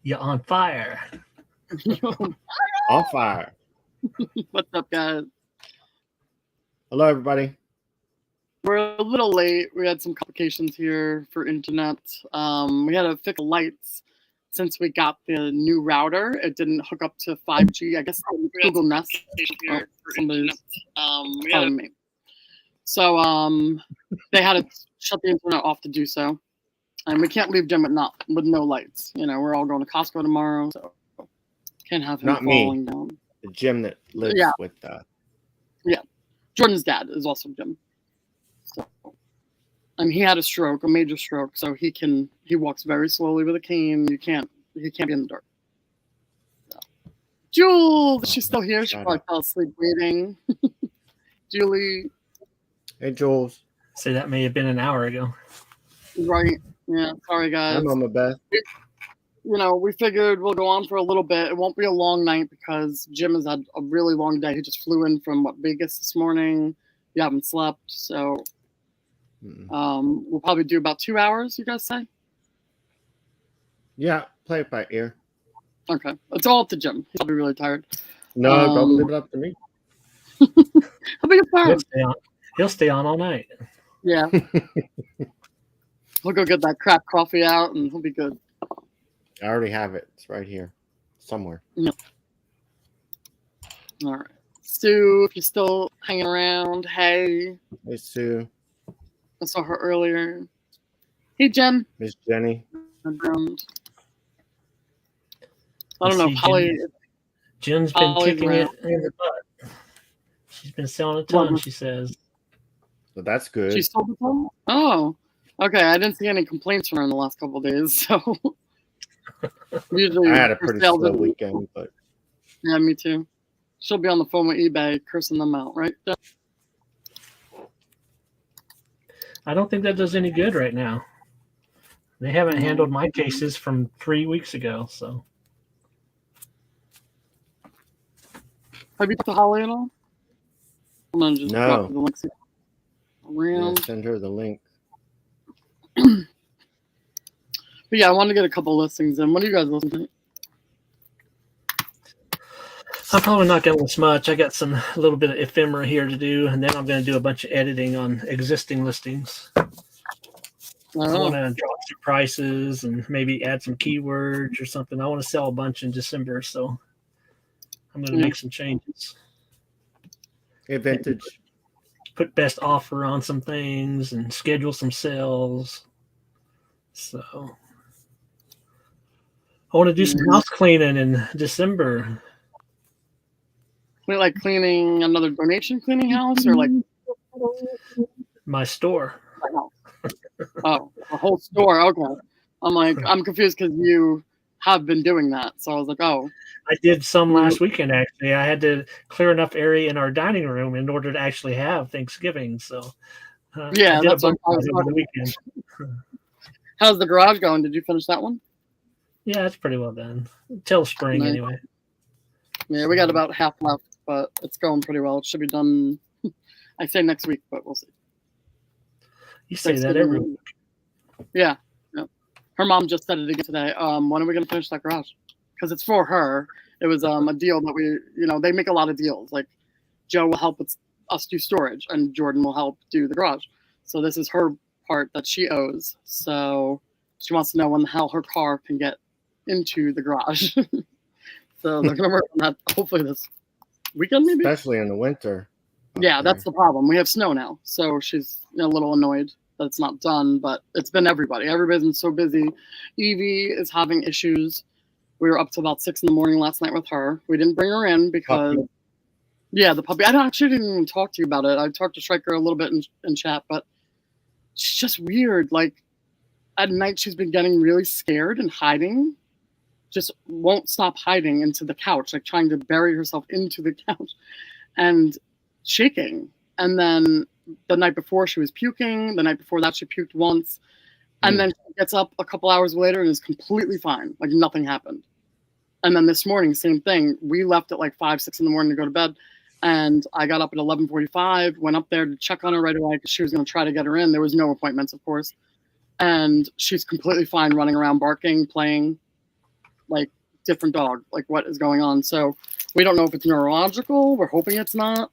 You're on fire. On fire. What's up, guys? Hello, everybody. We're a little late. We had some complications here for internet. We had to fix the lights since we got the new router. It didn't hook up to 5G. I guess Google Nest. Somebody's calling me. So they had to shut the internet off to do so. And we can't leave Jim with no lights. You know, we're all going to Costco tomorrow, so can't have him Not falling me. down. The Jim that lives with Yeah. Jordan's dad is also Jim. So, and he had a major stroke, so he walks very slowly with a cane. He can't be in the dark. So. Jules, she's still here. She probably fell asleep waiting. Julie. Hey, Jules. So that may have been an hour ago. Right. Yeah. Sorry, guys. Hi, Mama Beth. We figured we'll go on for a little bit. It won't be a long night because Jim has had a really long day. He just flew in from Vegas this morning. You haven't slept, so we'll probably do about 2 hours. You guys say? Yeah, play it by ear. Okay, it's all up to Jim. He'll be really tired. No, don't leave it up to me. He'll be tired. He'll stay on all night. Yeah. He'll go get that crap coffee out, and he'll be good. I already have it. It's right here, somewhere. No. All right, Sue, if you're still hanging around, hey. Hey, Sue. I saw her earlier. Hey, Jen. Miss Jenny. I don't know. Holly. Jen's been kicking it in the butt. She's been selling a ton, she says. So that's good. She sold a ton? Oh, okay. I didn't see any complaints from her in the last couple of days. So usually I had a pretty slow weekend, but yeah, me too. She'll be on the phone with eBay cursing them out, right? I don't think that does any good right now. They haven't handled my cases from 3 weeks ago, so. Have you talked to Holly at all? I'm gonna just drop the link around. Yeah, send her the link. But yeah, I want to get a couple listings in. What are you guys listening to? I'm probably not going to list much. I got a little bit of ephemera here to do, and then I'm going to do a bunch of editing on existing listings. I want to drop some prices and maybe add some keywords or something. I want to sell a bunch in December, so I'm going to make some changes. Hey, Vintage. Put best offer on some things and schedule some sales. So I want to do some house cleaning in December. Like cleaning another donation cleaning house or like my store? Oh, the whole store. Okay. I'm confused because you have been doing that. So I was like, oh. I did some last weekend, actually. I had to clear enough area in our dining room in order to actually have Thanksgiving. So yeah, that's what I was over the weekend. How's the garage going? Did you finish that one? Yeah, it's pretty well done. Till spring, anyway. Yeah, we got about half left, but it's going pretty well. It should be done, I say next week, but we'll see. You say that every week. Yeah. Her mom just said it again today. When are we going to finish that garage? Because it's for her. It was a deal that they make a lot of deals. Like Joe will help us do storage, and Jordan will help do the garage. So this is her part that she owes. So she wants to know when the hell her car can get into the garage. So they're going to work on that hopefully this weekend, maybe? Especially in the winter. Yeah, that's the problem. We have snow now. So she's a little annoyed that it's not done, but it's been everybody. Everybody's been so busy. Evie is having issues. We were up to about 6 a.m. last night with her. We didn't bring her in because, the puppy. I actually didn't even talk to you about it. I talked to Stryker a little bit in chat, but she's just weird. Like at night, she's been getting really scared and hiding. Just won't stop hiding into the couch, like trying to bury herself into the couch and shaking. And then the night before she was puking. The night before that she puked once. And then she gets up a couple hours later and is completely fine. Like nothing happened. And then this morning, same thing. We left at like 5, 6 a.m. to go to bed. And I got up at 11:45, went up there to check on her right away because she was going to try to get her in. There was no appointments, of course. And she's completely fine running around, barking, playing. like different dog, like what is going on. So we don't know if it's neurological. We're hoping it's not.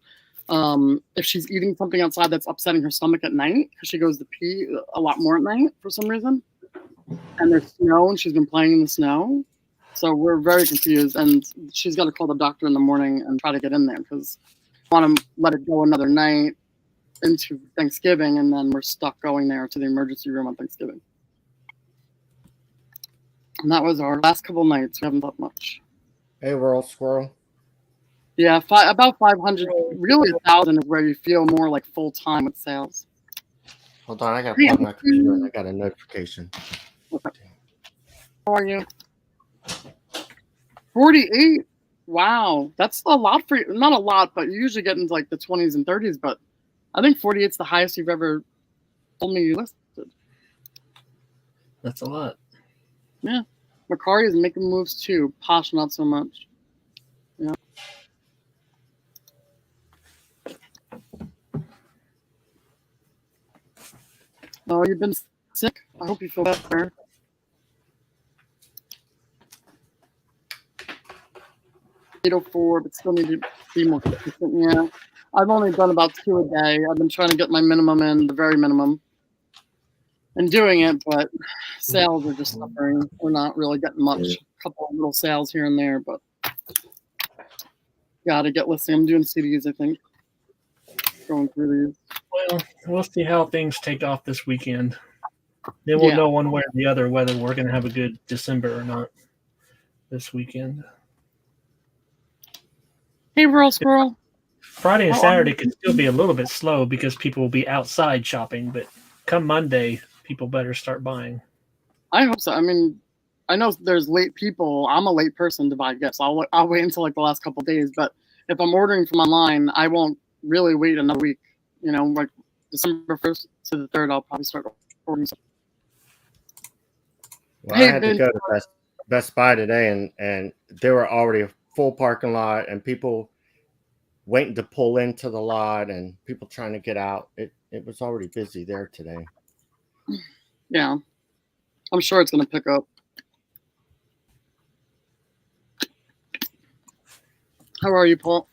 If she's eating something outside that's upsetting her stomach at night, because she goes to pee a lot more at night for some reason, and there's snow and she's been playing in the snow. So we're very confused, and she's got to call the doctor in the morning and try to get in there because I want to let it go another night into Thanksgiving, and then we're stuck going there to the emergency room on Thanksgiving. And that was our last couple nights. We haven't done much. Hey, World Squirrel. Yeah, about 500. Really, 1,000 is where you feel more like full time with sales. Hold on, I got to plug my computer and I got a notification. Okay. How are you? 48. Wow, that's a lot for you. Not a lot, but you usually get into like the 20s and 30s. But I think 48 is the highest you've ever told me you listed. That's a lot. Yeah, Macari is making moves too. Posh, not so much. Yeah. Oh, you've been sick? I hope you feel better. $804, but still need to be more consistent. Yeah, I've only done about 2 a day. I've been trying to get my minimum in, the very minimum, and doing it, but sales are just suffering. We're not really getting much. A couple of little sales here and there, but gotta get listing. I'm doing CDs, I think. Going through these. Well, we'll see how things take off this weekend. Then we'll know one way or the other whether we're going to have a good December or not this weekend. Hey, Rural Squirrel. Friday and Saturday could still be a little bit slow because people will be outside shopping, but come Monday, people better start buying. I hope so. I mean, I know there's late people. I'm a late person to buy gifts. I'll wait until like the last couple of days, but if I'm ordering from online, I won't really wait another week. You know, like December 1st to the 3rd, I'll probably start ordering something. Well, I had to go to Best Buy today, and there were already a full parking lot and people waiting to pull into the lot and people trying to get out. It was already busy there today. Yeah, I'm sure it's going to pick up. How are you, Paul?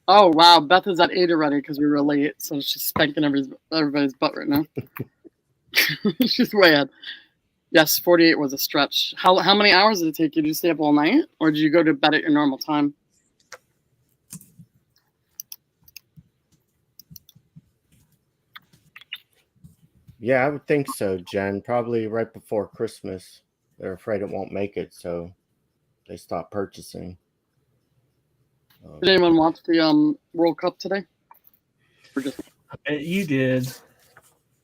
Oh, wow. Beth is at 8 already because we were late, so she's spanking everybody's butt right now. She's way ahead. Yes, 48 was a stretch. How many hours did it take you? Did you stay up all night, or did you go to bed at your normal time? Yeah, I would think so, Jen. Probably right before Christmas. They're afraid it won't make it, so they stop purchasing. Did anyone watch the World Cup today? I bet you did.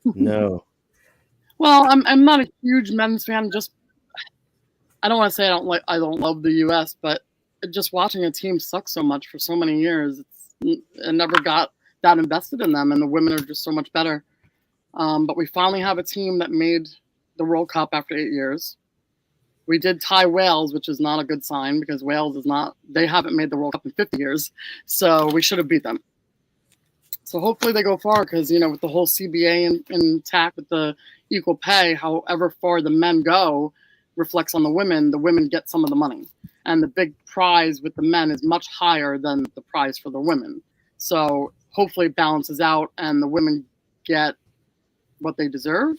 No. Well, I'm not a huge men's fan. Just I don't want to say I don't love the U.S., but just watching a team suck so much for so many years, I never got that invested in them, and the women are just so much better. But we finally have a team that made the World Cup after 8 years. We did tie Wales, which is not a good sign because Wales they haven't made the World Cup in 50 years. So we should have beat them. So hopefully they go far because, with the whole CBA intact with the equal pay, however far the men go reflects on the women get some of the money. And the big prize with the men is much higher than the prize for the women. So hopefully it balances out and the women get what they deserve.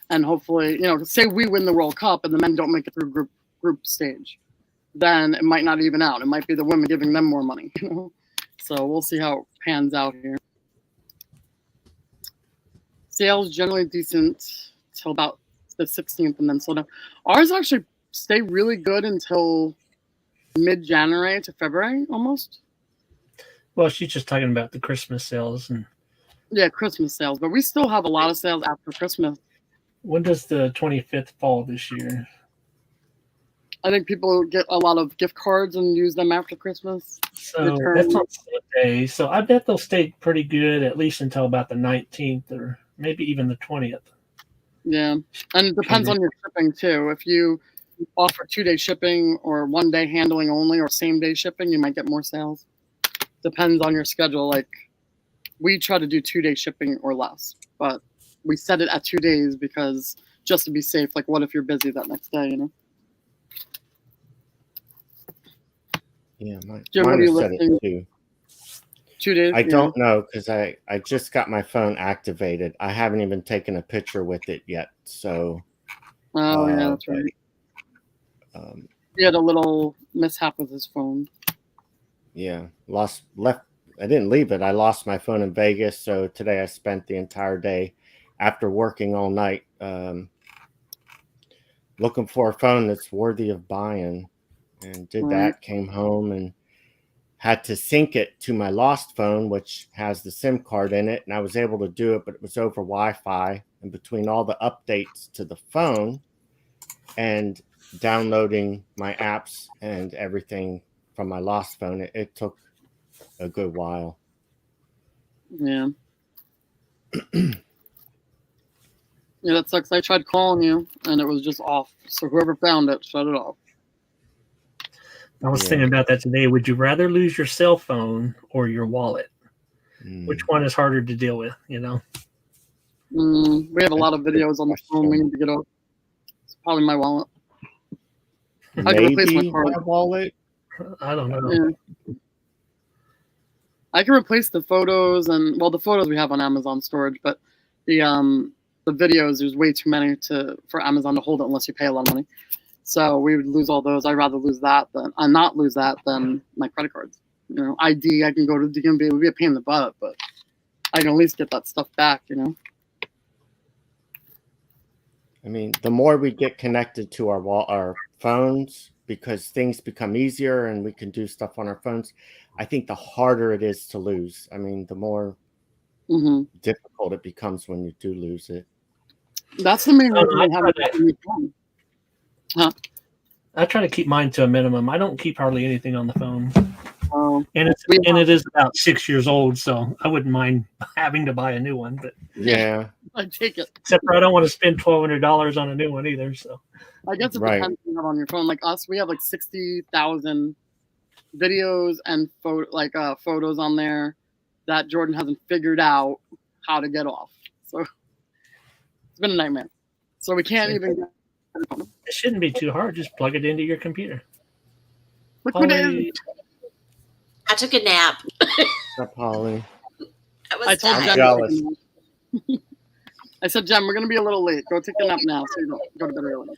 And hopefully, say we win the World Cup and the men don't make it through group stage, then it might not even out. It might be the women giving them more money. So we'll see how it pans out here. Sales generally decent till about the 16th and then slow down. Ours actually stay really good until mid-January to February almost. Well, she's just talking about the Christmas sales. Yeah, Christmas sales. But we still have a lot of sales after Christmas. When does the 25th fall this year? I think people get a lot of gift cards and use them after Christmas. So that's on Sunday. So I bet they'll stay pretty good at least until about the 19th or maybe even the 20th. Yeah, and it depends on your shipping too. If you offer 2-day shipping or 1-day handling only or same-day shipping, you might get more sales. Depends on your schedule. Like we try to do 2-day shipping or less, but we set it at 2 days because just to be safe. Like, what if you're busy that next day? You know. Yeah, Jim, what mine are you is set listing? at 2. 2 days. I don't know because I just got my phone activated. I haven't even taken a picture with it yet. So, Oh yeah, that's right. He had a little mishap with his phone. Yeah, left. I didn't leave it. I lost my phone in Vegas. So today I spent the entire day, after working all night, looking for a phone that's worthy of buying, and did Right. that. Came home and had to sync it to my lost phone, which has the SIM card in it, and I was able to do it, but it was over Wi-Fi. And between all the updates to the phone and downloading my apps and everything from my lost phone, it took a good while. Yeah. Yeah, that sucks. I tried calling you, and it was just off. So whoever found it, shut it off. I was thinking about that today. Would you rather lose your cell phone or your wallet? Which one is harder to deal with, you know? We have a lot of videos on the phone we need to get off. It's probably my wallet. I can replace my card. My wallet? I don't know. Yeah. I can replace the photos and, well, the photos we have on Amazon storage, but the videos, there's way too many for Amazon to hold it unless you pay a lot of money. So we would lose all those. I'd rather lose that than not lose that than my credit cards. You know, ID, I can go to DMV. It would be a pain in the butt, but I can at least get that stuff back, you know? I mean, the more we get connected to our phones, because things become easier and we can do stuff on our phones, I think the harder it is to lose. I mean, the more difficult it becomes when you do lose it. That's the main reason I have a new phone. Huh? I try to keep mine to a minimum. I don't keep hardly anything on the phone. And it is about 6 years old, so I wouldn't mind having to buy a new one. But yeah, I'd take it. Except for I don't want to spend $1,200 on a new one either. So I guess it depends what you have on your phone. Like us, we have like 60,000 videos and photos on there that Jordan hasn't figured out how to get off. So it's been a nightmare. So we can't even. It shouldn't be too hard. Just plug it into your computer. Look what it is. I took a nap. Not Polly. I told Jen. Jealous. I said, Jen, we're going to be a little late. Go take a nap now so you don't go to bed early.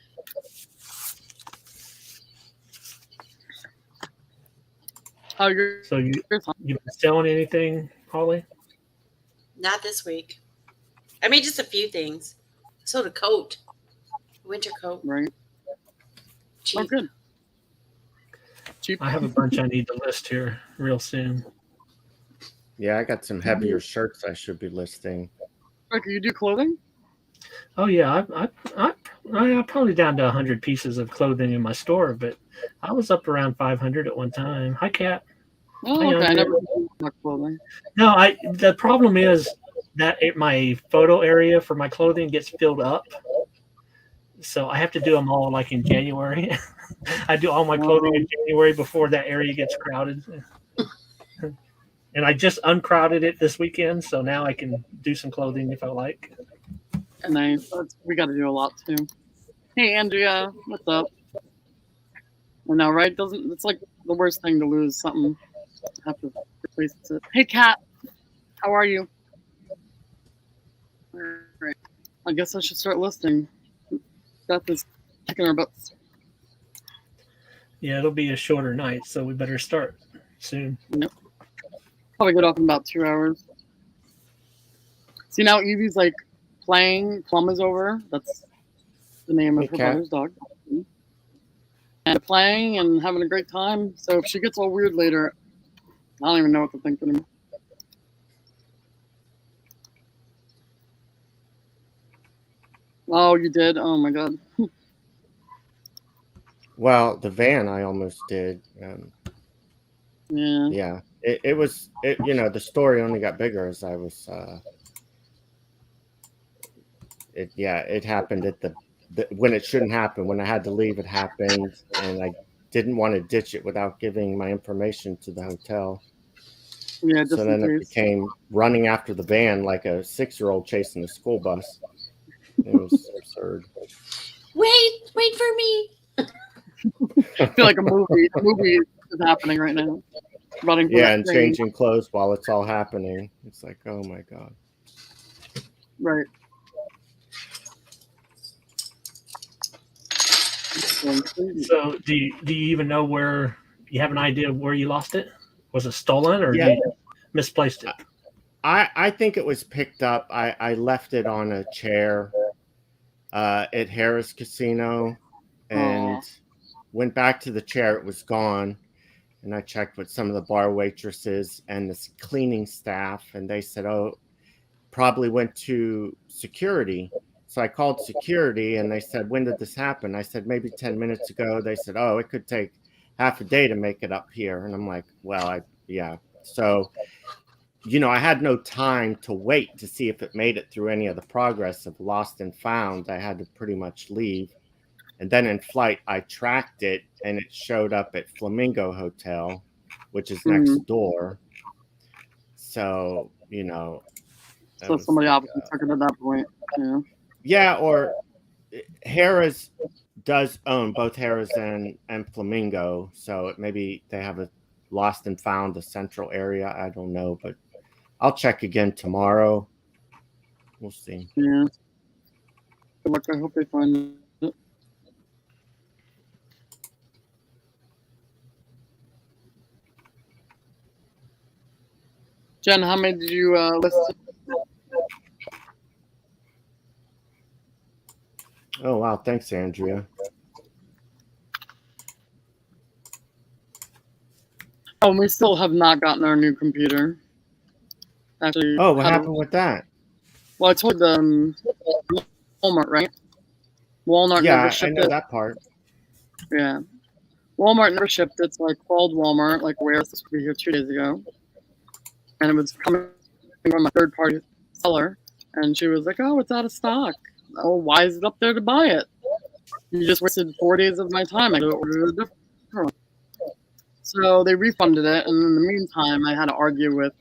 So you been selling anything, Holly? Not this week. I mean, just a few things. I sold a coat. Winter coat. Right. Cheap. Oh, good. Cheap. I have a bunch I need to list here real soon. Yeah, I got some heavier shirts I should be listing. Okay, you do clothing? Oh yeah, I'm probably down to 100 pieces of clothing in my store, but I was up around 500 at one time. Hi, Kat. Oh, okay. I never did clothing. No, the problem is that my photo area for my clothing gets filled up. So I have to do them all like in January. I do all my clothing in January before that area gets crowded. And I just uncrowded it this weekend, so now I can do some clothing if I like. Nice. We got to do a lot too. Hey, Andrea, what's up? I know, right? It's like the worst thing to lose something. Have to replace it. Hey, Kat, how are you? All right. I guess I should start listing. Beth is kicking our butts. Yeah, it'll be a shorter night, so we better start soon. Yep. Probably get off in about 2 hours. See, now Evie's like playing. Plum is over. That's the name of her brother's dog. And playing and having a great time. So if she gets all weird later, I don't even know what to think anymore. Oh, you did? Oh my God. Well, the van I almost did. Yeah. Yeah. It was, the story only got bigger as I was, it happened at when it shouldn't happen. When I had to leave, it happened, and I didn't want to ditch it without giving my information to the hotel. Yeah, so then it became running after the van like a 6-year-old chasing a school bus. It was absurd. Wait for me. I feel like a movie. A movie is happening right now. Running for Yeah, that and train. changing clothes while it's all happening. It's like, oh my God. Right. So do you even know where? You have an idea of where you lost it? Was it stolen or Yeah. you misplaced it? I think it was picked up. I left it on a chair at Harris Casino and went back to the chair. It was gone. And I checked with some of the bar waitresses and the cleaning staff, and they said, oh, probably went to security. So I called security and they said, when did this happen? I said, maybe 10 minutes ago. They said, oh, it could take half a day to make it up here. And I'm like, well, yeah. So, I had no time to wait to see if it made it through any of the progress of lost and found. I had to pretty much leave. And then in flight, I tracked it and it showed up at Flamingo Hotel, which is next door. So, So somebody obviously took it at that point. Yeah. Yeah, or Harris does own both Harris and Flamingo. So maybe they have a lost and found a central area. I don't know, but I'll check again tomorrow. We'll see. Yeah. Good luck. I hope they find it. Jen, how many did you list? Oh, wow. Thanks, Andrea. Oh, we still have not gotten our new computer. Actually. Oh, what happened with that? Well, I told them Walmart, right? Walmart never shipped it. I know that part. Yeah. Walmart never shipped it, so I called Walmart, like, where this would be here 2 days ago. And it was coming from a third-party seller. And she was like, oh, it's out of stock. Oh, why is it up there to buy it? You just wasted 4 days of my time. I could order a different one. So they refunded it. And in the meantime, I had to argue with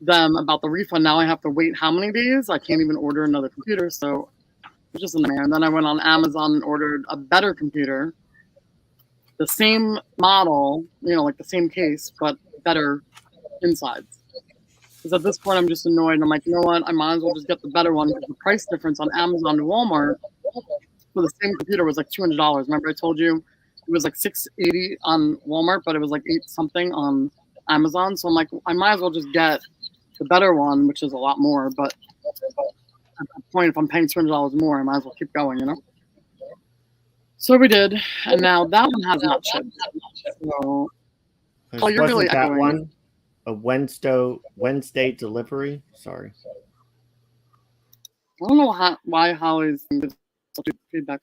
them about the refund. Now I have to wait how many days? I can't even order another computer. So it's just a nightmare. And then I went on Amazon and ordered a better computer. The same model, like the same case, but better insides. Because at this point, I'm just annoyed. I'm like, you know what? I might as well just get the better one because the price difference on Amazon to Walmart for the same computer was like $200. Remember I told you it was like $680 on Walmart, but it was like $8 something on Amazon. So I'm like, I might as well just get the better one, which is a lot more. But at that point, if I'm paying $200 more, I might as well keep going, So we did, and now that one has not shipped. So, you're really that one a Wednesday delivery? Sorry. I don't know why Holly's gives such feedback.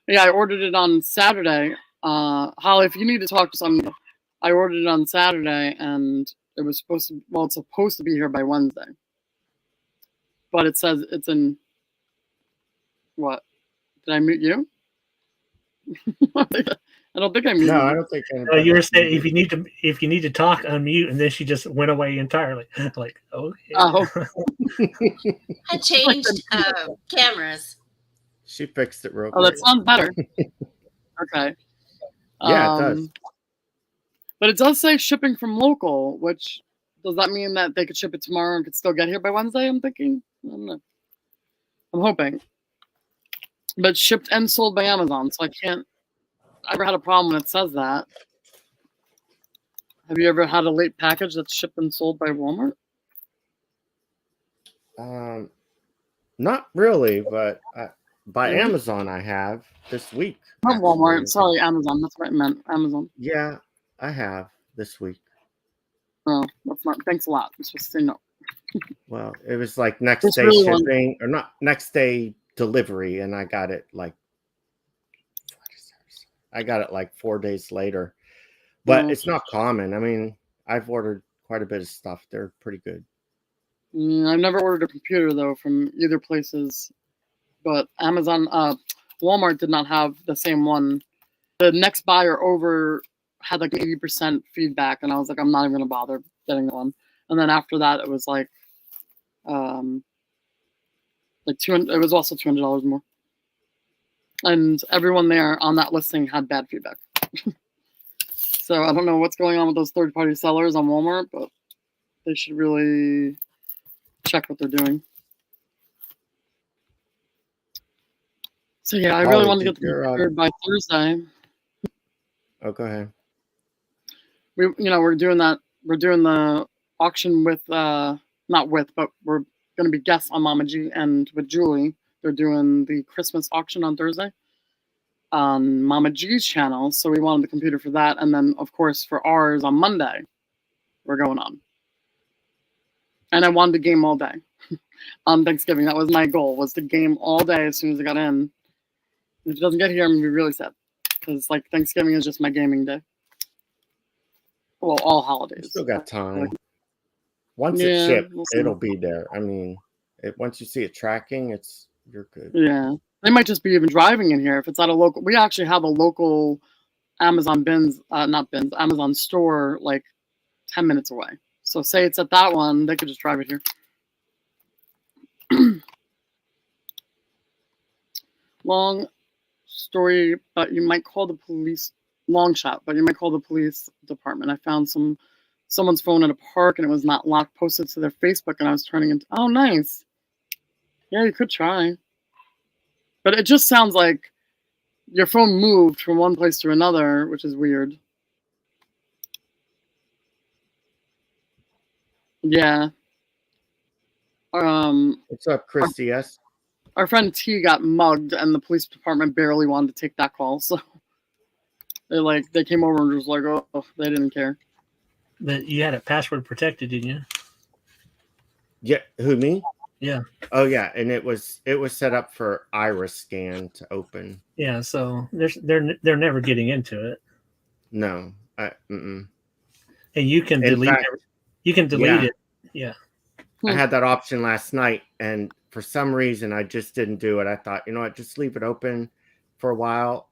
Yeah, I ordered it on Saturday. Holly, if you need to talk to someone, I ordered it on Saturday, and it was supposed to be here by Wednesday. But it says it's in what? Did I mute you? I don't think I muted. No, I don't think. You were saying if you need to talk, unmute, and then she just went away entirely. Like, okay. Oh. I changed cameras. She fixed it real quick. Oh, that sounds better. Okay. Yeah, it does. But it does say shipping from local, which does that mean that they could ship it tomorrow and could still get here by Wednesday? I'm thinking. I don't know. I'm hoping. But shipped and sold by Amazon, so I can't. I ever had a problem when it says that. Have you ever had a late package that's shipped and sold by Walmart? Not really, but by Amazon I have this week. Not Walmart. Sorry, Amazon. That's what I meant. Amazon. Yeah, I have this week. Oh, that's not. Thanks a lot. I'm supposed to say no. Well, it was like next day shipping, or not next day delivery, and I got it like 4 days later. But it's not common. I mean, I've ordered quite a bit of stuff. They're pretty good. I've never ordered a computer though from either places, but Amazon, Walmart did not have the same one. The next buyer over had like 80% feedback, and I was like, I'm not even gonna bother getting the one. And then after that, it was like, Like $200. It was also $200 more. And everyone there on that listing had bad feedback. So I don't know what's going on with those third-party sellers on Walmart, but they should really check what they're doing. So yeah, I really Holly, wanted to did get the your, computer by Thursday. oh, go ahead. We're doing that. We're doing the auction with not with, but we're going to be guests on Mama G and with Julie. They're doing the Christmas auction on Thursday on Mama G's channel. So we wanted the computer for that, and then of course for ours on Monday, we're going on. And I wanted to game all day on Thanksgiving. That was my goal, was to game all day as soon as I got in. If it doesn't get here, I'm gonna be really sad because like Thanksgiving is just my gaming day. Well, all You holidays. still got time. Like, Once yeah, it's shipped, we'll see. it'll be there. I mean, once you see it tracking, you're good. Yeah, they might just be even driving in here if it's at a local. We actually have a local Amazon Amazon store like 10 minutes away. So say it's at that one, they could just drive it here. Long story, but you might call the police. Long shot, but you might call the police department. I found someone's phone at a park and it was not locked, posted to their Facebook, and I was turning into. Oh, nice. Yeah, you could try, but it just sounds like your phone moved from one place to another, which is weird. Yeah. What's up, Christy S? Our friend T got mugged, and the police department barely wanted to take that call. So they came over and was like, oh, they didn't care. But you had it password protected, didn't you? Yeah, who, me? Yeah. Oh yeah, and it was set up for iris scan to open. Yeah, so they're never getting into it. No, and you can delete fact, it. Yeah. I had that option last night, and for some reason I just didn't do it. I thought, you know what, just leave it open for a while.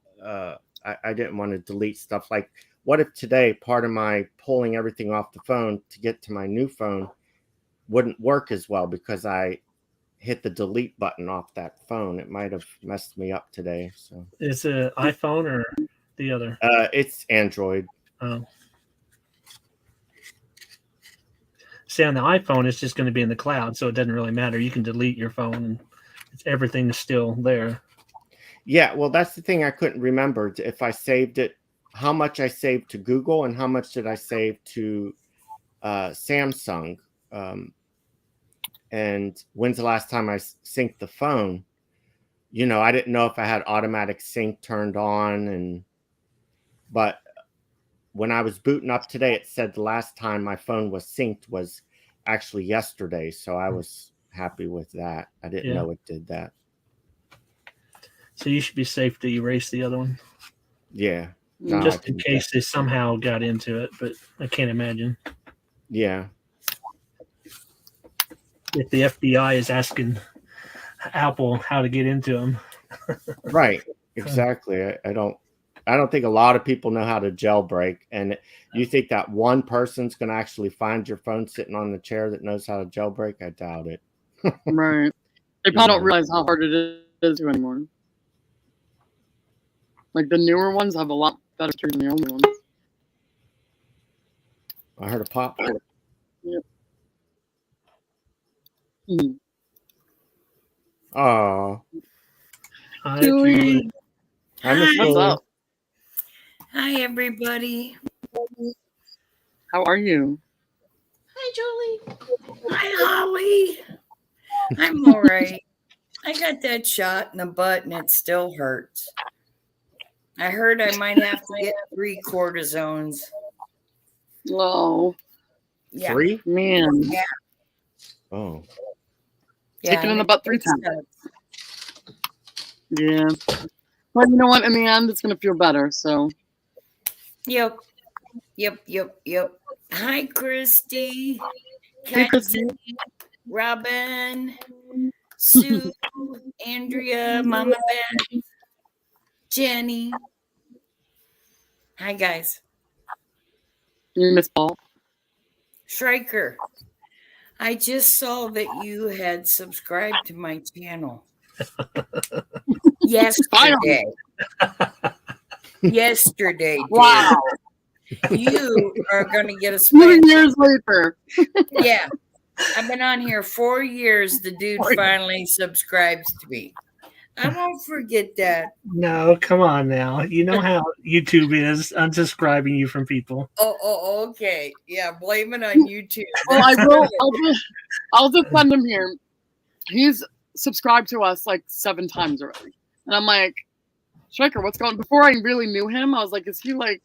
I didn't want to delete stuff. Like, what if today part of my pulling everything off the phone to get to my new phone wouldn't work as well because I hit the delete button off that phone? It might have messed me up today. So it's an iPhone or the other? It's Android. Oh. See, on the iPhone, it's just going to be in the cloud, so it doesn't really matter. You can delete your phone, and everything is still there. Yeah, well, that's the thing I couldn't remember. If I saved it, how much I saved to Google and how much did I save to Samsung? And when's the last time I synced the phone? I didn't know if I had automatic sync turned on, but when I was booting up today, it said the last time my phone was synced was actually yesterday. So I was happy with that. I didn't know it did that. So you should be safe to erase the other one. Yeah. No, just in case they somehow got into it, but I can't imagine. Yeah. If the FBI is asking Apple how to get into them. Right. Exactly. I don't think a lot of people know how to jailbreak. And you think that one person's going to actually find your phone sitting on the chair that knows how to jailbreak? I doubt it. Right. They probably don't realize how hard it is to anymore. Like the newer ones have a lot better security than the older ones. I heard a pop. Yep. Mm-hmm. Oh. Hi, Julie. What's up? Hi, everybody. How are you? Hi, Julie. Hi, Holly. I'm all right. I got that shot in the butt and it still hurts. I heard I might have to get 3 cortisones. Oh. Yeah. 3? Man. Yeah. Oh. Taking in the butt 3 times. Yeah. But you know what? In the end, it's going to feel better. So. Yep. Hi, Christy. Hey, Christy. Robin. Sue. Andrea. Mama Beth. Jenny. Hi, guys. You miss Paul. Schreiker. I just saw that you had subscribed to my channel. Yesterday. Yesterday, dude. Wow. You are going to get a 2 spanking. years later. Yeah. I've been on here 4 years. The dude finally subscribes to me. I won't forget that. No, come on now. You know how YouTube is unsubscribing you from people. Oh, okay. Yeah, blame it on YouTube. Well, I will. I'll defend him here. He's subscribed to us like 7 times already, and I'm like, Striker, what's going? Before I really knew him, I was like, is he like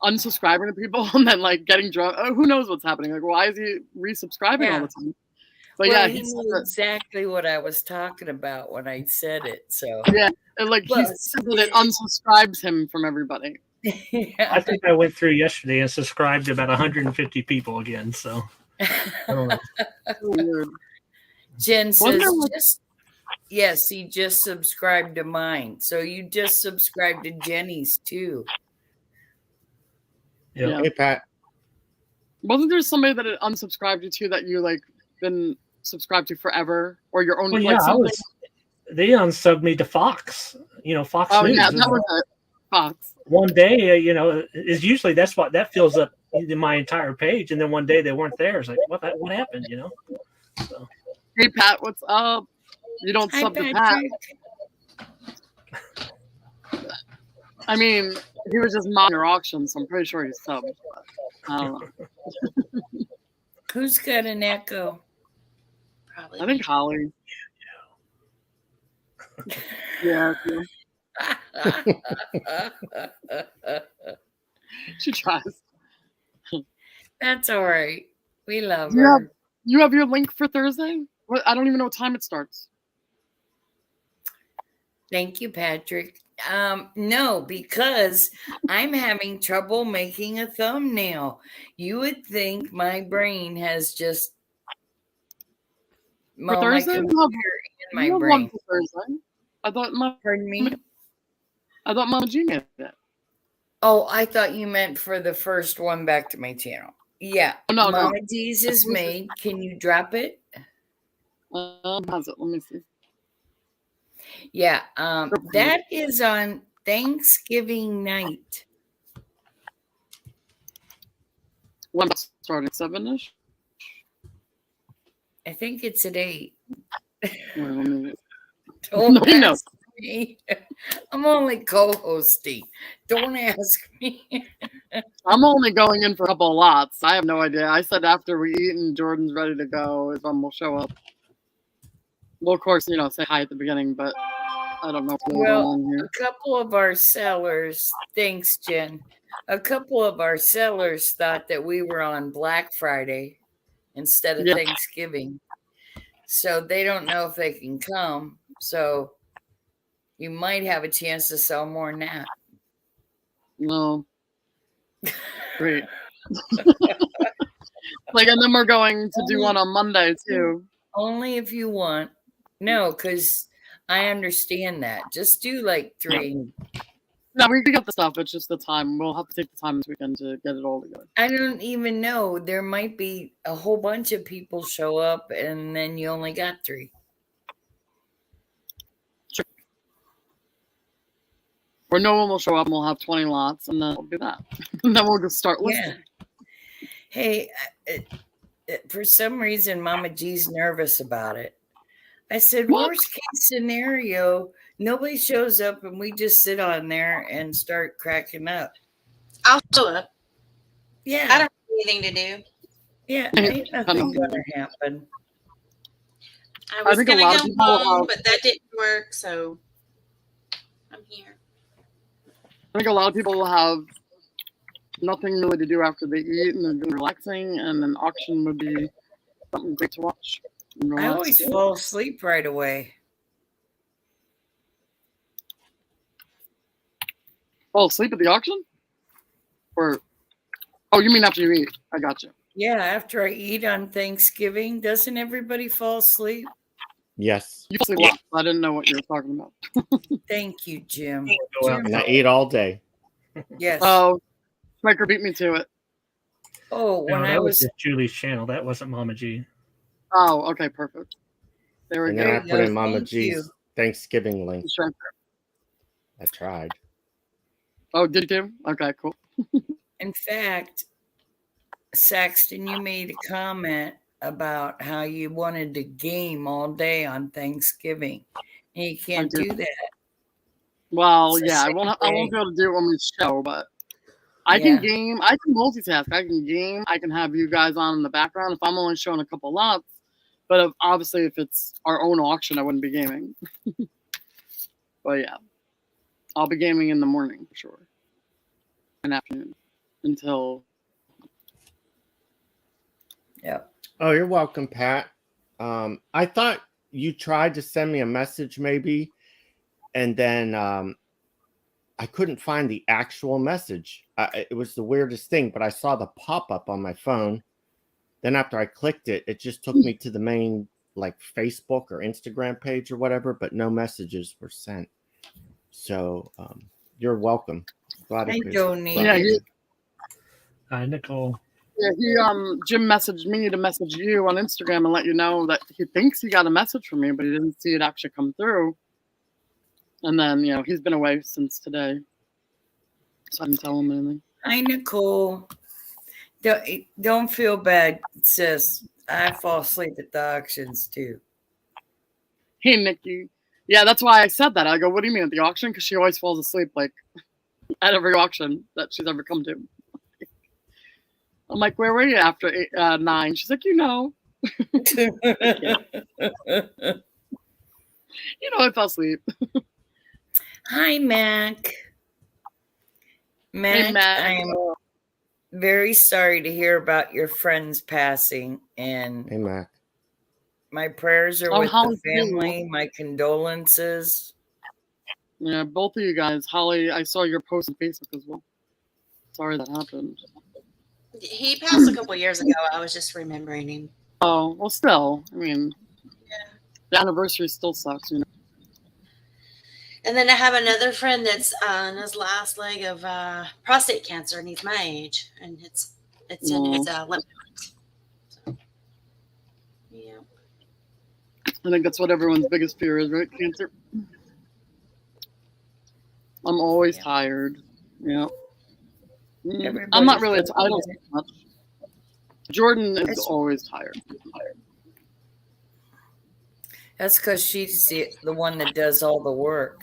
unsubscribing to people and then like getting drunk? Oh, who knows what's happening? Like, why is he resubscribing all the time? But well, yeah, he knew exactly what I was talking about when I said it. So yeah, and like he said that it unsubscribes him from everybody. Yeah. I think I went through yesterday and subscribed to about 150 people again. So I don't know. Weird. Jen says, yes, he just subscribed to mine. So you just subscribed to Jenny's too. Yeah. Hey, Pat. Wasn't there somebody that had unsubscribed you to that you like been subscribed to forever, or your own? Well, like, yeah, they unsubbed me to Fox. Fox Oh News. yeah, that was it. Fox. One day, is usually that fills up my entire page, and then one day they weren't there. It's like, what happened? So. Hey Pat, what's up? You don't sub to Pat. I mean, he was just modding your auction, so I'm pretty sure he's subbed. I don't know. Who's got an echo? Probably. I think Holly. Yeah. She tries. That's all right. We love her. You have your link for Thursday? I don't even know what time it starts. Thank you, Patrick. No, because I'm having trouble making a thumbnail. You would think my brain has just For Thursday? in my brain. One for Thursday. Pardon me? I thought Mama G made it. Oh, I thought you meant for the first one back to my channel. Yeah. No, Mama G's is made. Can you drop it? How's it? Let me see. Yeah. That is on Thanksgiving night. When starting 7-ish? I think it's at 8. Don't ask me. I'm only co-hosting. Don't ask me. I'm only going in for a couple of lots. I have no idea. I said after we eat and Jordan's ready to go is when we'll show up. Well, of course, say hi at the beginning, but I don't know. A couple of our sellers, thanks, Jen. A couple of our sellers thought that we were on Black Friday instead of Thanksgiving. So they don't know if they can come. So you might have a chance to sell more than that. No. Great. And then we're going to do one on Monday, too. Only if you want. No, because I understand that. Just do 3. No, we got the stuff. It's just the time. We'll have to take the time this weekend to get it all together. I don't even know. There might be a whole bunch of people show up, and then you only got 3. Sure. Or no one will show up, and we'll have 20 lots, and then we'll do that. And then we'll just start listing. Yeah. Hey, for some reason, Mama G's nervous about it. I said, worst case scenario, nobody shows up and we just sit on there and start cracking up. I'll show up. Yeah. I don't have anything to do. Yeah, ain't nothing going to happen. I was going to go home, but that didn't work, so I'm here. I think a lot of people will have nothing really to do after they eat and they're relaxing, and an auction would be something great to watch. I always fall asleep right away. Fall asleep at the auction? Or, you mean after you eat? I got you. Yeah, after I eat on Thanksgiving, doesn't everybody fall asleep? Yes. You sleep well. I didn't know what you were talking about. Thank you, Jim. And I eat all day. Yes. Oh, Striker beat me to it. Oh, when No, I that was was just Julie's channel. That wasn't Mama G. Oh, okay, perfect. There we And go. then I you put go. in Mama Thank G's you. Thanksgiving link. Sure. I tried. Oh, did you? Okay, cool. In fact, Saxton, you made a comment about how you wanted to game all day on Thanksgiving. And you can't did. do that. Well, It's the yeah, I same won't thing. be able to do it when we show, but I Yeah. can game. I can multitask. I can game. I can have you guys on in the background if I'm only showing a couple lots. But obviously, if it's our own auction, I wouldn't be gaming. But yeah, I'll be gaming in the morning for sure, and afternoon until. Yeah. Oh, you're welcome, Pat. I thought you tried to send me a message maybe, and then I couldn't find the actual message. It was the weirdest thing, but I saw the pop-up on my phone. Then after I clicked it, it just took me to the main like Facebook or Instagram page or whatever, but no messages were sent. So you're welcome. Glad I could- donate. Yeah, Hi, Nicole. Yeah, Jim messaged me to message you on Instagram and let you know that he thinks he got a message from me, but he didn't see it actually come through. And then, he's been away since today, so I didn't tell him anything. Hi, Nicole. Don't feel bad, sis. I fall asleep at the auctions too. Hey, Nikki. Yeah, that's why I said that. I go, what do you mean at the auction? Because she always falls asleep, like, at every auction that she's ever come to. I'm like, where were you after 9? She's like, I fell asleep. Hi, Mac. Mac, Hey, Matt. I am very sorry to hear about your friend's passing, and Hey, Mac. my prayers are with the family. My condolences. Yeah, both of you guys. Holly, I saw your post on Facebook as well. Sorry that happened. He passed a couple years ago. I was just remembering him. Oh, well, still. I mean, Yeah. the anniversary still sucks, And then I have another friend that's on his last leg of prostate cancer, and he's my age, and it's in his lymph nodes. So, yeah. I think that's what everyone's biggest fear is, right? Cancer. I'm always tired. Yeah. I'm not really. I don't sleep much. Jordan is always tired. That's because she's the one that does all the work.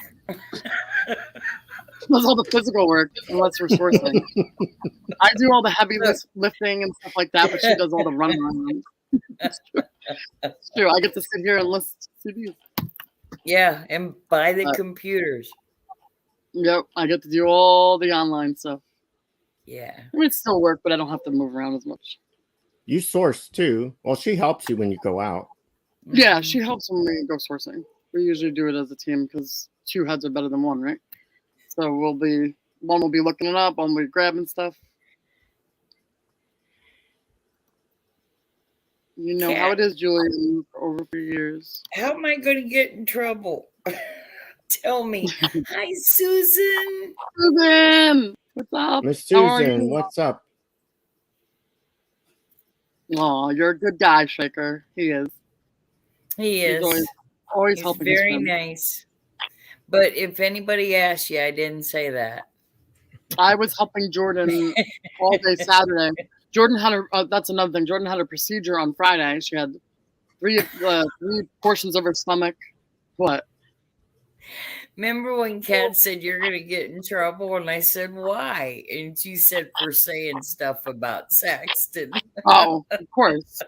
Does all the physical work, unless we're sourcing. I do all the heavy lifting and stuff like that, but she does all the running. It's true. I get to sit here and list CDs. Yeah, and buy the computers. Yep, I get to do all the online stuff. Yeah. I mean, it's still work, but I don't have to move around as much. You source too. Well, she helps you when you go out. Yeah, she helps when we go sourcing. We usually do it as a team because 2 heads are better than 1, right? So one will be looking it up, one will be grabbing stuff. You know how it is, Julie, over for years. How am I going to get in trouble? Tell me. Hi, Susan. Susan, what's up? Miss Susan, what's up? Oh, you're a good guy, Shaker. He is. He is. He's always He's helping. Very nice. But if anybody asks you, I didn't say that. I was helping Jordan all day Saturday. Jordan had that's another thing. Jordan had a procedure on Friday. She had 3 portions of her stomach. What? Remember when Kat said you're going to get in trouble? And I said, why? And she said, for saying stuff about Saxton. Oh, of course.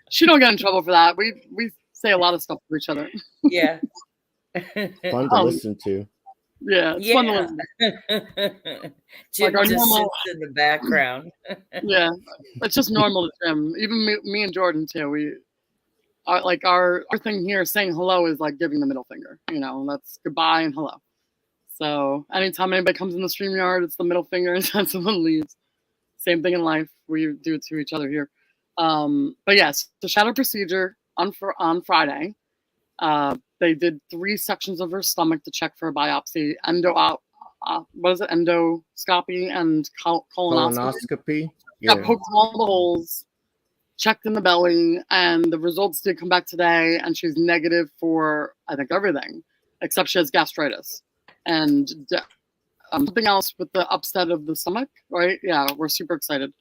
She don't get in trouble for that. We say a lot of stuff to each other. Yeah. Fun to listen to. Yeah, it's fun to listen. Jim just sits in the background. Yeah, it's just normal to Jim. Even me and Jordan too. We are like our thing here. Saying hello is like giving the middle finger. That's goodbye and hello. So anytime anybody comes in the StreamYard, it's the middle finger until someone leaves. Same thing in life. We do it to each other here. But yes, the shadow procedure on Friday. They did 3 sections of her stomach to check for a biopsy, endoscopy and colonoscopy. got poked in all the holes, checked in the belly, and the results did come back today, and she's negative for, I think, everything, except she has gastritis. And something else with the upset of the stomach, right? Yeah, we're super excited.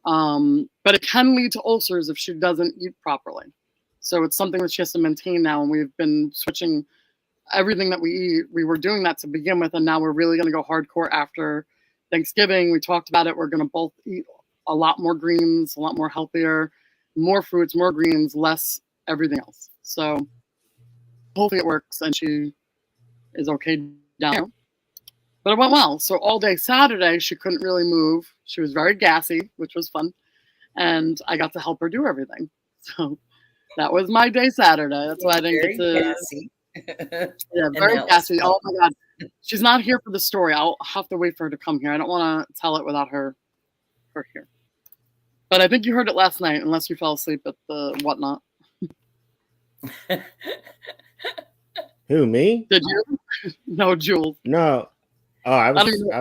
But it can lead to ulcers if she doesn't eat properly. So it's something that she has to maintain now, and we've been switching everything that we eat. We were doing that to begin with, and now we're really going to go hardcore after Thanksgiving. We talked about it. We're going to both eat a lot more greens, a lot more healthier, more fruits, more greens, less everything else. So hopefully it works and she is okay down there. But it went well. So all day Saturday, she couldn't really move. She was very gassy, which was fun. And I got to help her do everything. So that was my day Saturday. That's why I didn't get to. Gassy. Yeah, very gassy. Oh my God. She's not here for the story. I'll have to wait for her to come here. I don't want to tell it without her here. But I think you heard it last night, unless you fell asleep at the whatnot. Who, me? Did you? No, Jules. No. Oh, I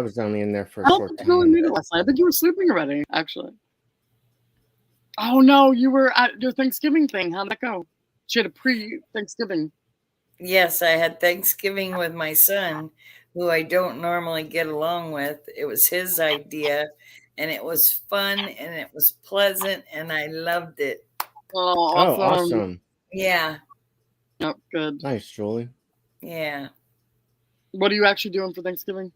was only in there for a I short don't think you really time. made it last night. I think you were sleeping already, actually. Oh no, you were at your Thanksgiving thing. How'd that go? She had a pre-Thanksgiving. Yes, I had Thanksgiving with my son, who I don't normally get along with. It was his idea, and it was fun, and it was pleasant, and I loved it. Oh, awesome. Yeah. Oh, good. Nice, Julie. Yeah. What are you actually doing for Thanksgiving?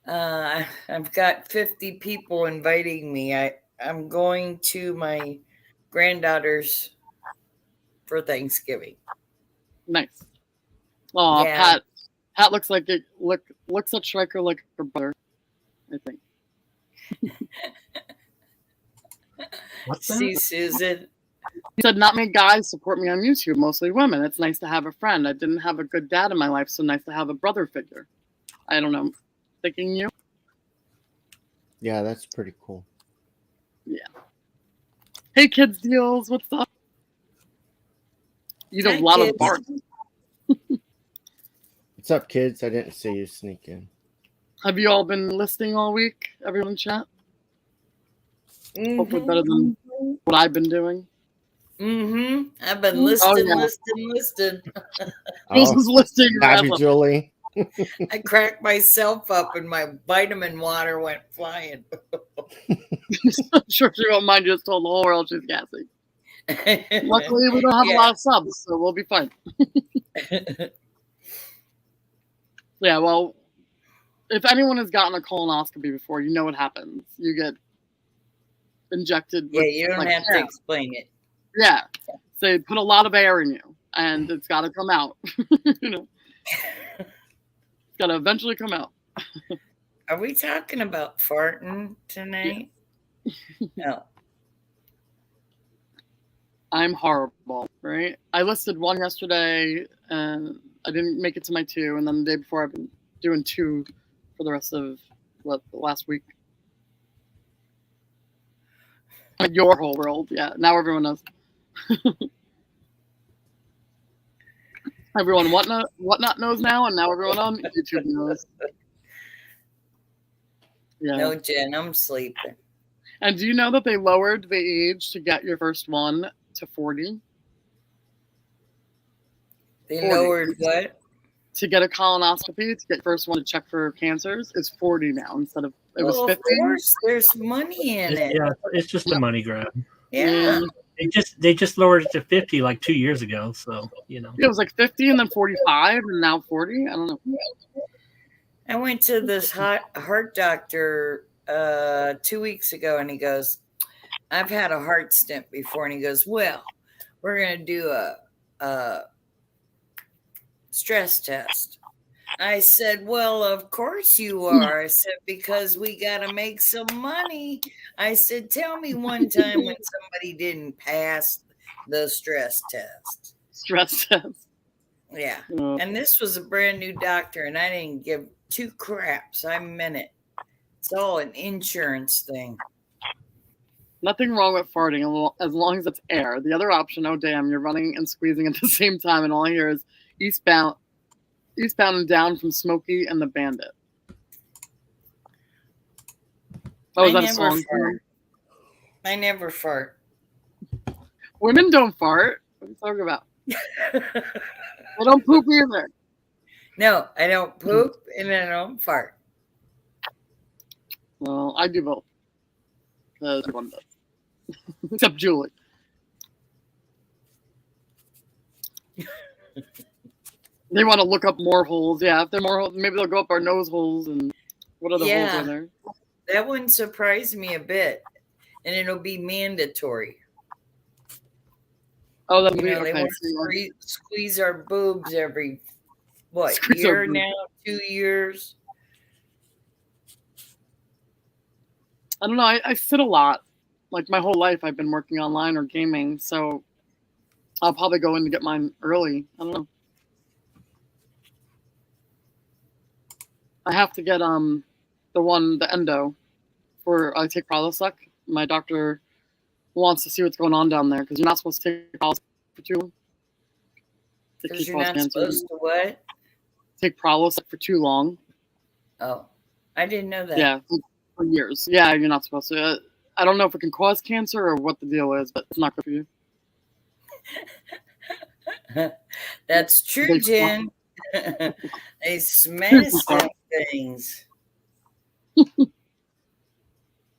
I've got 50 people inviting me. I'm going to my granddaughter's for Thanksgiving. Nice. Oh, yeah. Pat looks like it. Looks at Striker like her butter, I think. What's See, that? Susan. He said, not many guys support me on YouTube, mostly women. It's nice to have a friend. I didn't have a good dad in my life, so nice to have a brother figure. I don't know. Thinking you? Yeah, that's pretty cool. Yeah. Hey, Kids Deals, what's up? You have a lot of bark. What's up, kids? I didn't see you sneak in. Have you all been listening all week? Everyone in chat? Mm-hmm. Hopefully better than what I've been doing. Mm-hmm. I've been listing. Jules is listing. Happy Julie. I cracked myself up and my vitamin water went flying. I'm sure she won't mind. Just told the whole world she's gassy. Luckily, we don't have a lot of subs, so we'll be fine. Yeah, well, if anyone has gotten a colonoscopy before, you know what happens. You get injected. Yeah, you don't have to explain it. Yeah. So they put a lot of air in you, and it's got to come out. You know, it's got to eventually come out. Are we talking about farting tonight? Yeah. No. I'm horrible, right? I listed one yesterday, and I didn't make it to my 2, and then the day before I've been doing 2 for the rest of the last week. Your whole world, yeah. Now everyone knows. Everyone whatnot knows now, and now everyone on YouTube knows. Yeah. No, Jen, I'm sleeping. And do you know that they lowered the age to get your first one to 40? They 40. lowered what? To get a colonoscopy, to get your first one to check for cancers, is 40 now instead of it was 50. Of course, there's money in it. Yeah, it's just a money grab. Yeah. They just lowered it to 50 like 2 years ago. So you know, It was like 50 and then 45 and now 40. I don't know. I went to this heart doctor 2 weeks ago, and he goes, "I've had a heart stent before," and he goes, "Well, we're gonna do a stress test." I said, "Well, of course you are." I said, "Because we got to make some money." I said, "Tell me one time when somebody didn't pass the stress test." Stress test. Yeah. And this was a brand new doctor, and I didn't give 2 craps. I meant it. It's all an insurance thing. Nothing wrong with farting as long as it's air. The other option, oh damn, you're running and squeezing at the same time, and all I hear is eastbound and down from Smokey and the Bandit. Oh, is I that a never song? fart. I never fart. Women don't fart. What are you talking about? They don't poop either. No, I don't poop and I don't fart. Well, I do both. Everyone does. Except Julie. They want to look up more holes. Yeah, if there are more holes, maybe they'll go up our nose holes and what other holes Yeah. are there? That wouldn't surprise me a bit. And it'll be mandatory. Oh, that'll You be know, they okay. want to squeeze our boobs every, what, Squeeze our year boobs. now? 2 years? I don't know. I sit a lot. Like my whole life, I've been working online or gaming, so I'll probably go in to get mine early. I don't know. I have to get the endo for I take Prilosec. My doctor wants to see what's going on down there because you're not supposed to take Prilosec for too long. Because you're not supposed to what? Take Prilosec for too long. Oh, I didn't know that. Yeah, for years. Yeah, you're not supposed to. I don't know if it can cause cancer or what the deal is, but it's not good for you. That's true, They Jen. They smash them things.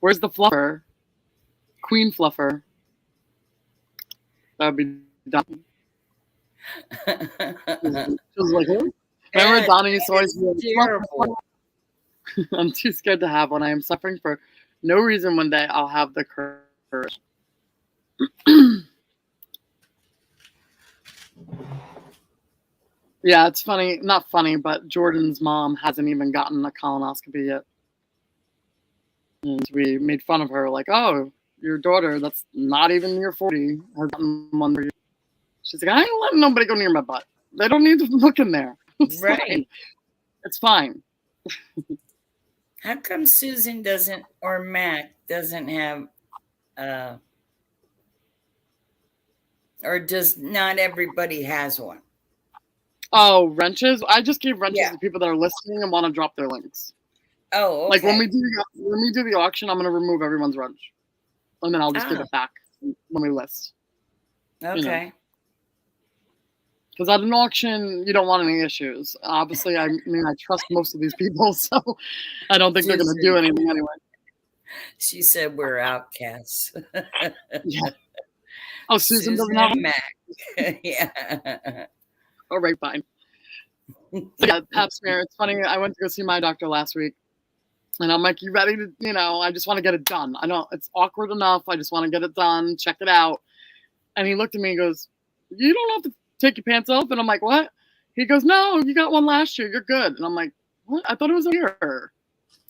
Where's the fluffer? Queen fluffer. That would be Donnie. She was like, "Huh?" Remember Donnie used to always be like, terrible. I'm too scared to have one. I am suffering for no reason. One day I'll have the courage. Yeah, it's funny. Not funny, but Jordan's mom hasn't even gotten a colonoscopy yet. And we made fun of her, like, oh, your daughter, that's not even near 40, has gotten one for you. She's like, I ain't letting nobody go near my butt. They don't need to look in there. It's Right. fine. It's fine. How come Susan doesn't, or Mac doesn't have, or does not everybody has one? Oh, wrenches? I just gave wrenches Yeah. to people that are listening and want to drop their links. Oh, okay. Like when we do the auction, I'm going to remove everyone's wrench. And then I'll just give it back when we list. Okay. Because at an auction, you don't want any issues. Obviously, I trust most of these people, so I don't think they're going to do anything anyway. She said we're outcasts. Yeah. Oh, Susan doesn't have and one? Mac. Yeah. All right, fine. Yeah, pap smear. It's funny. I went to go see my doctor last week, and I'm like, "You ready to? I just want to get it done. I know it's awkward enough. I just want to get it done. Check it out." And he looked at me and goes, "You don't have to take your pants off." And I'm like, "What?" He goes, "No, you got one last year. You're good." And I'm like, "What? I thought it was a year."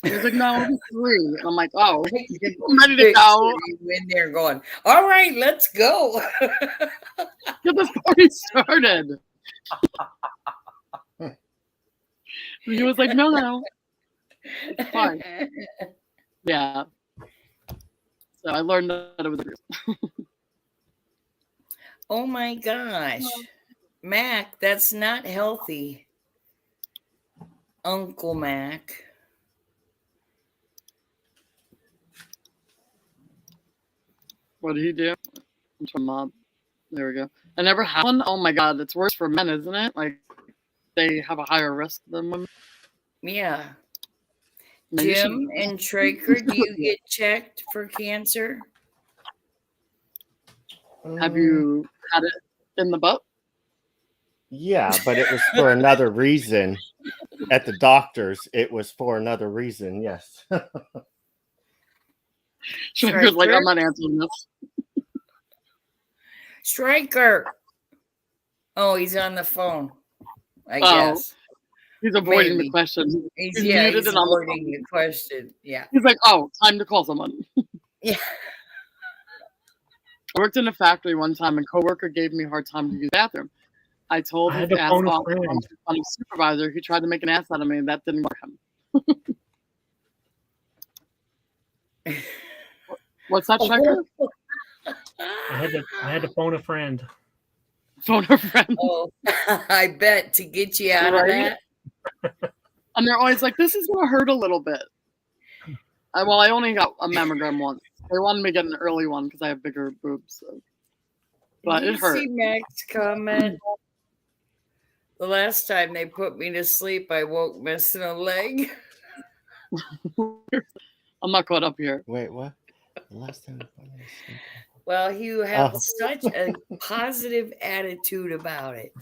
And he's like, "No, it was 3." And I'm like, "Oh, I'm ready to go." You in there going, all right, let's go. Get this party started. He was like, no, it's fine. Yeah. So I learned that it was Oh my gosh. Mac, that's not healthy. Uncle Mac. What did he do? Mob. There we go. I never had one. Oh my god, it's worse for men, isn't it? Like they have a higher risk than women. Yeah. Jim and Traker, do you get checked for cancer? Have you had it in the butt? Yeah, but it was for another reason. At the doctor's, it was for another reason. Yes. Traker's like, I'm not answering this. Striker. Oh, he's on the phone. I guess. He's avoiding the question. He's avoiding the question. Yeah. He's like, oh, time to call someone. Yeah. I worked in a factory one time, and a coworker gave me a hard time to use the bathroom. I told his ass off on his supervisor. He tried to make an ass out of me, and that didn't work him. What's that, Striker? I had to phone a friend. Phone a friend. Oh, I bet to get you out of that. And they're always like, this is going to hurt a little bit. I only got a mammogram once. They wanted me to get an early one because I have bigger boobs. So. But Did it you hurt. see Mac's comment? The last time they put me to sleep, I woke missing a leg. I'm not caught up here. Wait, what? The last time I put me to sleep. Well, you have Oh. such a positive attitude about it.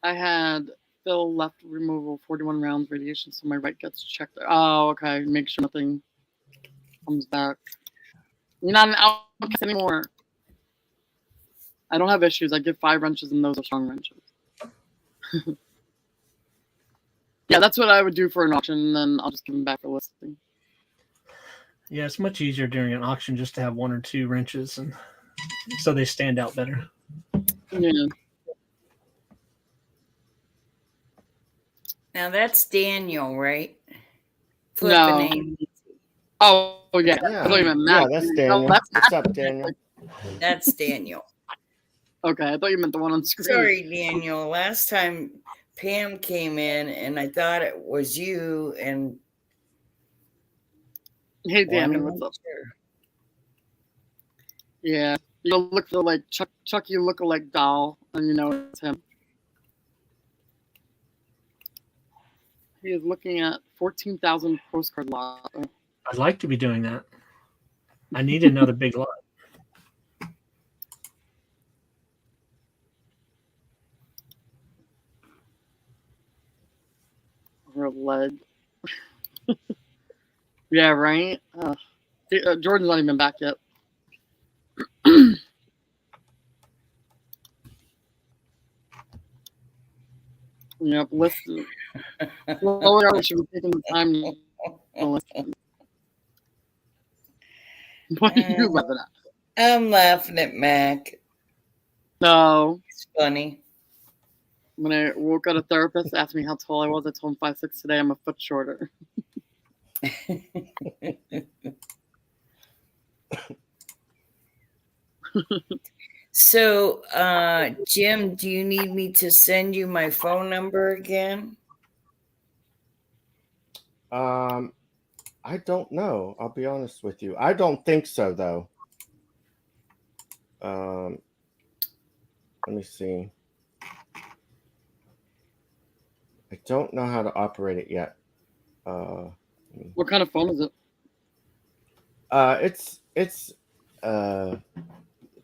I had Phil left removal 41 rounds radiation, so my right gets checked. Oh, okay. Make sure nothing comes back. You're not an outcast anymore. I don't have issues. I give 5 wrenches, and those are strong wrenches. Yeah, that's what I would do for an auction, and then I'll just give them back for listing. Yeah, it's much easier during an auction just to have 1 or 2 wrenches, and so they stand out better. Yeah. Now that's Daniel, right? No. Name. Oh, yeah. Yeah, I thought you meant yeah, Mac. that's No, Daniel. that's What's up, Daniel? That's Daniel. Okay, I thought you meant the one on screen. Sorry, Daniel. Last time Pam came in and I thought it was you, and Hey, Daniel, what's up? Sure. Yeah, you look for like Chucky look-alike doll, and you know it's him. He is looking at 14,000 postcard lot. I'd like to be doing that. I need another big lot. Her leg. Yeah, right? Jordan's not even back yet. Yep, listen. Lower I should be taking the time to listen. What are you laughing at? I'm laughing at Mac. No. It's funny. When I woke up, a therapist asked me how tall I was. I told him 5'6". Today I'm a foot shorter. So, Jim, do you need me to send you my phone number again? I don't know. I'll be honest with you. I don't think so, though. Let me see. I don't know how to operate it yet. What kind of phone is it? It's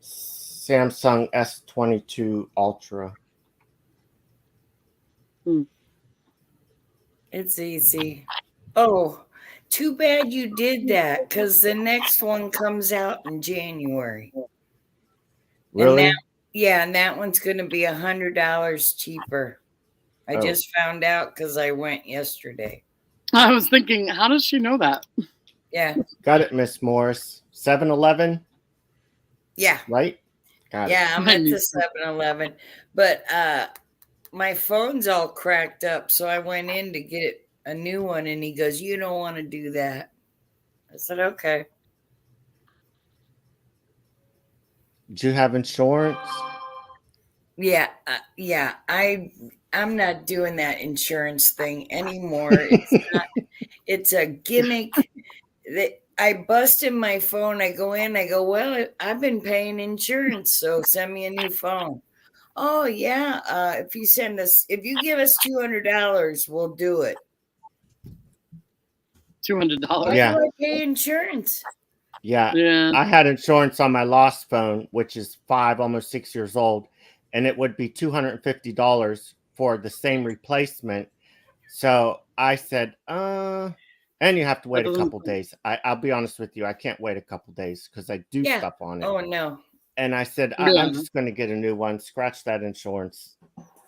Samsung S22 Ultra. It's easy. Oh, too bad you did that, because the next one comes out in January. Really? And that one's going to be $100 cheaper. I just found out because I went yesterday. I was thinking, how does she know that? Yeah. Got it, Miss Morris. 7-Eleven? Yeah. Right? Got Yeah, it. I'm at the 7-Eleven. But my phone's all cracked up, so I went in to get a new one, and he goes, "You don't want to do that." I said, "Okay." Do you have insurance? Yeah, I'm not doing that insurance thing anymore. It's not. It's a gimmick. That I busted my phone. I go in. I go, "Well, I've been paying insurance, so send me a new phone." Oh yeah, if you give us $200, we'll do it. $200. Why Yeah. do I pay insurance? Yeah. I had insurance on my lost phone, which is 5, almost 6 years old, and it would be $250 for the same replacement. So I said, and you have to wait a couple days. I'll be honest with you, I can't wait a couple days because I do stuff on it. Oh no. And I said, I'm just going to get a new one. Scratch that insurance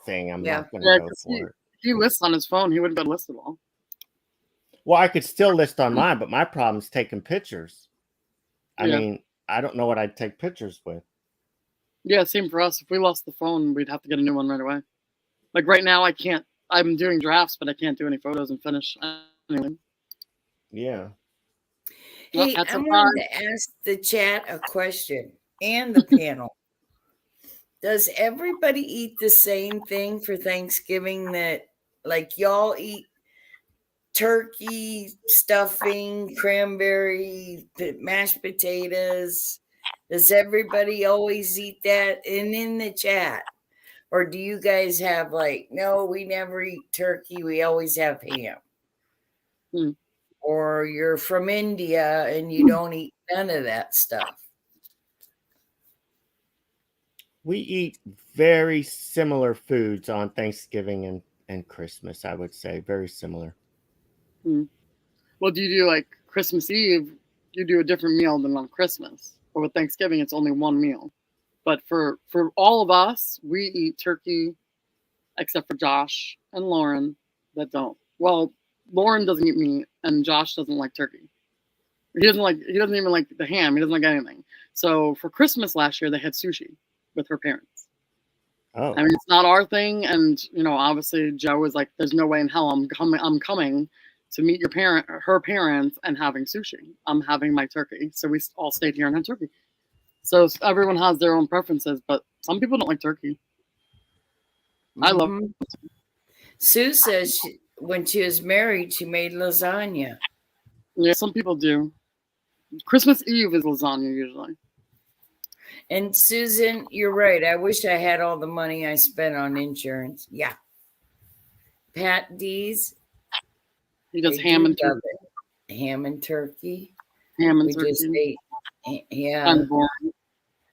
thing. I'm not going to go for it. He lists on his phone. He wouldn't have listed all. Well, I could still list on mine, but my problem is taking pictures. I mean, I don't know what I'd take pictures with. Yeah, same for us. If we lost the phone, we'd have to get a new one right away. Like right now, I can't. I'm doing drafts, but I can't do any photos and finish anything. Yeah. Hey, I wanted to ask the chat a question and the panel. Does everybody eat the same thing for Thanksgiving that Like y'all eat turkey, stuffing, cranberry, mashed potatoes. Does everybody always eat that? And in the chat, or do you guys have like, no, we never eat turkey, we always have ham? Hmm. Or you're from India and you don't eat none of that stuff? We eat very similar foods on Thanksgiving and Christmas, I would say. Very similar. Well, do you do like Christmas Eve? You do a different meal than on Christmas. Or with Thanksgiving, it's only one meal. But for all of us, we eat turkey, except for Josh and Lauren that don't. Well, Lauren doesn't eat meat, and Josh doesn't like turkey. He doesn't even like the ham. He doesn't like anything. So for Christmas last year, they had sushi with her parents. Oh. I mean, it's not our thing, and obviously Joe was like, "There's no way in hell I'm coming to meet her parents, and having sushi. I'm having my turkey." So we all stayed here and had turkey. So everyone has their own preferences, but some people don't like turkey. I love it. Sue says when she was married, she made lasagna. Yeah, some people do. Christmas Eve is lasagna usually. And Susan, you're right. I wish I had all the money I spent on insurance. Yeah. Pat D's. He does ham and turkey. Ham and turkey. Ham and we turkey. Just ate, yeah. Kind of boring.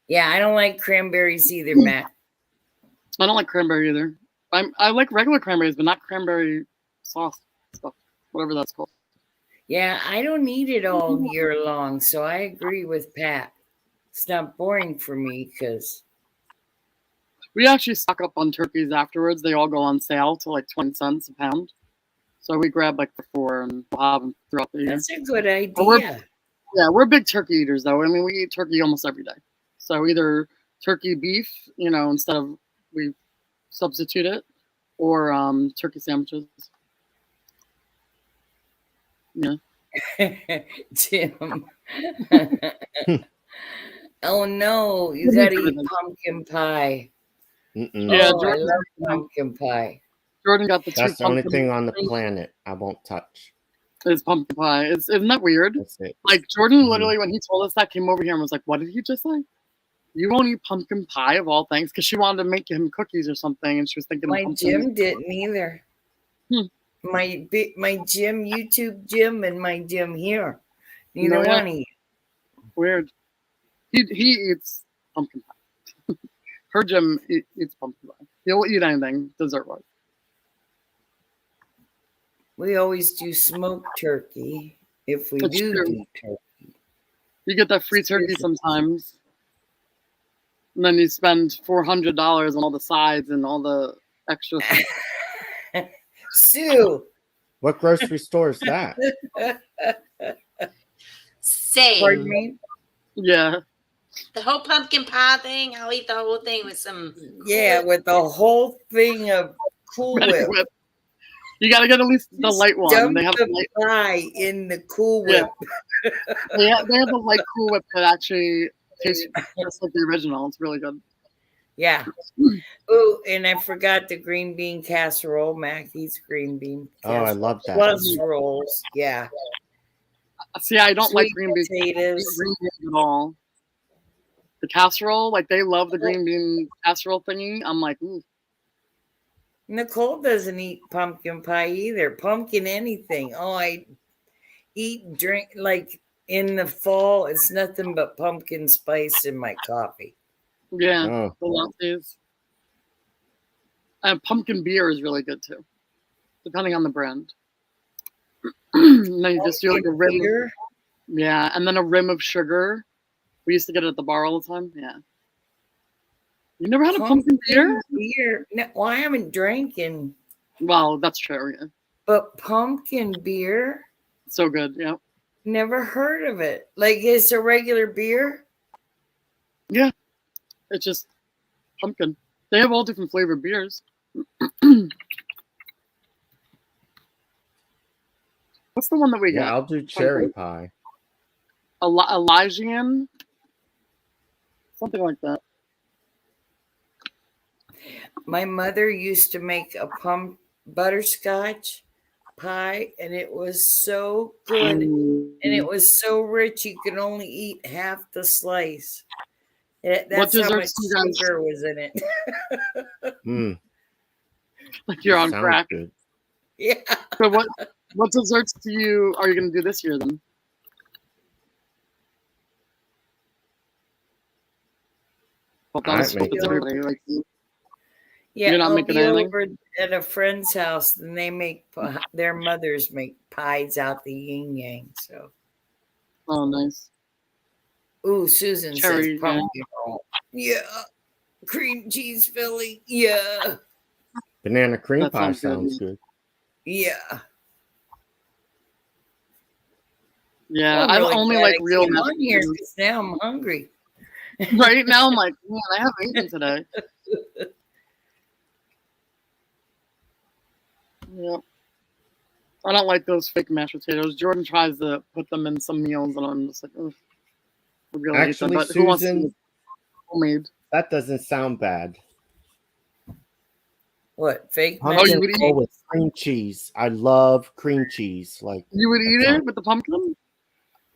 Yeah, I don't like cranberries either, Matt. I don't like cranberry either. I like regular cranberries, but not cranberry sauce stuff, whatever that's called. Yeah, I don't eat it all year long, so I agree with Pat. It's not boring for me because we actually stock up on turkeys afterwards. They all go on sale to like 20 cents a pound. So we grab like the 4 and we'll have them throughout the year. That's a good idea. We're big turkey eaters though. I mean, we eat turkey almost every day. So either turkey beef, instead of we substitute it, or turkey sandwiches. Yeah. Jim. Oh no, you gotta eat pumpkin pie. Yeah, I love pumpkin pie. Jordan got That's the only thing on the planet I won't touch. Is pumpkin pie. Isn't that weird? That's it. Like Jordan literally, when he told us that, came over here and was like, "What did he just say? You won't eat pumpkin pie of all things?" Because she wanted to make him cookies or something, and she was thinking. My gym didn't either. My gym, YouTube gym, and my gym here. Neither one eat. Weird. He eats pumpkin pie. Her gym eats pumpkin pie. He'll eat anything dessert-wise. We always do smoked turkey if we do turkey. You get that free turkey sometimes. And then you spend $400 on all the sides and all the extra stuff. Sue. What grocery store is that? Same. Pardon me? Yeah. The whole pumpkin pie thing, I'll eat the whole thing with some. Yeah, with the whole thing of Cool Whip. You got to get at least the light one. They have the light pie in the Cool Whip. Yeah. they have the light Cool Whip that actually tastes just like the original. It's really good. Yeah. Oh, and I forgot the green bean casserole. Mackey's green bean casserole. Oh, I love that. Plus rolls. Yeah. See, I don't like green potatoes at all. The casserole, like they love the green bean casserole thingy. I'm like, ooh. Nicole doesn't eat pumpkin pie either. Pumpkin anything. Oh, I drink like in the fall. It's nothing but pumpkin spice in my coffee. Yeah, the lattes. Pumpkin beer is really good too, depending on the brand. And then you just do like a rim. Yeah, and then a rim of sugar. We used to get it at the bar all the time. Yeah. You never had a pumpkin beer? No, well, I haven't drank in. Well, that's true. Yeah. But pumpkin beer? So good. Yeah. Never heard of it. Like, it's a regular beer? Yeah. It's just pumpkin. They have all different flavored beers. What's the one that we got? Yeah, I'll do cherry pie. Elysian? Something like that. My mother used to make a butterscotch pie, and it was so good. And it was so rich you could only eat half the slice. That's how much desserts do you guys sugar was in it. Mm, like? You're on sounds crack. good. Yeah. So what desserts are you going to do this year then? Well, I that's make what everybody like. Yeah, You're not I'll making be anything? over at a friend's house, and they make their mothers make pies out the yin yang. So, Oh, nice. ooh, Susan Cherry, says pumpkin roll. Yeah, cream cheese filling. Yeah, Banana cream That pie sounds sounds good. good. yeah. Yeah, Well, I'm I really only glad like I real came mashed on here potatoes. because now I'm hungry. Right now, I'm like, man, I haven't eaten today. Yep. I don't like those fake mashed potatoes. Jordan tries to put them in some meals, and I'm just like, ugh, I really hate them. Actually, But who wants to Susan, eat homemade? that doesn't sound bad. What fake Oh, Pumpkin you would roll eat? with cream cheese. I love cream cheese. Like You would eat that's it with the pumpkin?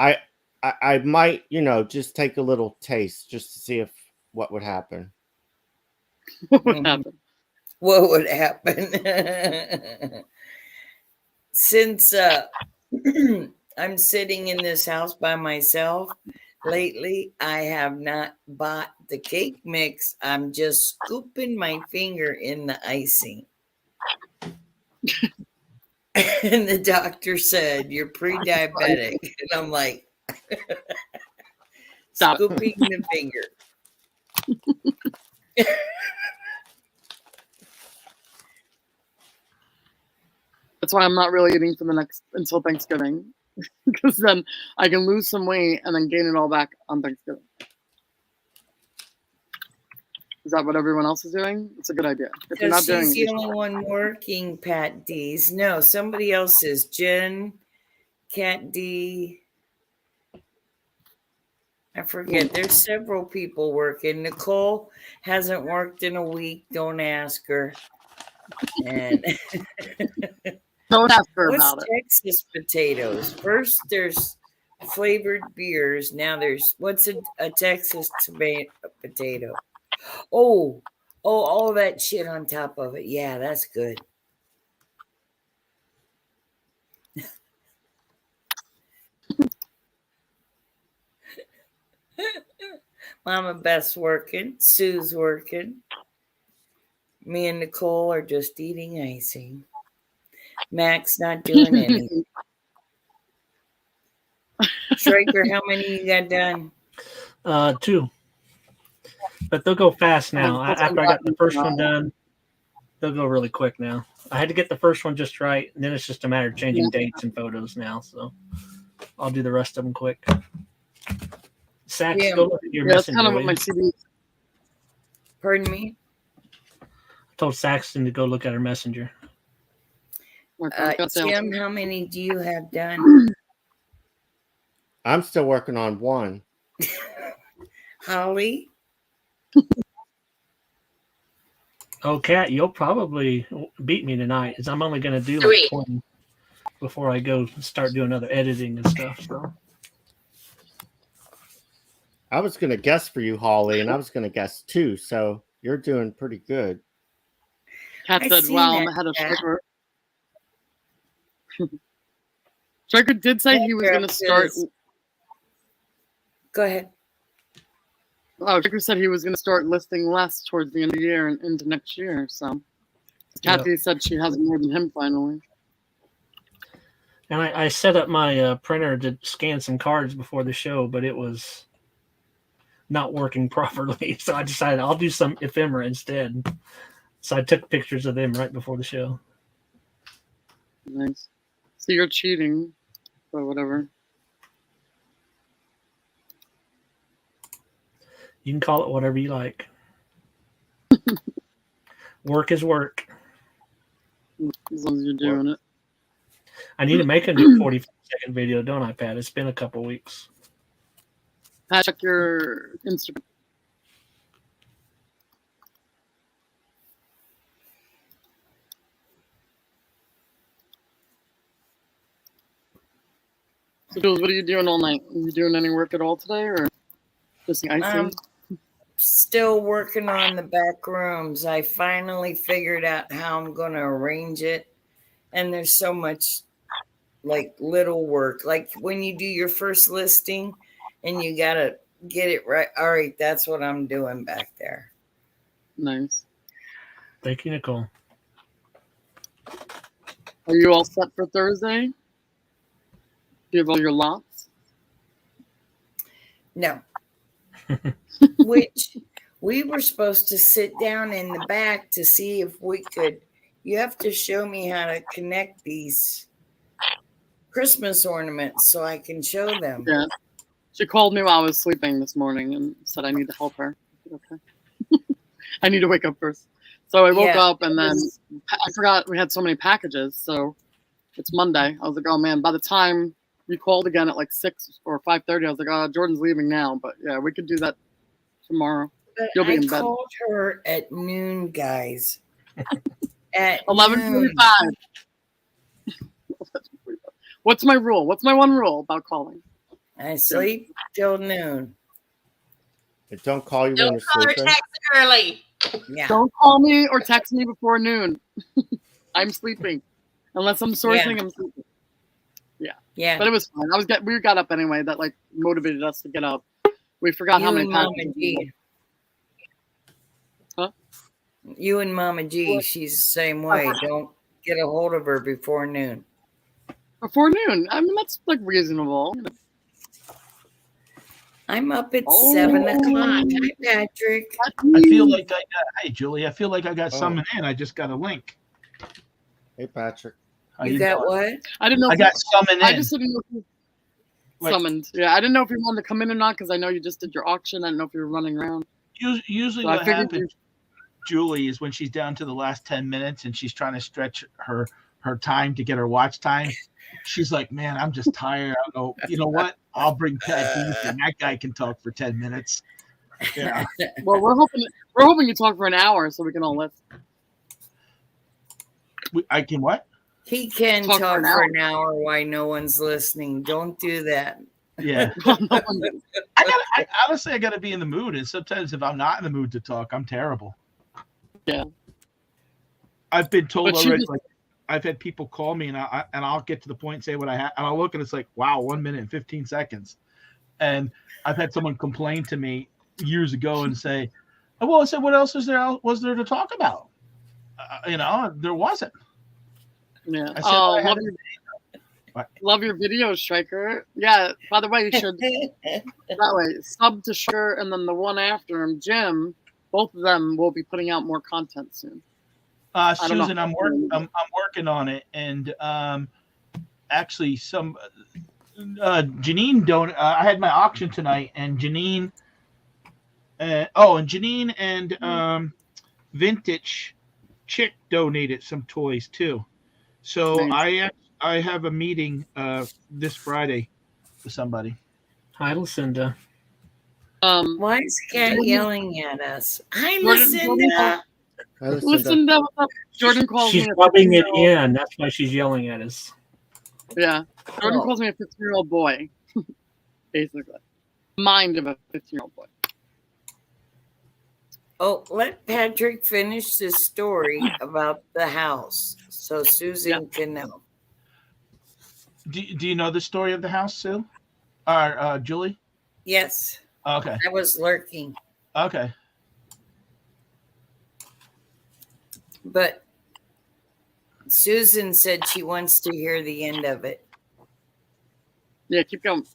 I might, just take a little taste just to see if what would happen. What would Mhm. happen? What would happen? Since I'm sitting in this house by myself lately, I have not bought the cake mix. I'm just scooping my finger in the icing. And the doctor said, "You're pre-diabetic." And I'm like, Stop. scooping the finger. That's why I'm not really eating for until Thanksgiving, because then I can lose some weight and then gain it all back on Thanksgiving. Is that what everyone else is doing? It's a good idea. If you're So not doing she's it, the you only one working, Pat D's. No, somebody else is. Jen, Cat D. I forget. There's several people working. Nicole hasn't worked in a week. Don't ask her. And don't ask her what's about it. Texas potatoes? First, there's flavored beers. Now there's what's a Texas potato? Oh, all that shit on top of it. Yeah, that's good. Mama Beth's working. Sue's working. Me and Nicole are just eating icing. Max not doing anything. Striker, how many you got done? 2. But they'll go fast now. After I got the first one done, they'll go really quick now. I had to get the first one just right, and then it's just a matter of changing dates and photos now. So I'll do the rest of them quick. Sax, Yeah. go look at your Yeah, that's messenger. kind of what my wave. CD. Pardon me? I told Saxton to go look at her messenger. Jim, how many do you have done? I'm still working on one. Holly? Oh, Kat, you'll probably beat me tonight, as I'm only going to do 3. 20 before I go start doing other editing and stuff. So I was going to guess for you, Holly, and I was going to guess 2. So you're doing pretty good. Kat I said, seen wow, that, I'm ahead of Kat. Striker. Striker did say he was going to start. Go ahead. Oh, Striker said he was going to start listing less towards the end of the year and into next year. So Kathy said she has more than him finally. And I set up my printer to scan some cards before the show, but it was not working properly. So I decided I'll do some ephemera instead. So I took pictures of them right before the show. Nice. So you're cheating, or whatever. You can call it whatever you like. Work is work. As long as you're doing it. I need to make a new 45-second video, don't I, Pat? It's been a couple weeks. Pat, check your Instagram. Jules, what are you doing all night? Are you doing any work at all today, or just icing? Still working on the back rooms. I finally figured out how I'm going to arrange it. And there's so much like little work. Like when you do your first listing and you got to get it right. All right, that's what I'm doing back there. Nice. Thank you, Nicole. Are you all set for Thursday? Do you have all your lots? No. Which we were supposed to sit down in the back to see if we could. You have to show me how to connect these Christmas ornaments so I can show them. Yeah. She called me while I was sleeping this morning and said I need to help her. Okay. I need to wake up first. So I woke up and then I forgot we had so many packages. So it's Monday. I was like, oh man, by the time you called again at like 6 or 5:30, I was like, oh, Jordan's leaving now. But yeah, we could do that tomorrow. But You'll be in bed. I called her at noon, guys. At 11:45. What's my rule? What's my one rule about calling? I sleep till noon. But don't call you when Don't you're call or sleeping. text early. Yeah. Don't call me or text me before noon. I'm sleeping. Unless I'm sourcing, I'm sleeping. Yeah. But it was fine. We got up anyway. That like motivated us to get up. We forgot how You many and times. Mama G. Huh? You and Mama G, she's the same way. Don't get a hold of her before noon. Before noon. I mean, that's like reasonable. I'm up at 7 o'clock. Hi, Patrick. I feel like hey, Julie, I feel like I got summoned in. I just got a link. Hey, Patrick. How You got doing? what? I didn't know. I got summoned I in. just didn't know if you Like- summoned. Yeah, I didn't know if you wanted to come in or not because I know you just did your auction. I didn't know if you were running around. Usually So I what figured happens, Julie, is when she's down to the last 10 minutes and she's trying to stretch her time to get her watch time. She's like, man, I'm just tired. I'll go, you know what? I'll bring Pat Dean and that guy can talk for 10 minutes. Yeah. Well, we're hoping you talk for an hour so we can all listen. I can what? He can Talk talk for an for hour. an hour while no one's listening. Don't do that. Yeah. I honestly, I got to be in the mood. And sometimes if I'm not in the mood to talk, I'm terrible. Yeah. I've been told But she already, was- like, I've had people call me and I'll get to the point and say what I have, and I'll look and it's like, wow, 1 minute and 15 seconds. And I've had someone complain to me years ago and say, oh, well, I said, what else was there to talk about? There wasn't. Yeah. I said, I had- Love your video, Striker. Yeah. By the way, you should that way sub to Striker and then the one after him, Jim. Both of them will be putting out more content soon. I don't know. Susan, I'm working on it, and actually, Janine I had my auction tonight, and Janine, and Vintage Chick donated some toys too. So Nice. I have a meeting this Friday with somebody. Hi, Lucinda. Why is Cat yelling at us? Hi, Jordan- Lucinda. Hi, Lucinda. Listen, Jordan calls She's me. rubbing it in. That's why she's yelling at us. Yeah. Jordan Oh. calls me a 15-year-old boy, basically. Mind of a 15-year-old boy. Oh, let Patrick finish the story about the house so Susan can know. Do you know the story of the house, Sue? Or Julie? Yes, Okay. I was lurking, Okay. but Susan said she wants to hear the end of it. Yeah, keep going.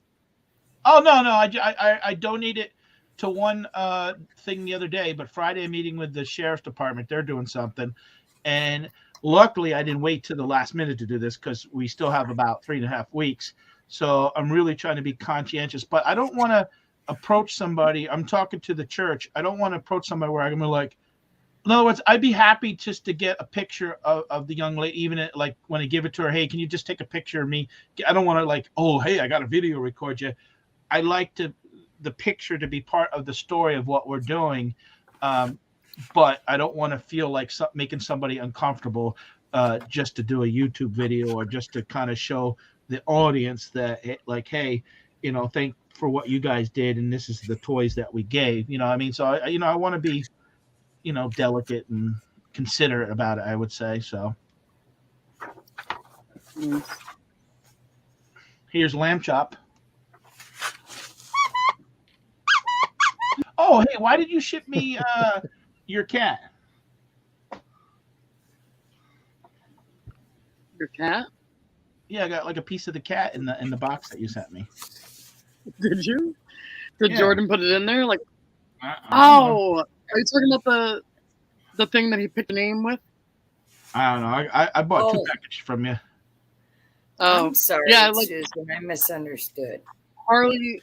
Oh no, I donated to one thing the other day, but Friday I'm meeting with the sheriff's department. They're doing something, and luckily I didn't wait to the last minute to do this because we still have about 3.5 weeks. So I'm really trying to be conscientious, but I don't want to approach somebody. I'm talking to the church. I don't want to approach somebody where I'm gonna like. In other words, I'd be happy just to get a picture of the young lady, even like when I give it to her. Hey, can you just take a picture of me? I don't want to like, oh, hey, I got a video record you. I like the picture to be part of the story of what we're doing, but I don't want to feel like making somebody uncomfortable just to do a YouTube video or just to kind of show the audience that like, hey, thank for what you guys did, and this is the toys that we gave. I mean, so I want to be, delicate and considerate about it, I would say. So here's lamb chop. Oh, hey, why did you ship me your cat? Your cat? Yeah, I got like a piece of the cat in the box that you sent me. Did you? Did Yeah. Jordan put it in there? Like, Oh, are you talking about the thing that he picked a name with? I don't know. I bought 2 Oh. packages from you. Oh, I'm sorry, yeah, like- Susan. I misunderstood. Harley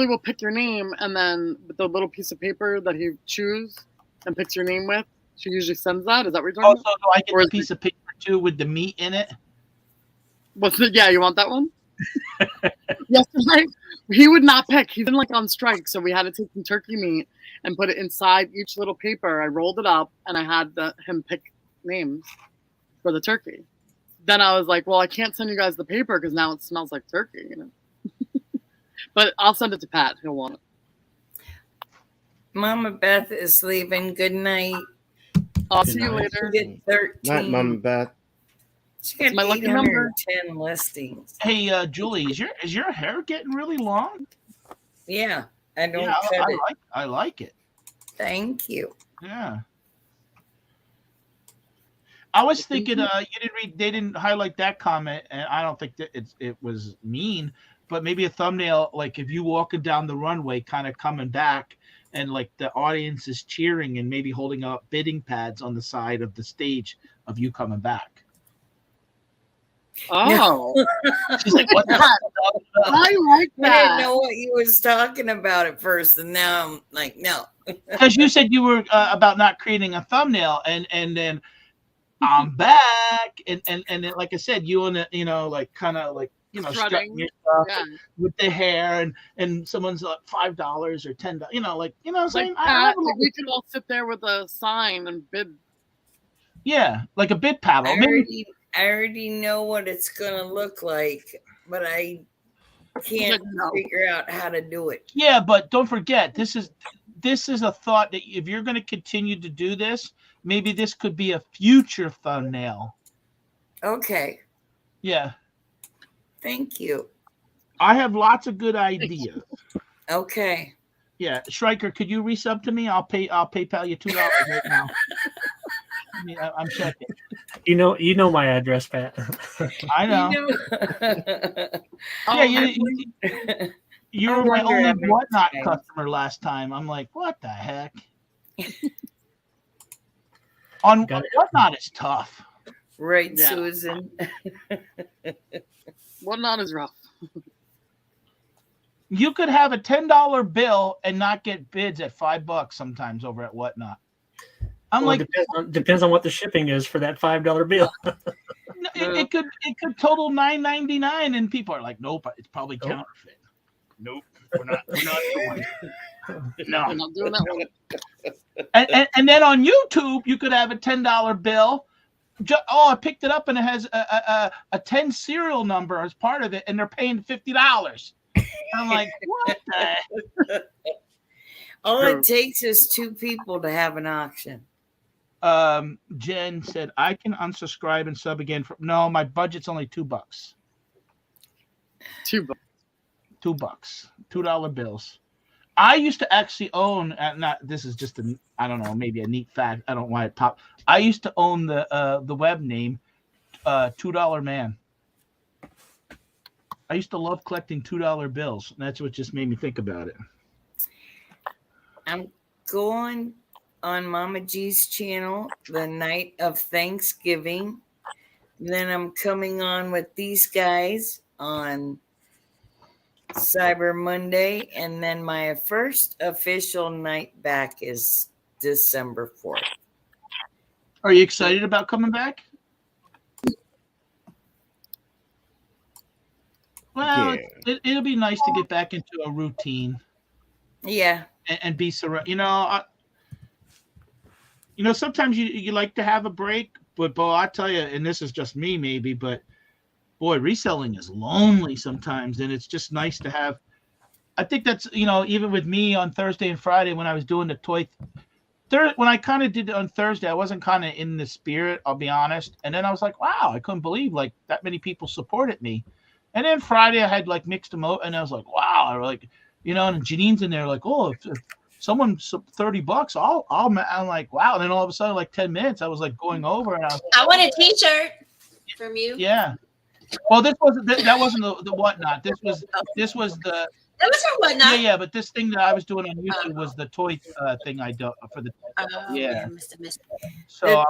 will pick your name, and then with the little piece of paper that he chews and picks your name with, she usually sends that. Is that what you're talking Also, do I get Or a is piece of paper too with the meat in it? about? Yeah, you want that one? Yesterday, he would not pick. He's been like on strike, so we had to take some turkey meat and put it inside each little paper. I rolled it up, and I had him pick names for the turkey. Then I was like, well, I can't send you guys the paper because now it smells like turkey, But I'll send it to Pat. He'll want it. Mama Beth is leaving. Good night. I'll Good see you night. later. She get 13. Night, Mama Beth. She got It's my lucky number. 810 listings. Hey, Julie, is your hair getting really long? Yeah, I don't Yeah, cut it. I like it. Thank you. Yeah. I was thinking, they didn't highlight that comment, and I don't think that it was mean, but maybe a thumbnail, like if you walking down the runway, kind of coming back, and like the audience is cheering and maybe holding up bidding pads on the side of the stage of you coming back. Oh, She's like, what the hell? I like I that. didn't know what you was talking about at first, and now I'm like, no. Because you said you were about not creating a thumbnail, and then I'm back, and then like I said, you and like kind of like strutting your stuff with the hair, and someone's like $5 or $10, like what I'm saying. Like we could all sit there with a sign and bid. Yeah, like a bid paddle. I already know what it's gonna look like, but I can't figure out how to do it. Yeah, but don't forget, this is a thought that if you're going to continue to do this, maybe this could be a future thumbnail. Okay. Yeah. Thank you. I have lots of good ideas. Okay. Yeah, Stryker, could you resub to me? I'll PayPal you $2 right now. I'm checking. You know my address, Pat. I know. Yeah, you were my only Whatnot customer last time. I'm like, what the heck? On Whatnot is tough. Right, yeah. Susan. Whatnot is rough. You could have a $10 bill and not get bids at $5 sometimes over at Whatnot. I'm like, depends on what the shipping is for that $5 bill. it could total $9.99, and people are like, nope, it's probably counterfeit. Nope, we're not doing it. No, we're not doing that one. And then on YouTube, you could have a $10 bill. I picked it up and it has a 10 serial number as part of it, and they're paying $50. I'm like, what the? All it takes is 2 people to have an auction. Jen said, I can unsubscribe and sub again. No, my budget's only $2. $2. $2 bills. I used to actually own, this is just I don't know, maybe a neat fact. I don't know why it popped. I used to own the web name $2 Man. I used to love collecting $2 bills. And that's what just made me think about it. I'm going on Mama G's channel the night of Thanksgiving. Then I'm coming on with these guys on Cyber Monday, and then my first official night back is December 4th. Are you excited about coming back? Well, yeah. It'll be nice to get back into a routine. Yeah. And be surrounded. Sometimes you like to have a break, but I tell you, and this is just me maybe, but boy, reselling is lonely sometimes, and it's just nice to have. I think that's, even with me on Thursday and Friday when I was doing the toy. When I kind of did it on Thursday, I wasn't kind of in the spirit, I'll be honest. And then I was like, wow, I couldn't believe like that many people supported me. And then Friday I had like mixed emotion, and I was like, wow, like, and Janine's in there like, oh, if someone $30, I'm like, wow. And then all of a sudden, like 10 minutes, I was like going over, and I want a T-shirt from you. Yeah. Well, that wasn't the whatnot. This was the. That was her whatnot. Yeah. But this thing that I was doing on YouTube was the toy thing I do for the. Yeah. Must have missed it. So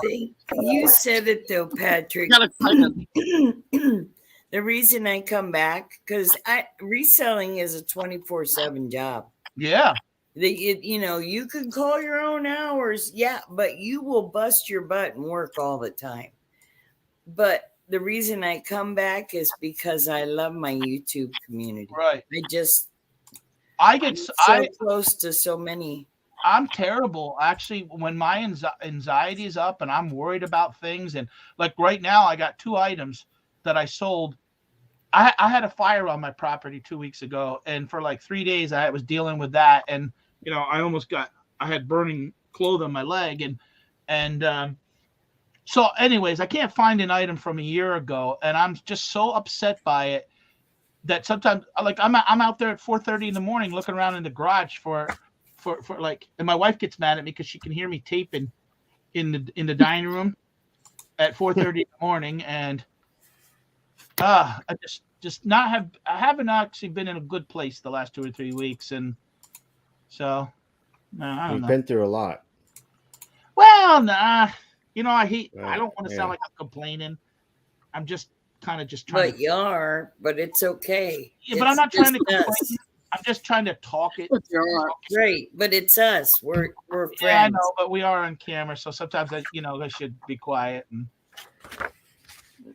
you said it though, Patrick. The reason I come back, because reselling is a 24/7 job. Yeah. You can call your own hours, yeah, but you will bust your butt and work all the time. But the reason I come back is because I love my YouTube community. Right. I get so close to so many. I'm terrible. Actually, when my anxiety is up and I'm worried about things, and like right now, I got 2 items that I sold. I had a fire on my property 2 weeks ago, and for like 3 days I was dealing with that, and I had burning clothes on my leg, and so anyways, I can't find an item from a year ago, and I'm just so upset by it that sometimes like I'm out there at 4:30 in the morning looking around in the garage for like, and my wife gets mad at me because she can hear me taping in the dining room at 4:30 in the morning, and I haven't actually been in a good place the last 2 or 3 weeks, and so I don't know. Been through a lot. Well, nah, I don't want to sound like I'm complaining. I'm just kind of trying. But you are, but it's okay. Yeah, but I'm not trying to complain. I'm just trying to talk it. Right, but it's us. We're friends. Yeah, I know, but we are on camera, so sometimes I should be quiet. And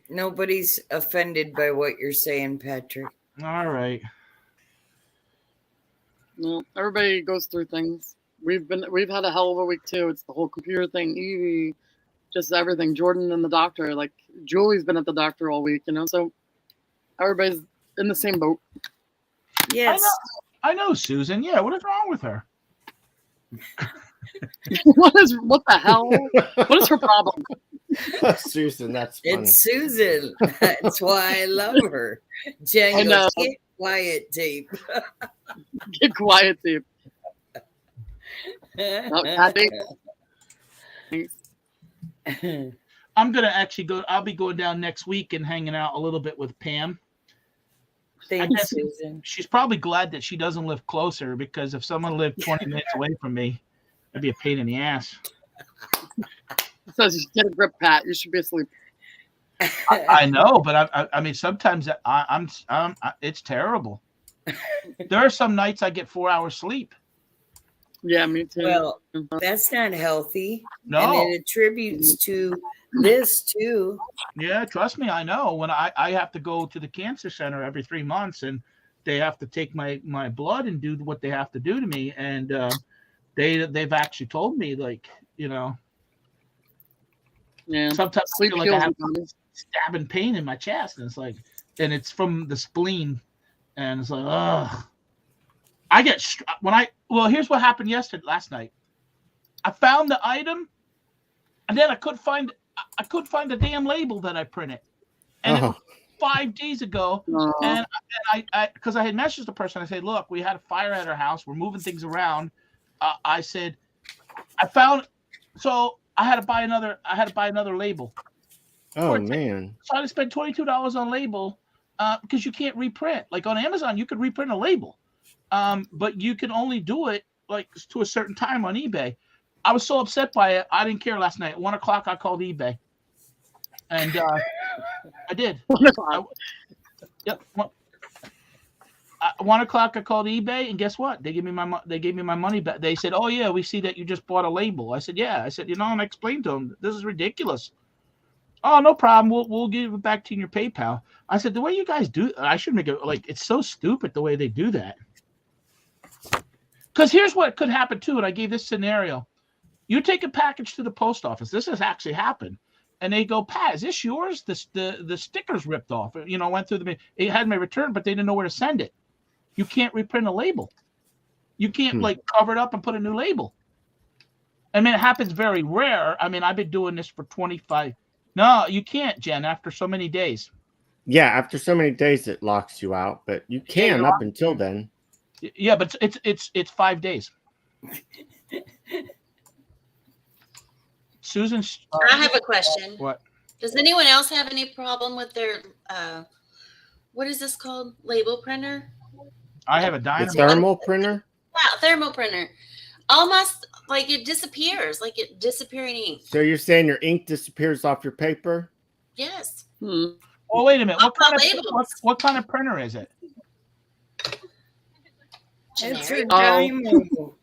nobody's offended by what you're saying, Patrick. All right. No, everybody goes through things. We've had a hell of a week too. It's the whole computer thing, Evie, just everything. Jordan and the doctor. Like Julie's been at the doctor all week, so everybody's in the same boat. Yes. I know, Susan. Yeah, what is wrong with her? What the hell? What is her problem? Susan, that's funny. It's Susan. That's why I love her. Jen goes, get quiet, tape. Get quiet, tape. I'm gonna actually go. I'll be going down next week and hanging out a little bit with Pam. Thanks, Susan. She's probably glad that she doesn't live closer, because if someone lived 20 minutes away from me, that'd be a pain in the ass. So you get a grip, Pat. You should be asleep. I know, but I mean, sometimes I'm it's terrible. There are some nights I get 4 hours sleep. Yeah, me too. Well, that's not healthy. No, and it attributes to this too. Yeah, trust me, I know. When I have to go to the cancer center every 3 months, and they have to take my blood and do what they have to do to me, and they've actually told me, like, yeah, sometimes I feel like I have stabbing pain in my chest, and it's like, and it's from the spleen, and it's like, ugh. I get here's what happened last night. I found the item, and then I couldn't find the damn label that I printed, and it was 5 days ago. And I because I had messaged the person, I said, look, we had a fire at our house, we're moving things around. I said, I found, so I had to buy another label. Oh man! So I had to spend $22 on label because you can't reprint. Like on Amazon, you could reprint a label. But you can only do it like to a certain time on eBay. I was so upset by it. I didn't care last night. At 1 o'clock, I called eBay, and I did. 1 o'clock, I called eBay, and guess what? They gave me my money back. They said, "Oh yeah, we see that you just bought a label." I said, "Yeah." I said, and I explained to them, "This is ridiculous." "Oh, no problem. We'll give it back to you in your PayPal." I said, "The way you guys do, I should make it like it's so stupid the way they do that." Because here's what could happen too, and I gave this scenario. You take a package to the post office. This has actually happened. And they go, Pat, is this yours? The sticker's ripped off. Went through it had my return, but they didn't know where to send it. You can't reprint a label. You can't cover it up and put a new label. I mean, it happens very rare. I mean, I've been doing this for 25. No, you can't, Jen, after so many days. Yeah, after so many days it locks you out, but you can up until then. Yeah, but it's 5 days. Susan, I have a question. What? Does anyone else have any problem with their what is this called? Label printer? I have a The Dynamo. thermal printer? Wow, thermal printer. Almost like it disappears, like it disappearing ink. So you're saying your ink disappears off your paper? Yes. Well, wait a minute. Labels. What kind of printer is it? It's a Generic. Dynamo.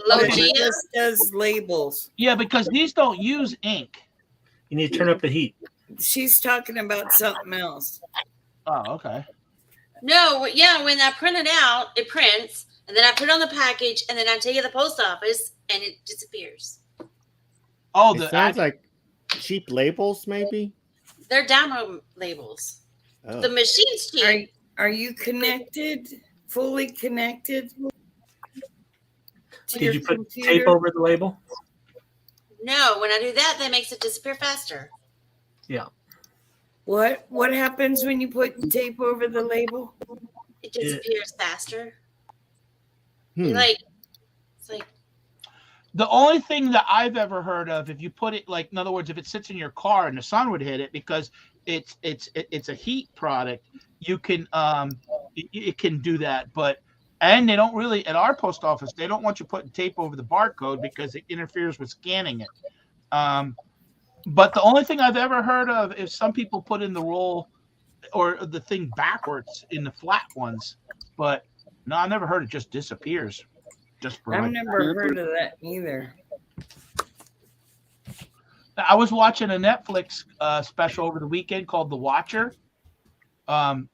Logia. It just does labels. Yeah, because these don't use ink. You need to turn up the heat. She's talking about something else. Oh, okay. No, yeah, when I print it out, it prints, and then I put it on the package, and then I take it to the post office, and it disappears. Oh, It sounds like cheap labels, maybe? They're download labels. Oh. The machine's cheap. Are you connected? Fully connected? To Did your you put computer? tape over the label? No, when I do that, that makes it disappear faster. Yeah. What happens when you put tape over the label? It disappears faster. Hmm. It's like the only thing that I've ever heard of, if you put it in other words, if it sits in your car and the sun would hit it because it's a heat product, you can it can do that, and they don't really at our post office. They don't want you putting tape over the barcode because it interferes with scanning it. But the only thing I've ever heard of is some people put in the roll or the thing backwards in the flat ones. But no, I've never heard it just disappears. I've never heard of that either. I was watching a Netflix special over the weekend called The Watcher.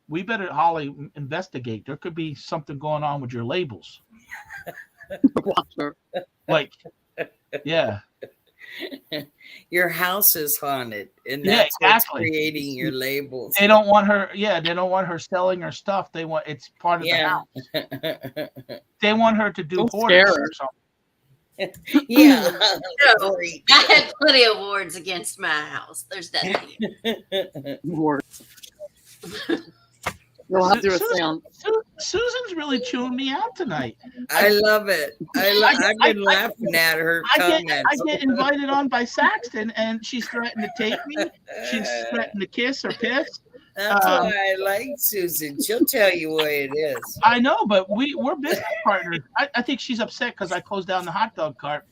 We better, Holly, investigate. There could be something going on with your labels. Watcher. Yeah. Your house is haunted, and that's what's creating your labels. They don't want her. Yeah, they don't want her selling her stuff. They want it's part of the house. They want her to do hoarding or something. Yeah. no, I had plenty of wards against my house. There's that. Wards. You'll have to do a sound. Susan's really chewing me out tonight. I love it. I've been laughing at her comments. I get invited on by Saxton, and she's threatened to take me. She's threatened to kiss or piss. That's why I like Susan. She'll tell you what it is. I know, but we're business partners. I think she's upset because I closed down the hot dog cart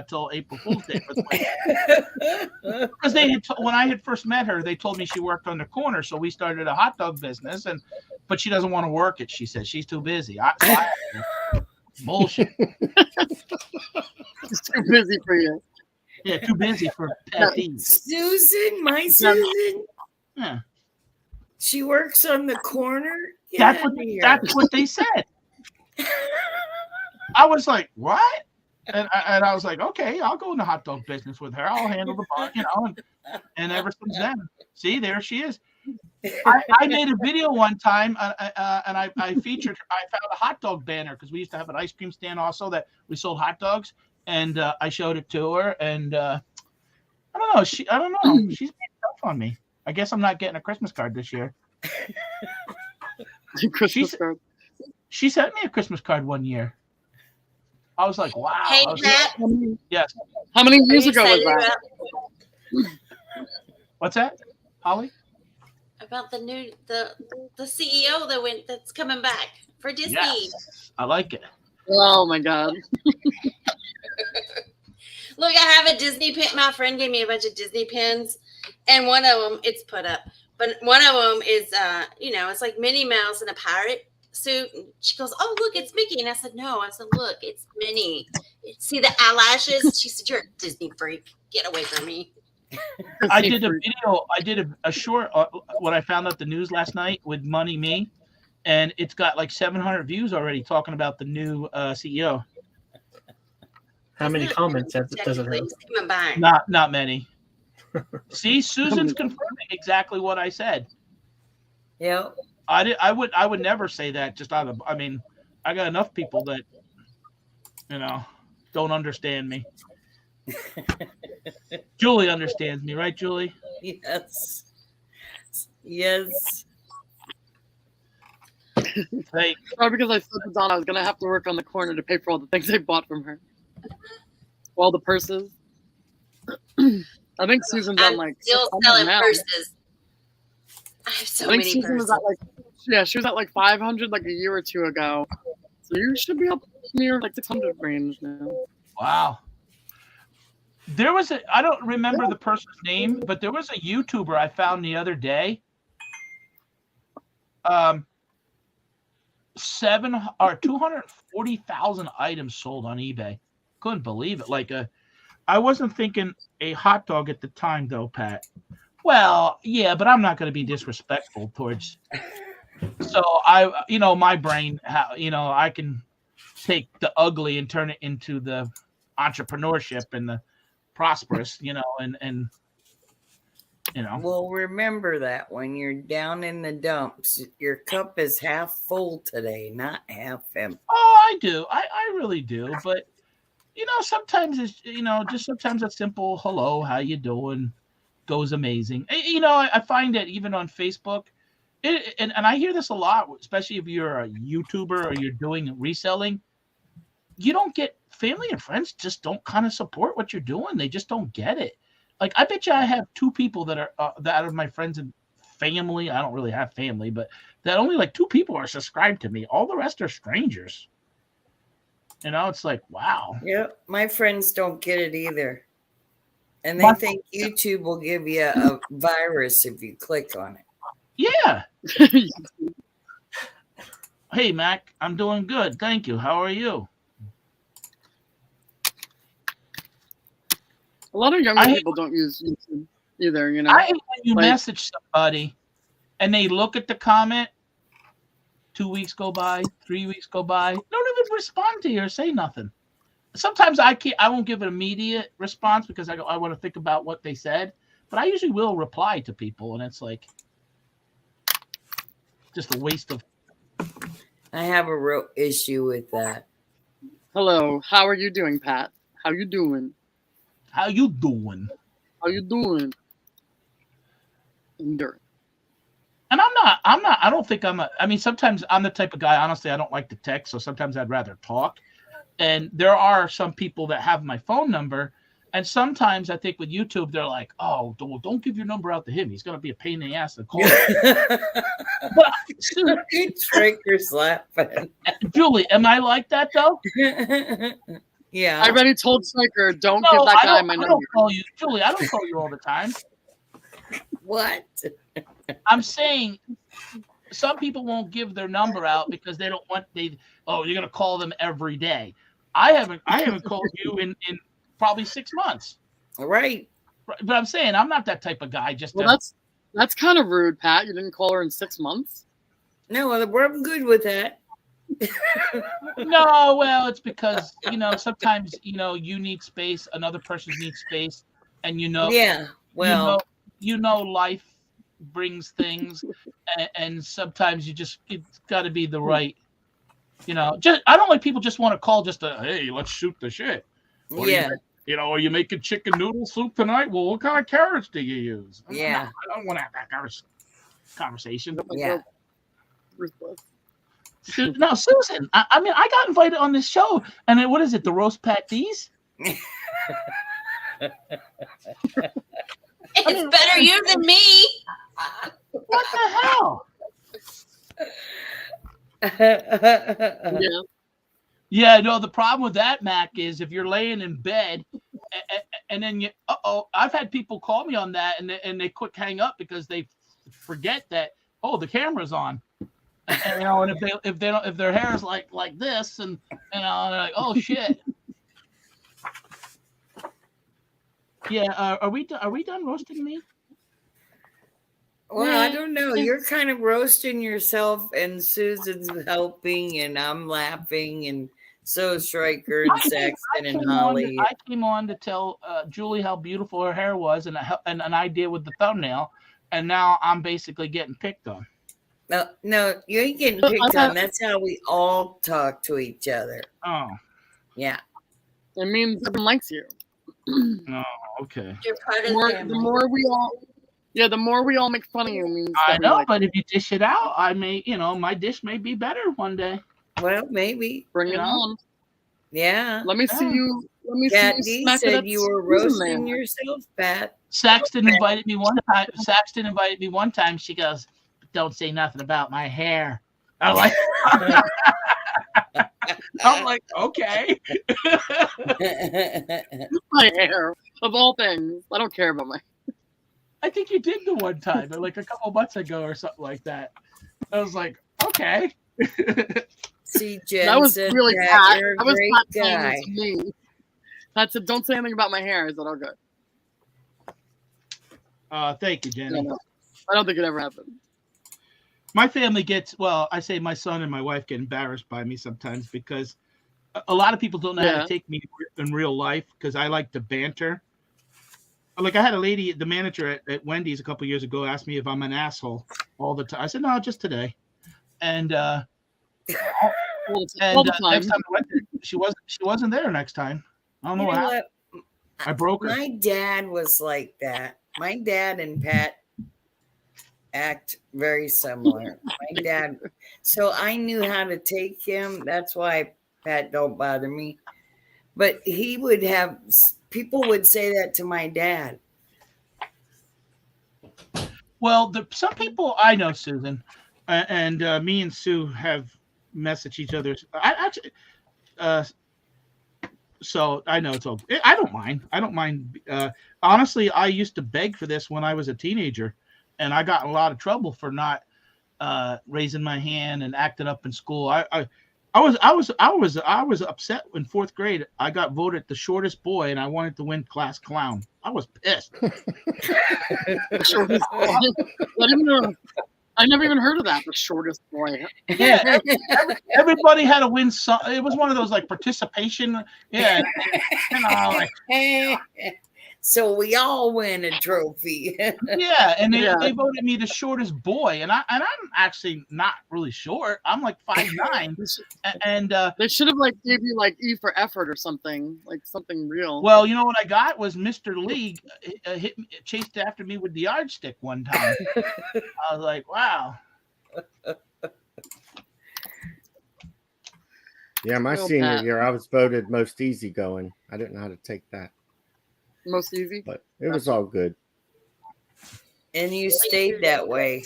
till April Fool's Day. Because when I had first met her, they told me she worked on the corner, so we started a hot dog business. But she doesn't want to work it. She says she's too busy. Bullshit. It's too busy for you. Yeah, too busy for pet peeves. Susan, my Susan. Yeah. She works on the corner. That's what they said. I was like, what? And I was like, okay, I'll go in the hot dog business with her. I'll handle the bar, and ever since then, see, there she is. I made a video one time, and I found a hot dog banner because we used to have an ice cream stand also that we sold hot dogs, and I showed it to her, and I don't know, she's being tough on me. I guess I'm not getting a Christmas card this year. Card. She sent me a Christmas card one year. I was like, wow. Hey, Matt. Yes. How many years ago was that? What's that, Holly? About the new the CEO that's coming back for Disney. Yes, I like it. Oh my God. Look, I have a Disney pin. My friend gave me a bunch of Disney pins, and one of them, it's put up, but one of them is, it's like Minnie Mouse in a pirate suit. And she goes, "Oh, look, it's Mickey." And I said, "No." I said, "Look, it's Minnie. See the eyelashes?" She said, "You're a Disney freak. Get away from me." I did a video. I did a short when I found out the news last night with Money Me, and it's got like 700 views already talking about the new CEO. How many comments does it have? Coming back. Not many. See, Susan's confirming exactly what I said. Yeah. I would never say that just out of. I mean, I got enough people that don't understand me. Julie understands me, right, Julie? Yes. Yes. Like, Probably because I said to Donna I was gonna have to work on the corner to pay for all the things I bought from her. All the purses. I think Susan's on I'm like still 600 selling now. purses. I have so I think many Susan was purses. at like she was at like 500 like a year or two ago. So you should be up near like 600 range now. wow. There was I don't remember the person's name, but there was a YouTuber I found the other day. 240,000 items sold on eBay. Couldn't believe it. Like I wasn't thinking a hot dog at the time though, Pat. Well, yeah, but I'm not going to be disrespectful towards. So my brain, I can take the ugly and turn it into the entrepreneurship and the prosperous, and Well, remember that when you're down in the dumps, your cup is half full today, not half empty. Oh, I do. I really do. But sometimes it's just sometimes a simple hello, how you doing goes amazing. I find that even on Facebook, and I hear this a lot, especially if you're a YouTuber or you're doing reselling. You don't get family and friends just don't kind of support what you're doing. They just don't get it. Like I bet you I have two people that are that out of my friends and family. I don't really have family, but that only like two people are subscribed to me. All the rest are strangers. It's like, wow. Yep, my friends don't get it either. And they think YouTube will give you a virus if you click on it. Yeah. Hey, Mac, I'm doing good. Thank you. How are you? A lot of younger people don't use YouTube either, I hate when you message somebody and they look at the comment, 2 weeks go by, 3 weeks go by, don't even respond to you or say nothing. Sometimes I won't give an immediate response because I want to think about what they said, but I usually will reply to people, and it's like just a waste of. I have a real issue with that. Hello, how are you doing, Pat? How you doing? How you doing? How you doing? Endure. And I don't think sometimes I'm the type of guy, honestly, I don't like to text, so sometimes I'd rather talk. And there are some people that have my phone number, and sometimes I think with YouTube, they're like, oh, don't give your number out to him. He's going to be a pain in the ass to call. But Striker's laughing. Julie, am I like that, though? Yeah. I already told Striker, don't give that guy my number. I don't call you, Julie. I don't call you all the time. What? I'm saying some people won't give their number out because they don't want you're going to call them every day. I haven't called you in probably 6 months. All right. But I'm saying I'm not that type of guy. That's kind of rude, Pat. You didn't call her in 6 months. No, I'm good with that. No, well, it's because sometimes you need space, another person needs space, and yeah, well, life brings things, and sometimes it's got to be the right. Just I don't like people just want to call just hey, let's shoot the shit. Yeah. Are you making chicken noodle soup tonight? Well, what kind of carrots do you use? Yeah. I don't want to have that conversation. Yeah. No, Susan. I got invited on this show, and what is it? The roast patties? It's better you than me. What the hell? Yeah. Yeah, no, the problem with that, Mac, is if you're laying in bed and then I've had people call me on that and they quick hang up because they forget that, the camera's on. And if their hair is like this and they're like, oh shit. Yeah, are we done roasting me? Well, I don't know. You're kind of roasting yourself, and Susan's helping, and I'm laughing, and So Striker and Saxton and Holly. I came on to tell Julie how beautiful her hair was and an idea with the thumbnail, and now I'm basically getting picked on. No, you ain't getting picked on. That's how we all talk to each other. Oh. Yeah. It means everyone likes you. Oh, okay. You're part of the family. The more we all make fun of you means I know, but if you dish it out, I may, my dish may be better one day. Well, maybe. Bring it on. Yeah. Let me see you. Let me Cat see you. D said you were roasting yourself, Pat. Saxton invited me one time. She goes, "Don't say nothing about my hair." I'm like, okay. My hair, of all things. I don't care about my. I think you did the one time, like a couple months ago or something like that. I was like, okay. See, Jen that was said really Pat. Pat. That was Pat saying to me. Pat said, "Don't say anything about my hair." Is that all good? Thank you, Jenny. No. I don't think it ever happened. My family I say my son and my wife get embarrassed by me sometimes because a lot of people don't know how to take me in real life because I like to banter. Like I had a lady, the manager at Wendy's a couple of years ago, asked me if I'm an asshole all the time. I said, no, just today. And next time I went there, she wasn't there next time. I don't know what happened. I broke her. My dad was like that. My dad and Pat act very similar. My dad, so I knew how to take him. That's why Pat don't bother me. But he would have people would say that to my dad. Well, some people I know, Susan, and me and Sue have messaged each other. I actually, so I know it's all. I don't mind. I don't mind. Honestly, I used to beg for this when I was a teenager, and I got in a lot of trouble for not raising my hand and acting up in school. I was upset in fourth grade. I got voted the shortest boy, and I wanted to win class clown. I was pissed. Shortest boy. I never even heard of that. The shortest boy. Yeah, everybody had to win. It was one of those like participation. Yeah, so we all win a trophy. Yeah, and they voted me the shortest boy, and I'm actually not really short. I'm like 5'9", and they should have like gave you like E for effort or something, like something real. Well, you know what I got was Mr. League chased after me with the yardstick one time. I was like, wow. Yeah, my senior year, I was voted most easygoing. I didn't know how to take that. Most easy, but it was all good. And you stayed that way,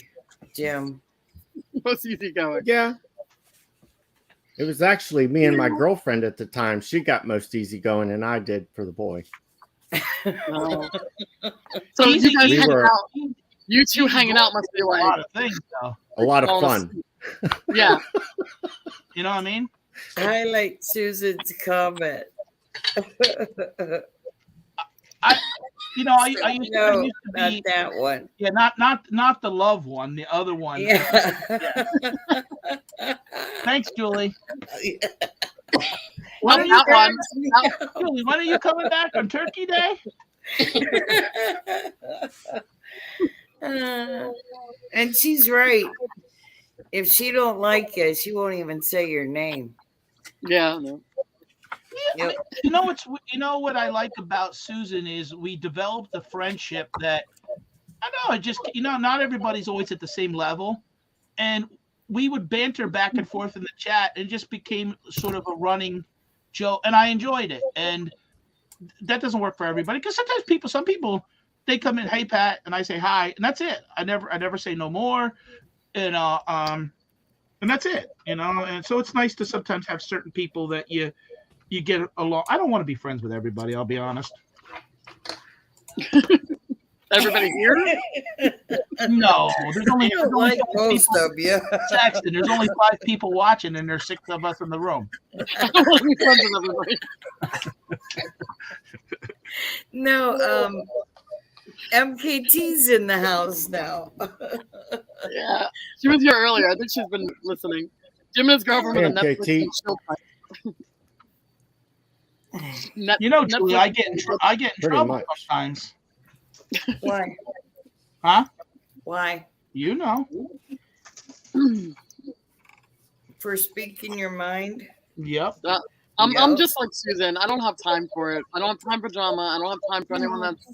Jim. Most easy going. Yeah. It was actually me and my girlfriend at the time. She got most easygoing, and I did for the boy. So you guys you two hanging out must be like a lot of things, though. A lot of fun. Yeah. You know what I mean? I like Susan's comment. I used to be not that one. Yeah, not the love one, the other one. Yeah. Thanks, Julie. Julie, when are you coming back on Turkey Day? And she's right. If she don't like you, she won't even say your name. Yeah. No. Yep. You know what I like about Susan is we developed a friendship that not everybody's always at the same level, and we would banter back and forth in the chat and just became sort of a running joke, and I enjoyed it. And that doesn't work for everybody because sometimes some people they come in, hey Pat, and I say hi, and that's it. I never say no more, and that's it, And so it's nice to sometimes have certain people that you get along. I don't want to be friends with everybody. I'll be honest. Everybody here? No, there's only most of you. Saxton, there's only 5 people watching, and there's 6 of us in the room. No, MKT's in the house now. Yeah, she was here earlier. I think she's been listening. Jim and his girlfriend with a Netflix and chill. Julie, I get in Pretty trouble much. sometimes. Why? Huh? Why? You know. For speaking your mind? Yep. I'm just like Susan. I don't have time for it. I don't have time for drama. I don't have time for anyone that's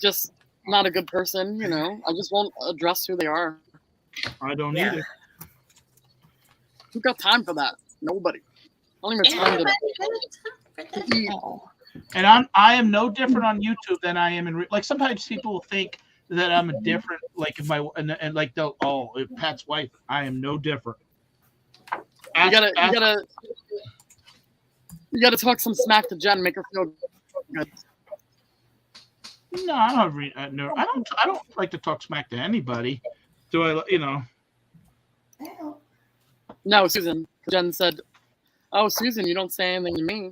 just not a good person. You know, I just won't address who they are. I don't either. Who got time for that? Nobody. I don't even have time to eat. And I am no different on YouTube than I am in like sometimes people think that I'm a different like if my and like they'll Pat's wife. I am no different. You gotta talk some smack to Jen, make her feel good. No, I don't. No, I don't like to talk smack to anybody. Do I? You know. No, Susan. Jen said, "Oh, Susan, you don't say anything to me."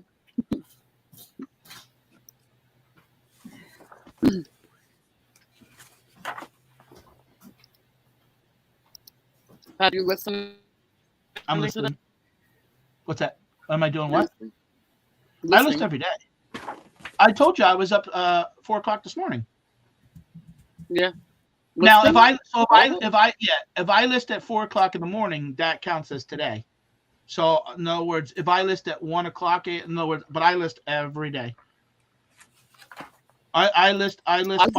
Pat, you listen? I'm listening. What's that? Am I doing what? I listen every day. I told you I was up 4 o'clock this morning. Yeah. Now, if I list at 4 o'clock in the morning, that counts as today. So, in other words, if I list at 1 o'clock, in other words, but I list every day. I list. I was up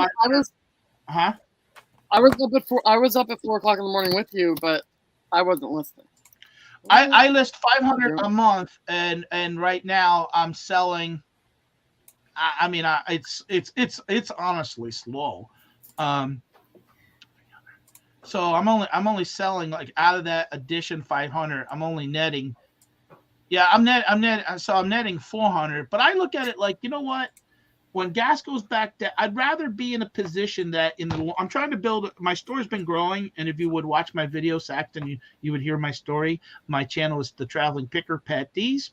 at 4 o'clock in the morning with you, but I wasn't listening. I list 500 a month, and right now I'm selling. I mean, it's honestly slow. So I'm only selling like out of that addition 500. I'm only netting. Yeah, I'm netting 400. But I look at it like, you know what? When gas goes back down, I'd rather be in a position that I'm trying to build. My store's been growing, and if you would watch my video, Saxton, you would hear my story. My channel is The Traveling Picker, Pat D's.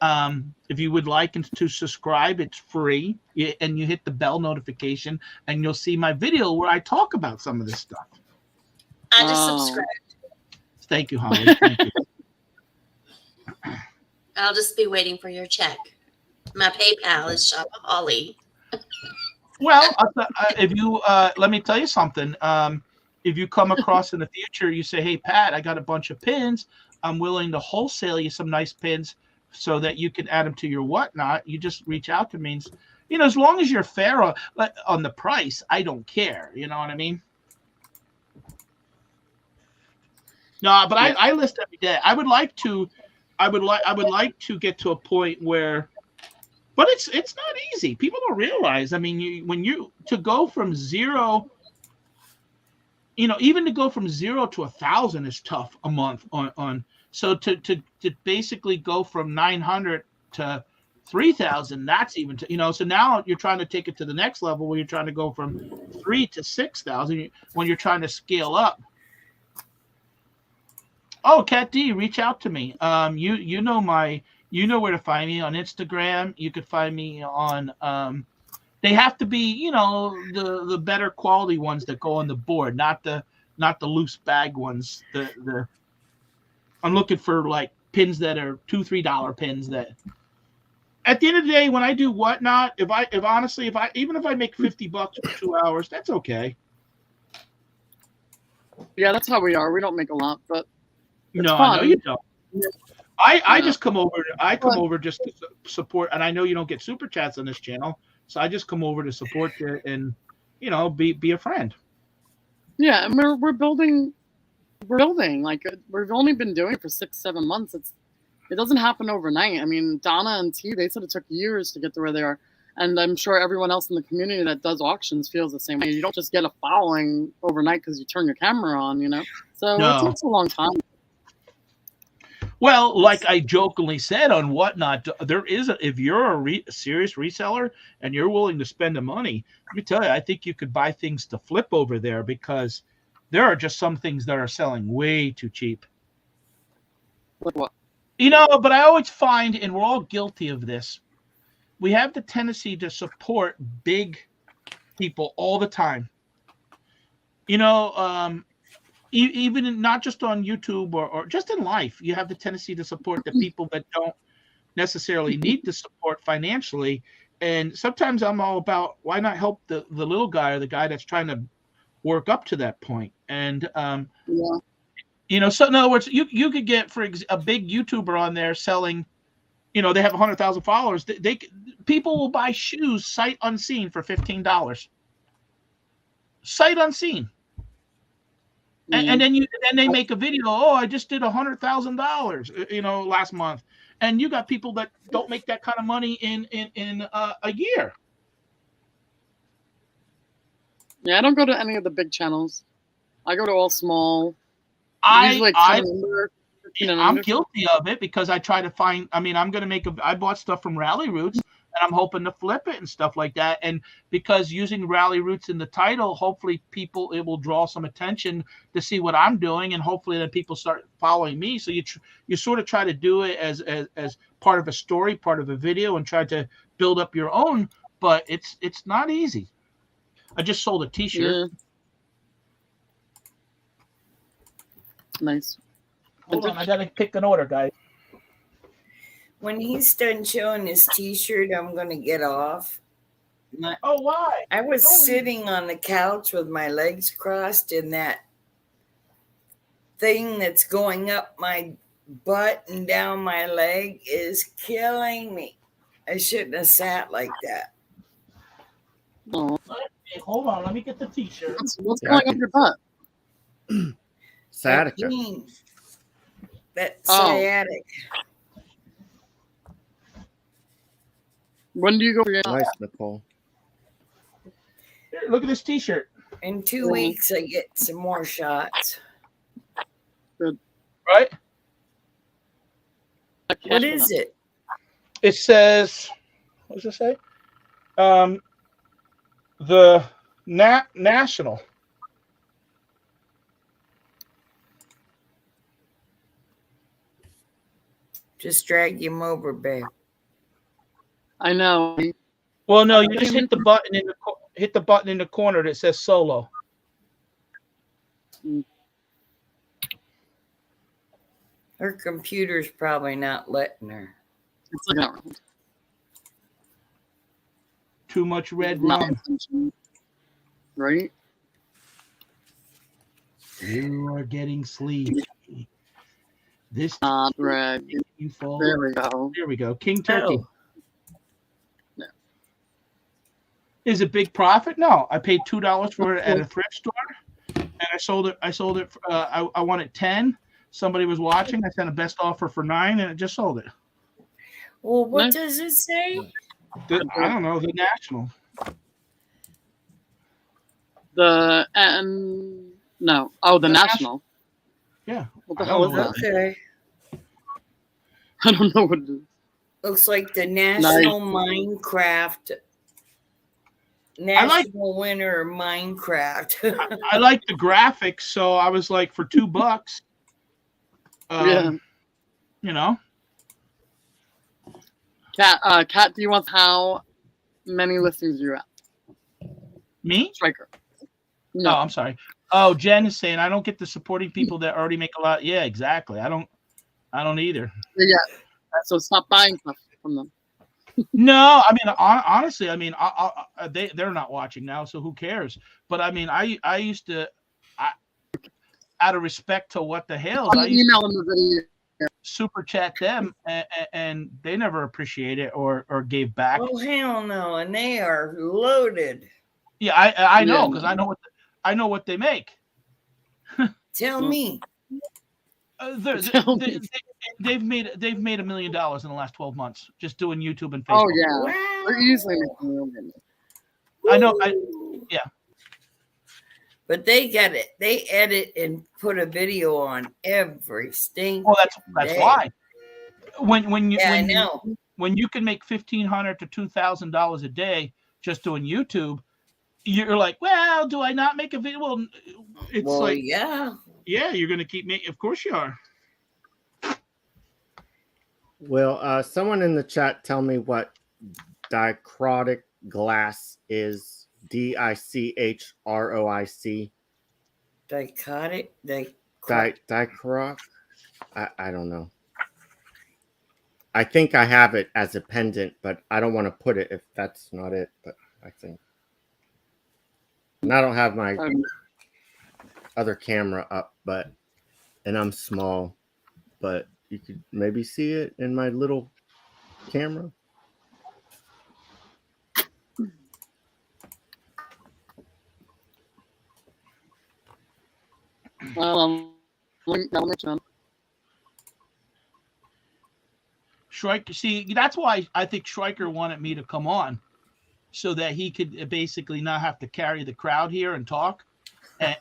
If you would like to subscribe, it's free, and you hit the bell notification, and you'll see my video where I talk about some of this stuff. I just subscribed. Thank you, Holly. Thank you. I'll just be waiting for your check. My PayPal is Shop Holly. Well, if you let me tell you something. If you come across in the future, you say, "Hey, Pat, I got a bunch of pins. I'm willing to wholesale you some nice pins so that you can add them to your whatnot." You just reach out to me. And, as long as you're fair on the price, I don't care. You know what I mean? No, but I list every day. I would like to get to a point where. But it's not easy. People don't realize. I mean, when you go from zero, even to go from 0 to 1,000 is tough a month on. So to basically go from 900 to 3,000, that's even so now you're trying to take it to the next level where you're trying to go from 3 to 6,000 when you're trying to scale up. Oh, Kat D, reach out to me. You know where to find me on Instagram. You could find me on. They have to be, the better quality ones that go on the board, not the loose bag ones. I'm looking for like pins that are $2-3 pins that. At the end of the day, when I do whatnot, if I make $50 for 2 hours, that's okay. Yeah, that's how we are. We don't make a lot, but it's no, fun. I know you don't. I just come over. I come over just to support, and I know you don't get super chats on this channel, so I just come over to support you and be a friend. Yeah, and we're building. We're building. Like we've only been doing it for 6-7 months. It doesn't happen overnight. I mean, Donna and T, they said it took years to get to where they are, and I'm sure everyone else in the community that does auctions feels the same way. You don't just get a following overnight because you turn your camera on, So it takes a long time. Well, like I jokingly said on Whatnot, there is if you're a serious reseller and you're willing to spend the money, let me tell you, I think you could buy things to flip over there because there are just some things that are selling way too cheap. Like what? But I always find, and we're all guilty of this, we have the tendency to support big people all the time. Even not just on YouTube or just in life, you have the tendency to support the people that necessarily need the support financially. And sometimes I'm all about why not help the little guy or the guy that's trying to work up to that point. And Yeah. so in other words, you could get a big YouTuber on there selling. They have 100,000 followers. People will buy shoes sight unseen for $15. Sight unseen. And then they make a video. Oh, I just did $100,000, last month. And you got people that don't make that kind of money in a year. Yeah, I don't go to any of the big channels. I go to all small. I'm under. guilty of it because I try to find. I mean, I bought stuff from Rally Roots, and I'm hoping to flip it and stuff like that. And because using Rally Roots in the title, hopefully it will draw some attention to see what I'm doing, and hopefully then people start following me. So you sort of try to do it as part of a story, part of a video, and try to build up your own. But it's not easy. I just sold a T-shirt. Yeah. Nice. Hold on, I gotta pick an order, guys. When he's done showing his T-shirt, I'm gonna get off. Oh, why? I was sitting on the couch with my legs crossed, and that thing that's going up my butt and down my leg is killing me. I shouldn't have sat like that. Oh, Hold on, let me get the T-shirt. what's going up your butt? Sciatica. That sciatic. When do you go for your Nice, Nicole. Here, look at this T-shirt. In 2 weeks, I get some more shots. Right? What is it? It says, what does it say? The National. Just drag him over, babe. I know. Well, no, you just hit the button in the corner that says solo. Her computer's probably not letting her. It's looking around. Too much red rum. Right? You are getting sleepy. This red. you fall. There we go. There we go. King Turkey. Oh. No. Is it big profit? No, I paid $2 for it at a thrift store, and I sold it. I wanted 10. Somebody was watching. I sent a best offer for 9, and it just sold it. Well, what does it say? I don't know. The National. The no. Oh, the National. Yeah. What the hell is that? Okay. I don't know what it is. Looks like the National Minecraft. National winner of Minecraft. I like the graphics, so I was like, for $2. Yeah. You know. Kat, do you want how many listings you're at? Me? Striker. No, I'm sorry. Oh, Jen is saying I don't get the supporting people that already make a lot. Yeah, exactly. I don't either. Yeah. So stop buying stuff from them. No, I mean, honestly, I mean, they're not watching now, so who cares? But I mean, I used to, out of respect to what the hell, I used email them the video. Super chat them, and they never appreciate it or gave back. Oh hell no! And they are loaded. Yeah, I know, because I know what they make. Tell me. They've made $1 million in the last 12 months just doing YouTube and Facebook. Oh yeah, Wow. they're easily making millions. I know. Yeah. But they get it. They edit and put a video on every stinking. Well, that's day. why. When I know. When you can make $1,500 to $2,000 a day just doing YouTube, you're like, well, do I not make a video? Well, it's like, yeah, you're gonna keep making. Of course you are. Will someone in the chat tell me what dichroic glass is? DICHROIC. Dichotic. Dichroic. I don't know. I think I have it as a pendant, but I don't want to put it if that's not it. But I think, and I don't have my other camera up, and I'm small, but you could maybe see it in my little camera. Schreiker, see, that's why I think Schreiker wanted me to come on, so that he could basically not have to carry the crowd here and talk,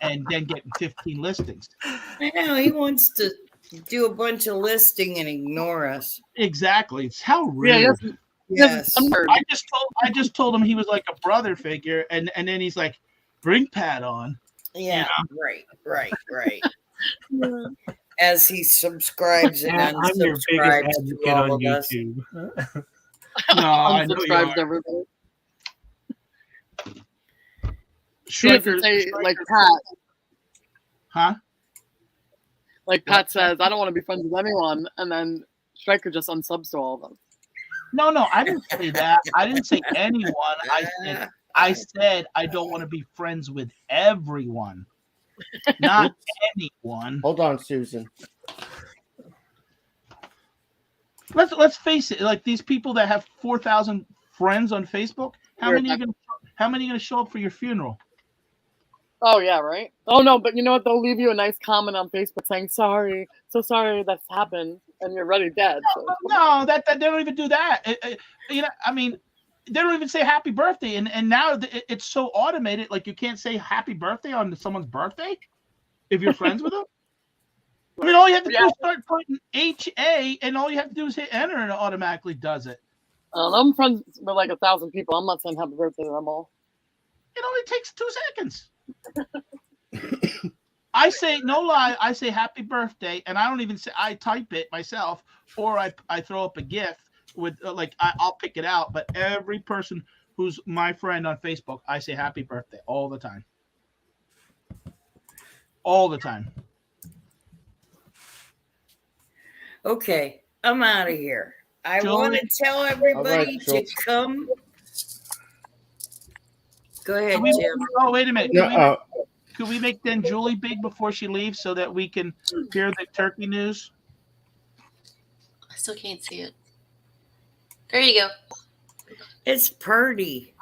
and then get 15 listings. I know he wants to do a bunch of listing and ignore us. Exactly. It's how rude. Yeah, Yes. I just told him he was like a brother figure, and then he's like, bring Pat on. Yeah. Right. As he subscribes and I'm your biggest unsubscribes to advocate all on of us. YouTube. No, I know you Unsubscribed to are. everybody. Schreiker, Like Pat. huh? Like Pat says, I don't want to be friends with anyone, and then Stryker just unsubs to all of them. No, I didn't say that. I didn't say anyone. I said I don't want to be friends with everyone, not anyone. Hold on, Susan. Let's face it. Like these people that have 4,000 friends on Facebook, how many are gonna show up for your funeral? Oh yeah, right. Oh no, but you know what? They'll leave you a nice comment on Facebook saying, "Sorry, so sorry that's happened," and you're already dead. So. No, that they don't even do that. I mean, they don't even say happy birthday, and now it's so automated. Like you can't say happy birthday on someone's birthday if you're friends with them. I mean, all you have to do is start putting HA, and all you have to do is hit enter, and it automatically does it. I'm friends with like 1,000 people. I'm not saying happy birthday to them all. It only takes 2 seconds. I say, no lie, I say happy birthday, and I don't even say, I type it myself, or I throw up a GIF with I'll pick it out. But every person who's my friend on Facebook, I say happy birthday all the time. All the time. Okay, I'm out of here. I Joey? want to tell everybody All to right, come. Go ahead, Can we- Jim. Oh, wait a minute. No, Could we make then Julie big before she leaves so that we can hear the turkey news? I still can't see it. There you go. It's purdy.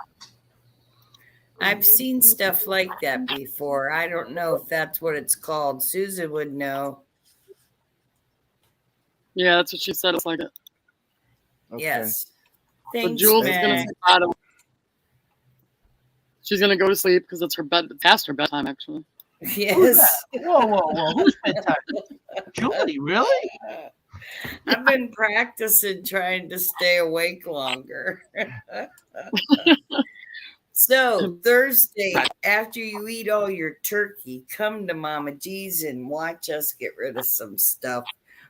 I've seen stuff like that before. I don't know if that's what it's called. Susan would know. Yeah, that's what she said. It's like it. okay. Yes. So Thanks, Jules is gonna Mac. say bye to- She's gonna go to sleep because it's her bed. It's past her bedtime, actually. Yes. Whoa. Who's bedtime? Julie, really? I've been practicing trying to stay awake longer. So Thursday, after you eat all your turkey, come to Mama G's and watch us get rid of some stuff.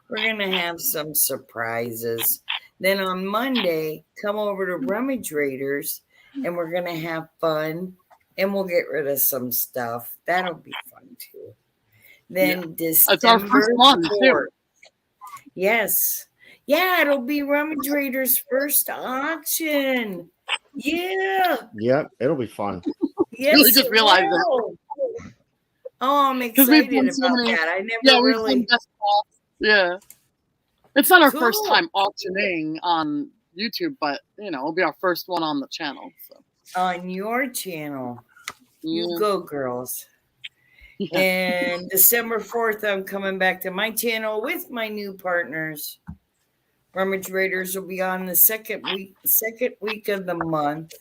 We're going to have some surprises. Then on Monday, come over to Rummage Raiders and we're going to have fun and we'll get rid of some stuff. That'll be fun too. Then December It's our first one, too. 4th. Yes. Yeah, it'll be Rummage Raiders' first auction. Yeah. Yep, it'll be fun. Yes. We just it realized will. Oh, I'm 'Cause we've excited done so about many- that. I never Yeah, we've really. done best balls. Yeah. It's not our first Cool. time auctioning on YouTube, but it'll be our first one on the channel. So On your channel. You yeah. go, girls. Yeah. And December 4th, I'm coming back to my channel with my new partners. Rummage Raiders will be on the second week of the month.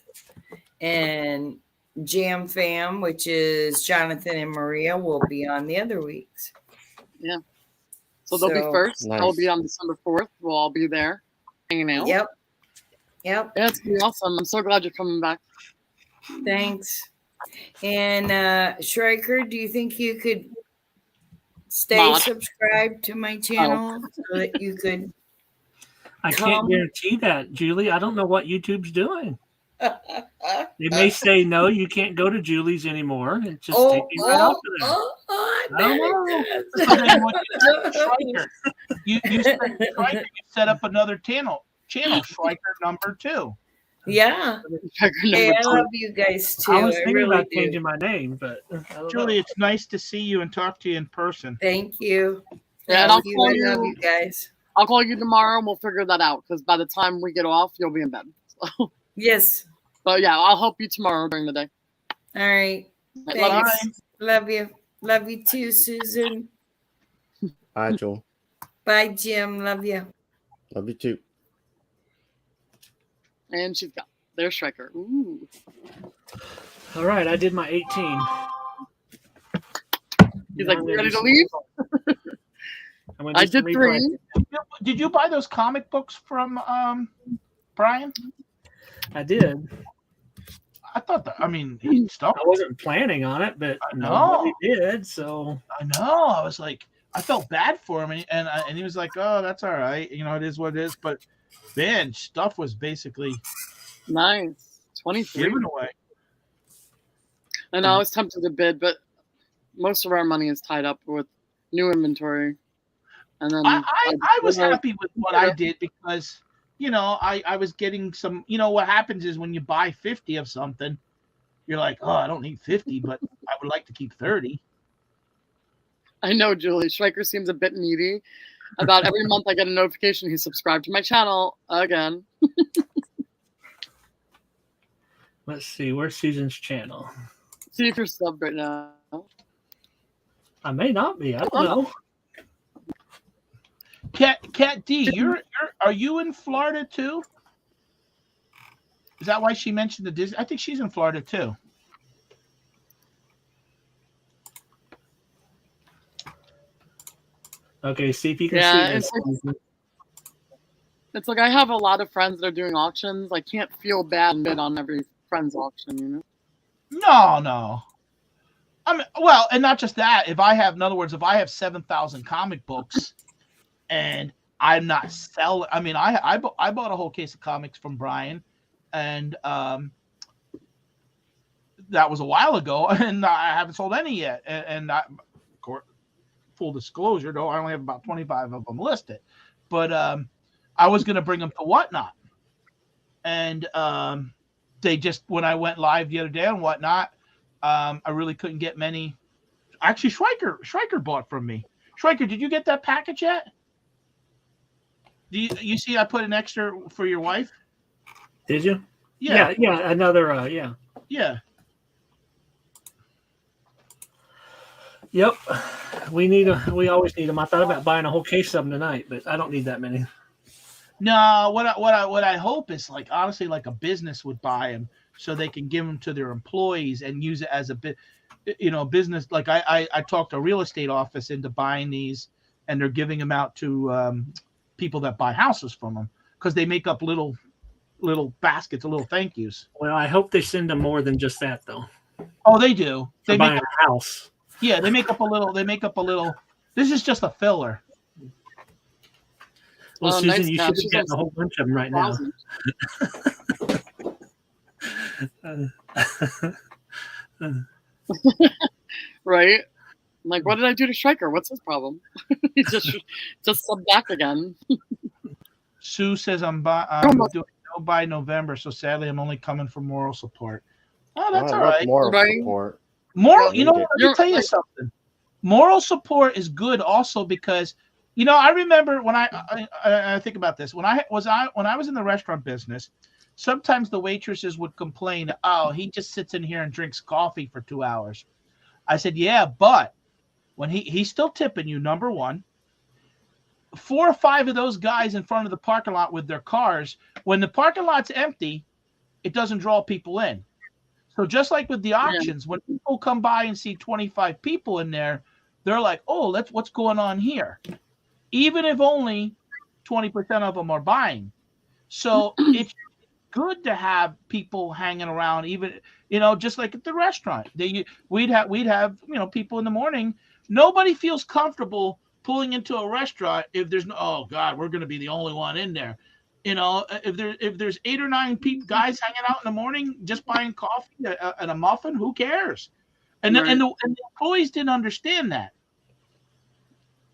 And Jam Fam, which is Jonathan and Maria, will be on the other weeks. So they'll be first. Nice. They'll be on December 4th. We'll all be there hanging out. Yep. Yeah, it's gonna be awesome. I'm so glad you're coming back. Thanks. And Schreiker, do you think you could stay Mod. subscribed to my channel so that you could? I Come. can't guarantee that, Julie. I don't know what YouTube's doing. They may say no, you can't go to Julie's anymore. It's just take you right off of there. I don't know. So then what Striker, you set up another channel, Striker number 2. Yeah. Striker Hey, number I 2. love you guys too. I was I thinking really about do. changing my name, but I don't Julie, know. it's nice to see you and talk to you in person. Thank you. Yeah, and Thank you. I love you. you guys. I'll call you tomorrow and we'll figure that out because by the time we get off, you'll be in bed. So, Yes. but yeah, I'll help you tomorrow during the day. All right. Right, love you. Thanks. Love you. Love you too, Susan. Bye, Joel. Bye, Jim. Love you. Love you too. And she's got their Striker. Ooh. All right, I did my 18. He's Now like, I'm you gonna ready do to some leave? replay. I'm gonna do I some did replay. 3. Did you buy those comic books from Brian? I did. I thought that. I mean, he stuff. I wasn't planning on it, but I know. nobody did. So I know. I was like, I felt bad for him, and he was like, "Oh, that's all right. You know, it is what it is." But man, stuff was basically Nice. 23. given away. And I was tempted to bid, but most of our money is tied up with new inventory. And then I was happy with what I did because, you know, I was getting some, you know, what happens is when you buy 50 of something, you're like, oh, I don't need 50, but I would like to keep 30. I know, Julie. Striker seems a bit needy. About every month I get a notification he's subscribed to my channel again. let's see, where's Susan's channel? See if you're subbed right now. I may not be. I don't know. Cat D, are you in Florida too? Is that why she mentioned the Disney? I think she's in Florida too. Okay, see if you can Yeah, see this. It's like I have a lot of friends that are doing auctions. I can't feel bad and bid on every friend's auction, you know? No. I mean, well, and not just that. In other words, if I have 7,000 comic books and I'm not selling, I mean, I bought a whole case of comics from Brian, and that was a while ago, and I haven't sold any yet. And I, of course, full disclosure, though, I only have about 25 of them listed. But I was going to bring them to Whatnot, and they just, when I went live the other day on Whatnot, I really couldn't get many. Actually, Schreiker bought from me. Schreiker, did you get that package yet? Do you see I put an extra for your wife? Did you? Yeah. Another, Yeah. Yep. We always need them. I thought about buying a whole case of them tonight, but I don't need that many. No, what I hope is, like, honestly, like a business would buy them so they can give them to their employees and use it as a bit, you know, business. Like I talked a real estate office into buying these, and they're giving them out to people that buy houses from them because they make up little baskets of little thank yous. Well, I hope they send them more than just that, though. Oh, they do. They buying make a house. Yeah, they make up a little. This is just a filler. Well, Susan, nice you catch. should be getting a whole bunch of them right now. Right? I'm like, what did I do to Striker? What's his problem? He just subbed back again. Sue says I'm doing no by November, so sadly I'm only coming for moral support. Oh, that's all right. Moral Right. support. Moral, you know, Need it. let me tell you something. Moral support is good also because, you know, I remember when I think about this, when I was in the restaurant business, sometimes the waitresses would complain, "Oh, he just sits in here and drinks coffee for 2 hours." I said, "Yeah, but when he's still tipping you, number one. 4 or 5 of those guys in front of the parking lot with their cars, when the parking lot's empty, it doesn't draw people in. So just like with the auctions, when people come by and see 25 people in there, they're like, "Oh, what's going on here?" Even if only 20% of them are buying. So it's good to have people hanging around, even, you know, just like at the restaurant. We'd have, you know, people in the morning. Nobody feels comfortable pulling into a restaurant if there's no, oh God, we're going to be the only one in there. You know, if there's 8 or 9 guys hanging out in the morning just buying coffee and a muffin, who cares? And Right. and the employees didn't understand that.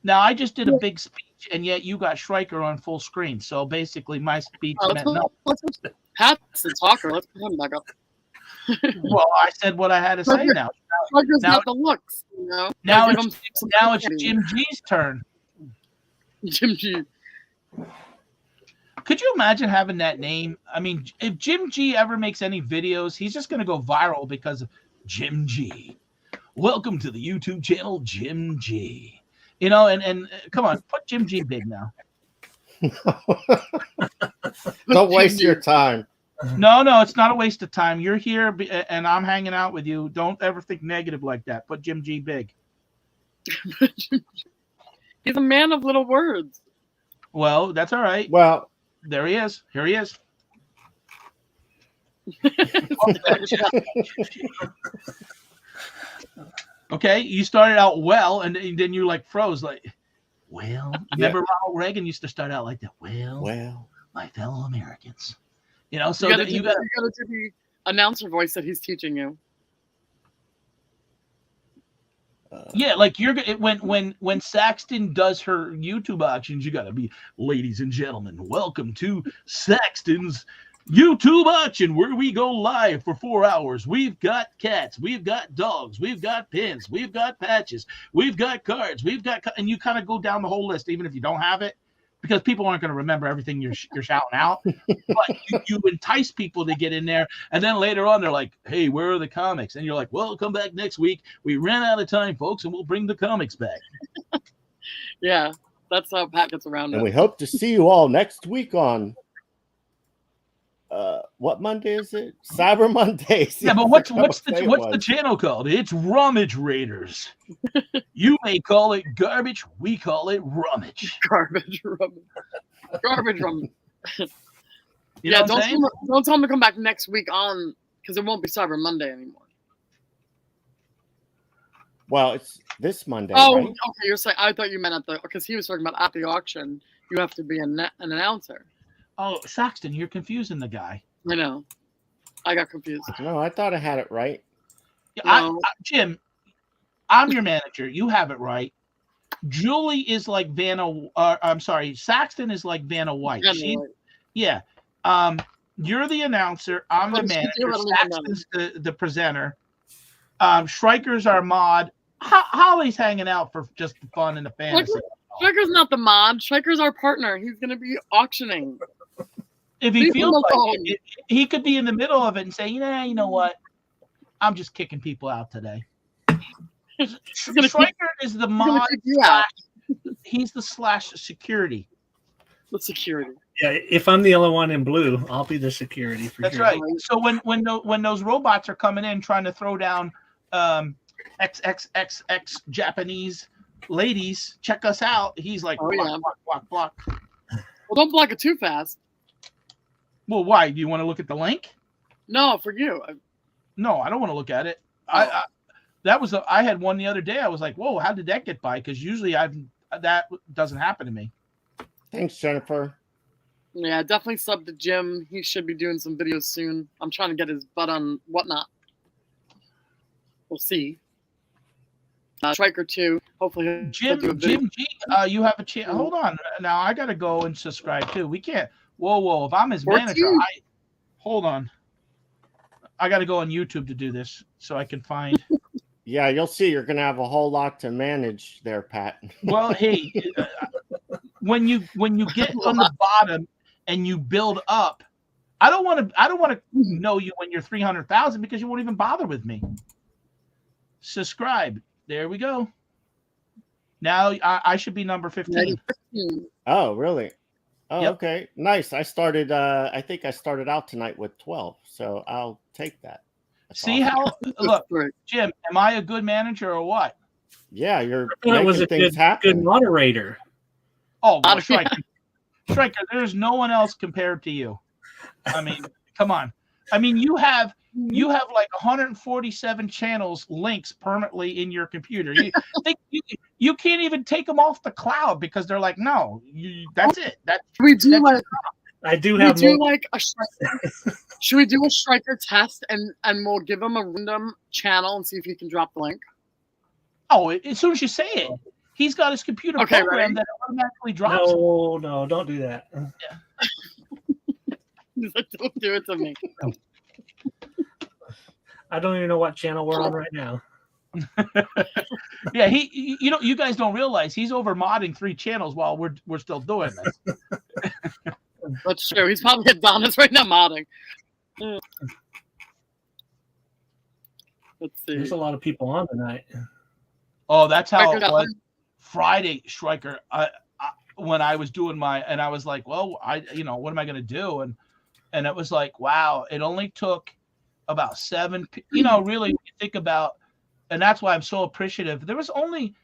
Now I just did a big speech, and yet you got Schreiker on full screen. So basically, my speech meant nothing. Pat's the talker. Let's put him back up. Well, I said what I had to say now. Schreiker's Now- got the looks, you know. Now Give him it's some Jim candy. G's turn. Jim G. Could you imagine having that name? I mean, if Jim G ever makes any videos, he's just going to go viral because of Jim G. Welcome to the YouTube channel, Jim G. You know, and come on, put Jim G big now. Don't waste your time. No, it's not a waste of time. You're here, and I'm hanging out with you. Don't ever think negative like that. Put Jim G big. He's a man of little words. Well, that's all right. Well, There he is. Here he is. Okay, you started out well, and then you like froze. Like, well, remember Ronald Reagan used to start out like that. Well, my fellow Americans, you know. So you gotta you do the announcer voice that he's teaching you. yeah, like you're when Saxton does her YouTube auctions, you gotta be, ladies and gentlemen, welcome to Saxton's YouTube auction, where we go live for 4 hours. We've got cats, we've got dogs, we've got pins, we've got patches, we've got cards, and you kind of go down the whole list, even if you don't have it, because people aren't going to remember everything you're shouting out. But you entice people to get in there, and then later on they're like, "Hey, where are the comics?" And you're like, "Well, come back next week. We ran out of time, folks, and we'll bring the comics back." Yeah, that's how Pat gets around and it. we hope to see you all next week on what Monday is it? Cyber Mondays. Yeah, but what's the channel called? It's Rummage Raiders. You may call it garbage. We call it rummage. Garbage rum. Garbage rum. You know what I'm saying? Don't tell him to come back next week on, because it won't be Cyber Monday anymore. Well, it's this Monday. Oh, right? okay. You're saying, I thought you meant because he was talking about at the auction, you have to be an announcer. Oh, Saxton, you're confusing the guy. I know. I got confused. No, I thought I had it right. No. Jim, I'm your manager. You have it right. Julie is like Vanna. I'm sorry, Saxton is like Vanna White. Yeah. You're the announcer. I'm the manager. Saxton's the presenter. Schreiker's our mod. Holly's hanging out for just the fun and the fantasy. Schreiker's not the mod. Schreiker's our partner. He's going to be auctioning. If he feels like it, he could be in the middle of it and say, you know what? I'm just kicking people out today. Schreiker is the mod. He's the /security. The security. Yeah, if I'm the yellow one in blue, I'll be the security for That's sure. right. So when those robots are coming in trying to throw down XXXX Japanese ladies, check us out. He's like, block. Well, don't block it too fast. Well, why? Do you want to look at the link? No, for you. No, I don't want to look at it. I had one the other day. I was like, whoa, how did that get by? Because usually that doesn't happen to me. Thanks, Jennifer. Yeah, definitely sub to Jim. He should be doing some videos soon. I'm trying to get his butt on Whatnot. We'll see. Schreiker too. Hopefully, Jim G, you have a chance. Hold on. Now I got to go and subscribe too. We can't. Whoa. If I'm his manager, hold on. I got to go on YouTube to do this so I can find. Yeah, you'll see. You're going to have a whole lot to manage there, Pat. Well, hey, when you get on the bottom and you build up, I don't want to know you when you're 300,000 because you won't even bother with me. Subscribe. There we go. Now I should be number 15. Oh, really? Oh, Yep. Okay. Nice. I think I started out tonight with 12, so I'll take that. That's See awesome. how, look, Jim, am I a good manager or what? Yeah, you're That was a making things happen. good moderator. Oh, well, Schreiker, there's no one else compared to you. I mean, come on. I mean, you have like 147 channels links permanently in your computer. You can't even take them off the cloud because they're like, no, that's it. We do like. I do We have do like a Should we do a striker test and we'll give him a random channel and see if he can drop the link? Oh, as soon as you say it, he's got his computer program that automatically drops. No, don't do that. He's like, don't do it to me. I don't even know what channel we're on right now. Yeah, you guys don't realize he's over modding 3 channels while we're still doing this. That's true. He's probably at Donna's right now modding. Let's see. There's a lot of people on tonight. Oh, that's how it was Friday, Striker. When I was doing and I was like, well, what am I going to do? And it was like, wow, it only took about 7. Really, you think about, and that's why I'm so appreciative. There was only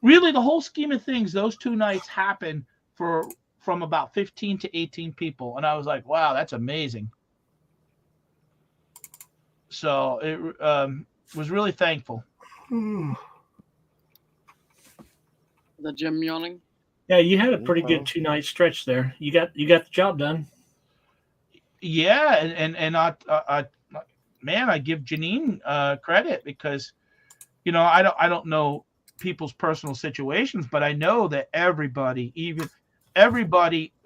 really the whole scheme of things. Those 2 nights happened from about 15 to 18 people, and I was like, wow, that's amazing. So it was really thankful. The gym yawning. Yeah, you had a pretty good 2-night stretch there. You got the job done. Yeah, and I man, I give Janine credit because, I don't know people's personal situations, but I know that everybody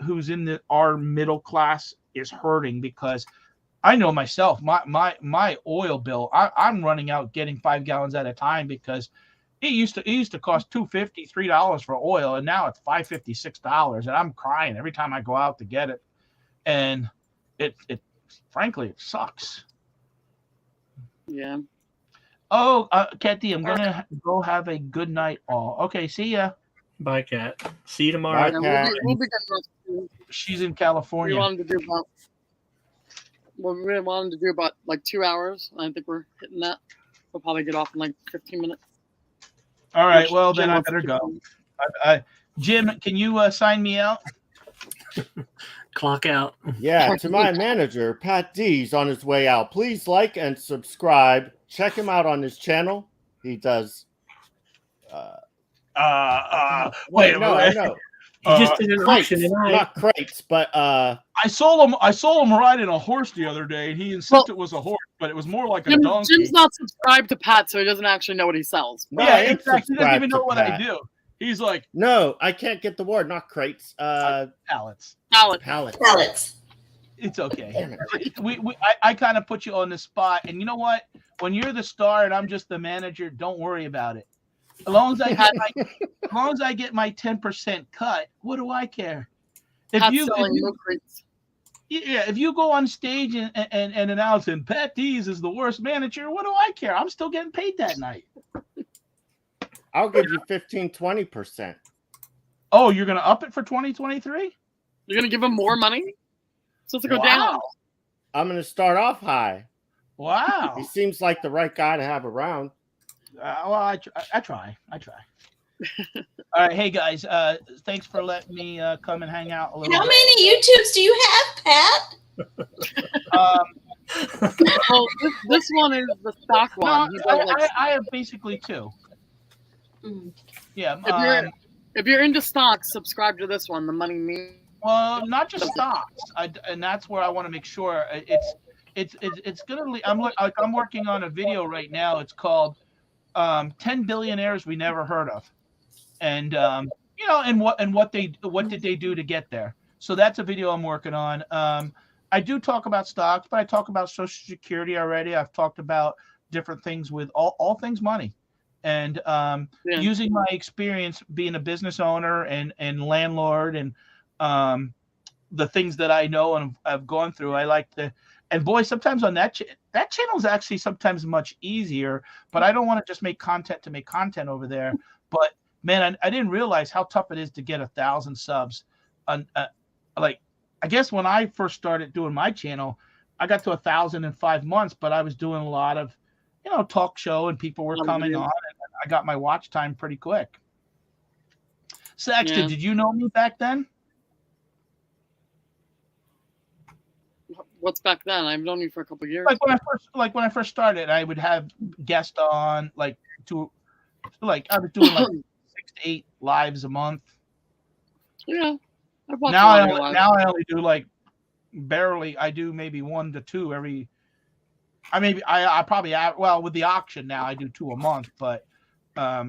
who's in our middle class is hurting because I know myself, my oil bill, I'm running out getting 5 gallons at a time because it used to cost $2.50, $3 for oil, and now it's $5.50, $6, and I'm crying every time I go out to get it, and it frankly it sucks. Yeah. Oh, Kathy, I'm gonna go have a good night all. Okay, see ya. Bye, Kat. See you tomorrow. Bye, Kat. We'll be good. She's in California. We wanted to do about like 2 hours. I think we're hitting that. We'll probably get off in like 15 minutes. All right. Well, then I better go. Jim, can you sign me out? Clock out. Yeah, to my manager, Pat D's on his way out. Please like and subscribe. Check him out on his channel. He does. Wait a minute. No. You just did an auction tonight. Not crates, but I saw him riding a horse the other day, and he insisted it was a horse, but it was more like a donkey. Jim's not subscribed to Pat, so he doesn't actually know what he sells. No, yeah, exactly. He doesn't even know what Pat. I do. He's like, no, I can't get the word. Not crates. pallets. Pallets. It's okay. Damn it. I kind of put you on the spot, and you know what? When you're the star and I'm just the manager, don't worry about it. As long as I get my 10% cut, what do I care? If you go on stage and announce and Pat Dees is the worst manager, what do I care? I'm still getting paid that night. I'll give you 15-20%. Oh, you're gonna up it for 2023? You're gonna give him more money? So to go down. I'm gonna start off high. Wow. He seems like the right guy to have around. Well, I try. All right, hey guys, thanks for letting me come and hang out a little. How bit. many YouTubes do you have, Pat? Well, this one is the stock one. No, I have basically 2. Yeah. If you're into stocks, subscribe to this one. The Money Me. Well, not just stocks, and that's where I want to make sure it's gonna. I'm working on a video right now. It's called 10 billionaires we never heard of, and what did they do to get there. So that's a video I'm working on. I do talk about stocks, but I talk about Social Security already. I've talked about different things with all things money, and using my experience being a business owner and landlord and the things that I know and I've gone through. I like to. And boy, sometimes on that channel is actually sometimes much easier, but I don't want to just make content to make content over there. But man, I didn't realize how tough it is to get 1,000 subs. I guess when I first started doing my channel, I got to 1,000 in 5 months, but I was doing a lot of, talk show and people were coming on, and I got my watch time pretty quick. Saxton, did you know me back then? What's back then? I've known you for a couple of years. When I first started, I would have guests on I was doing 6 to 8 lives a month. Yeah. Now I only do barely. I do maybe 1 to 2 every. I probably well with the auction now I do 2 a month, but I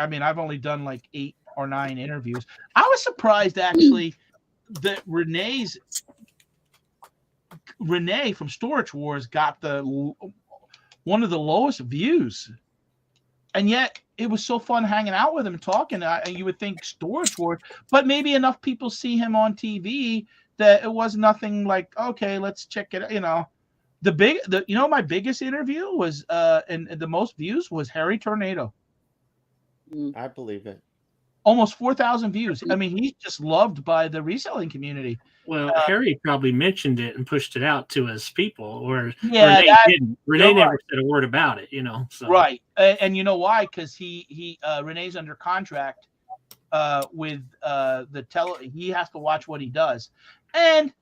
mean I've only done like 8 or 9 interviews. I was surprised actually that Renee from Storage Wars got one of the lowest views, and yet it was so fun hanging out with him and talking. You would think Storage Wars, but maybe enough people see him on TV that it was nothing like, okay, let's check it. You know, my biggest interview was and the most views was Harry Tornado. I believe it. Almost 4,000 views. I mean, he's just loved by the reselling community. Well, Harry probably mentioned it and pushed it out to his people, or Yeah, Renee didn't. Renee never said a word about it, you know. So. Right, and you know why? Because Renee's under contract with he has to watch what he does. And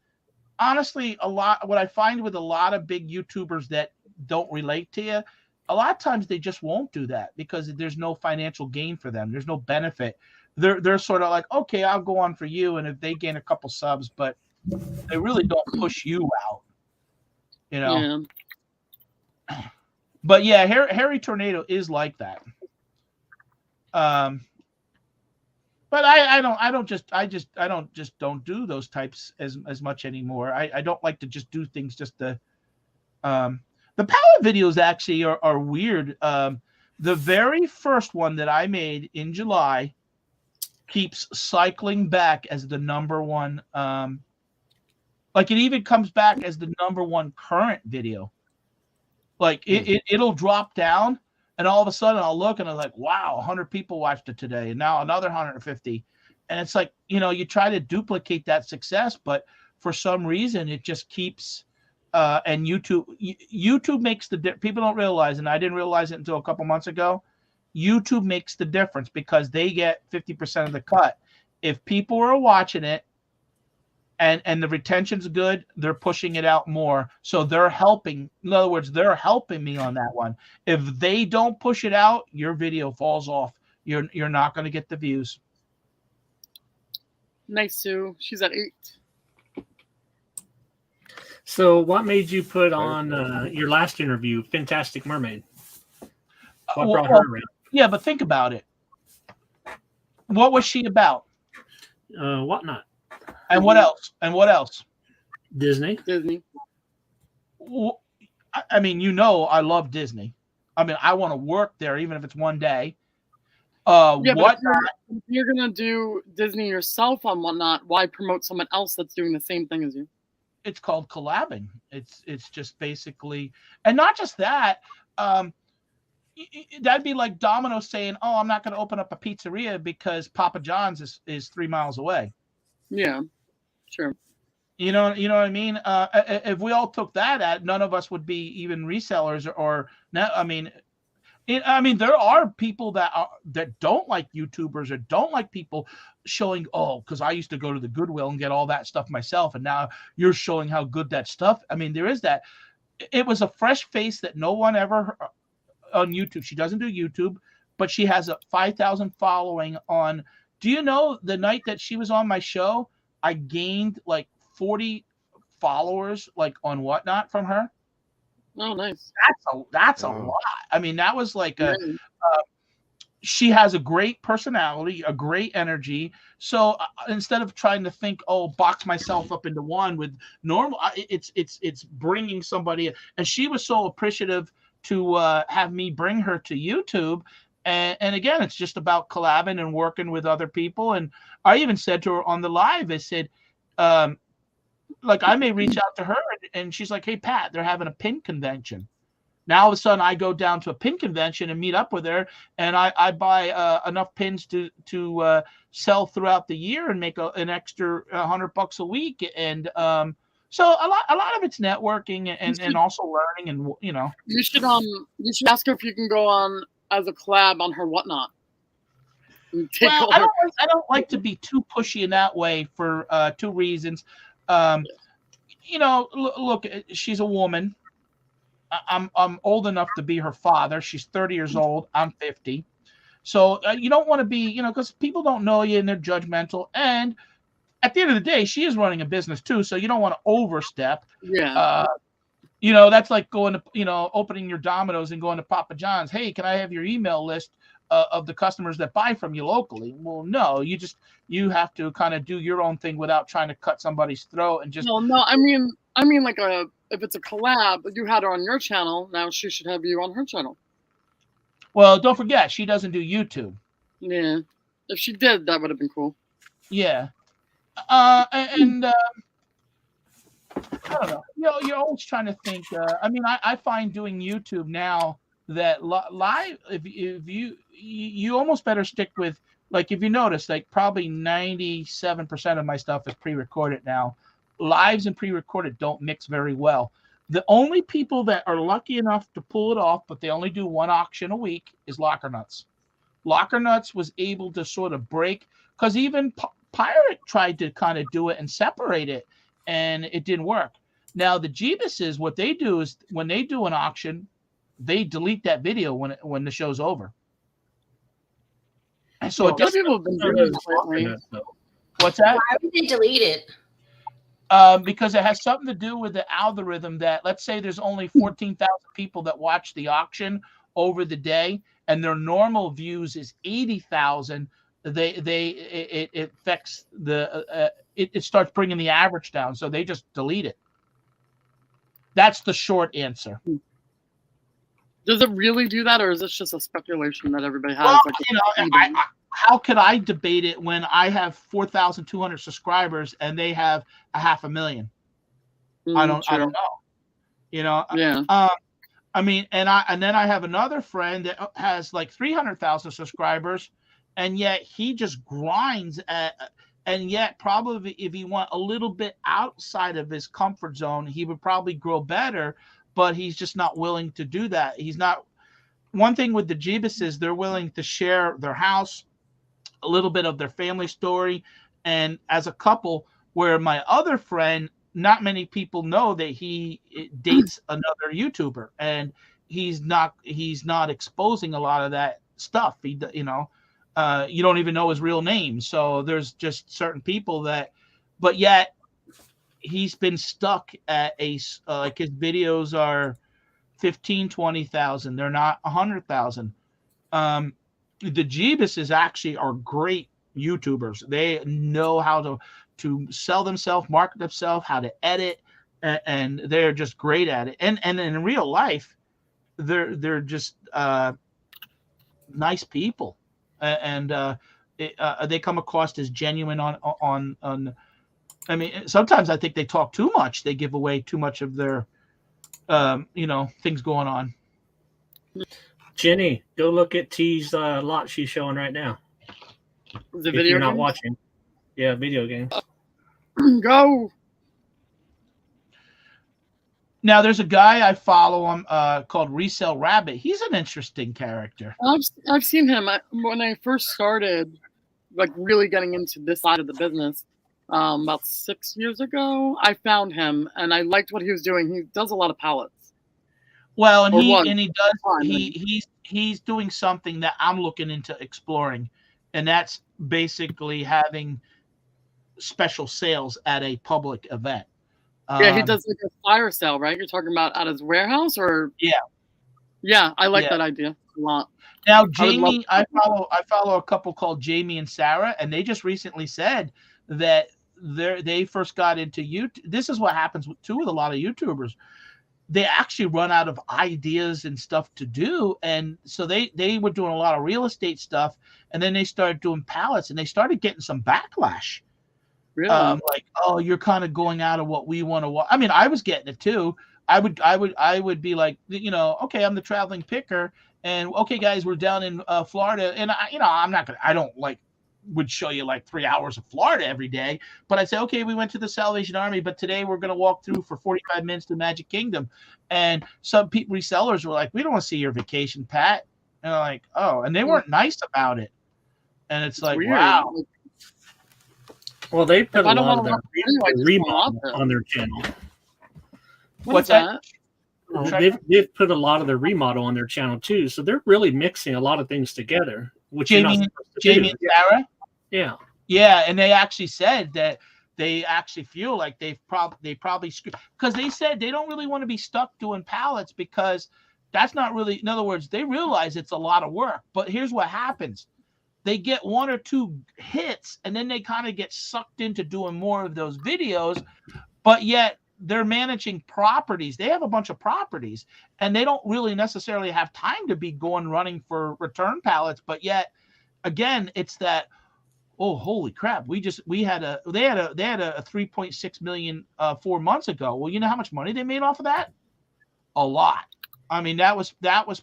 honestly, what I find with a lot of big YouTubers that don't relate to you, a lot of times they just won't do that because there's no financial gain for them. There's no benefit. They're sort of like, okay, I'll go on for you, and if they gain a couple subs, but they really don't push you out, you know. Yeah. But yeah, Harry Tornado is like that. But I don't do those types as much anymore. I don't like to just do things just to. The pallet videos actually are weird. The very first one that I made in July keeps cycling back as the number one. Like it even comes back as the number one current video. Like it'll drop down, and all of a sudden I'll look and I'm like, wow, 100 people watched it today, and now another 150. And it's like, you know, you try to duplicate that success, but for some reason it just keeps. And YouTube makes people don't realize, and I didn't realize it until a couple months ago. YouTube makes the difference because they get 50% of the cut. If people are watching it and the retention's good, they're pushing it out more. So they're helping. In other words, they're helping me on that one. If they don't push it out, your video falls off. You're not going to get the views. Nice, Sue. She's at 8. So what made you put on your last interview, Fantastic Mermaid? What brought her around? Yeah, but think about it. What was she about? Whatnot. And what else? And what else? Disney. I mean, you know, I love Disney. I mean, I want to work there, even if it's one day. Yeah, but if you're gonna do Disney yourself on Whatnot, why promote someone else that's doing the same thing as you? It's called collabing. It's just basically, and not just that. That'd be like Domino's saying, "Oh, I'm not going to open up a pizzeria because Papa John's is 3 miles away." Yeah, sure. You know what I mean? If we all took that, none of us would be even resellers or now. I mean, there are people that don't like YouTubers or don't like people showing, because I used to go to the Goodwill and get all that stuff myself, and now you're showing how good that stuff. I mean, there is that. It was a fresh face that no one ever on YouTube. She doesn't do YouTube, but she has a 5,000 following on. Do you know the night that she was on my show, I gained like 40 followers like on Whatnot from her. Oh, nice. That's a lot. I mean, that was like she has a great personality, a great energy. So instead of trying to think, box myself up into one with normal, it's bringing somebody. And she was so appreciative to have me bring her to YouTube. And again, it's just about collabing and working with other people. And I even said to her on the live, I said, like I may reach out to her, and she's like, "Hey, Pat, they're having a pin convention." Now all of a sudden, I go down to a pin convention and meet up with her, and I buy enough pins to sell throughout the year and make an extra $100 a week. And so a lot of it's networking and also learning, and you know. You should ask her if you can go on as a collab on her Whatnot. Well, I don't like to be too pushy in that way for 2 reasons. You know, look, she's a woman. I'm old enough to be her father. She's 30 years old. I'm 50. So you don't want to be, because people don't know you and they're judgmental. And at the end of the day, she is running a business too, so you don't want to overstep. Yeah. That's like going to, opening your Domino's and going to Papa John's. Hey, can I have your email list of the customers that buy from you locally? Well, no, you have to kind of do your own thing without trying to cut somebody's throat and just. Well, no, I mean, like if it's a collab, you had her on your channel. Now she should have you on her channel. Well, don't forget, she doesn't do YouTube. Yeah, if she did, that would have been cool. Yeah, and I don't know. You're always trying to think. I find doing YouTube now that live, if you almost better stick with, like, if you notice, like, probably 97% of my stuff is pre-recorded now. Lives and pre-recorded don't mix very well. The only people that are lucky enough to pull it off, but they only do one auction a week, is Locker Nuts. Locker Nuts was able to sort of break, because even Pirate tried to kind of do it and separate it, and it didn't work. Now the Jeebuses, what they do is when they do an auction, they delete that video when the show's over. And so people have been doing this. What's that? Why would they delete it? Because it has something to do with the algorithm that, let's say there's only 14,000 people that watch the auction over the day, and their normal views is 80,000. It affects it starts bringing the average down, so they just delete it. That's the short answer. Does it really do that, or is this just a speculation that everybody has? Well, how could I debate it when I have 4,200 subscribers and they have 500,000? I don't know. Yeah. And then I have another friend that has like 300,000 subscribers, and yet he just grinds and yet probably if he went a little bit outside of his comfort zone, he would probably grow better, but he's just not willing to do that. He's not. One thing with the Jeebuses, they're willing to share their house, a little bit of their family story, and as a couple, where my other friend, not many people know that he dates another YouTuber, and he's not exposing a lot of that stuff. You don't even know his real name. So there's just certain people that, but yet he's been stuck at like his videos are 15, 20,000. They're not 100,000. The Jeebuses actually are great YouTubers. They know how to sell themselves, market themselves, how to edit, and they're just great at it. And in real life, they're just nice people, and they come across as genuine on. I mean, sometimes I think they talk too much. They give away too much of their, things going on. Jenny, go look at T's lot she's showing right now. The If video you're not games? watching. Yeah, video games. Go. Now, there's a guy I follow him called Reseller Rabbit. He's an interesting character. I've seen him when I first started, like really getting into this side of the business. About 6 years ago, I found him and I liked what he was doing. He does a lot of pallets. Well, and Or he's doing something that I'm looking into exploring, and that's basically having special sales at a public event. Yeah, he does like a fire sale, right? You're talking about at his warehouse, or yeah, I like that idea a lot. Now, Jamie, I follow a couple called Jamie and Sarah, and they just recently said that they first got into YouTube. This is what happens with a lot of YouTubers. They actually run out of ideas and stuff to do, and so they were doing a lot of real estate stuff, and then they started doing pallets, and they started getting some backlash. Really? Like, oh, you're kind of going out of what we want to watch. I mean, I was getting it too. I would be like, okay, I'm the traveling picker, and okay, guys, we're down in Florida, and I don't would show you like 3 hours of Florida every day, but I'd say, okay, we went to the Salvation Army, but today we're going to walk through for 45 minutes to Magic Kingdom. And some resellers were like, we don't want to see your vacation, Pat. And I'm like, oh, and they weren't nice about it. And it's like, weird. Wow. Well, they put a lot of their just remodel go out there. on their channel. What's that? They've put a lot of their remodel on their channel too, so they're really mixing a lot of things together. Which you're not supposed to do. Jamie and Sarah? Yeah. Yeah, and they actually said that they actually feel like they probably because they said they don't really want to be stuck doing pallets because that's not really, in other words, they realize it's a lot of work. But here's what happens. They get 1 or 2 hits and then they kind of get sucked into doing more of those videos, but yet they're managing properties. They have a bunch of properties and they don't really necessarily have time to be running for return pallets. But yet again, it's that, oh, holy crap. They had a 3.6 million 4 months ago. Well, you know how much money they made off of that? A lot. I mean, that was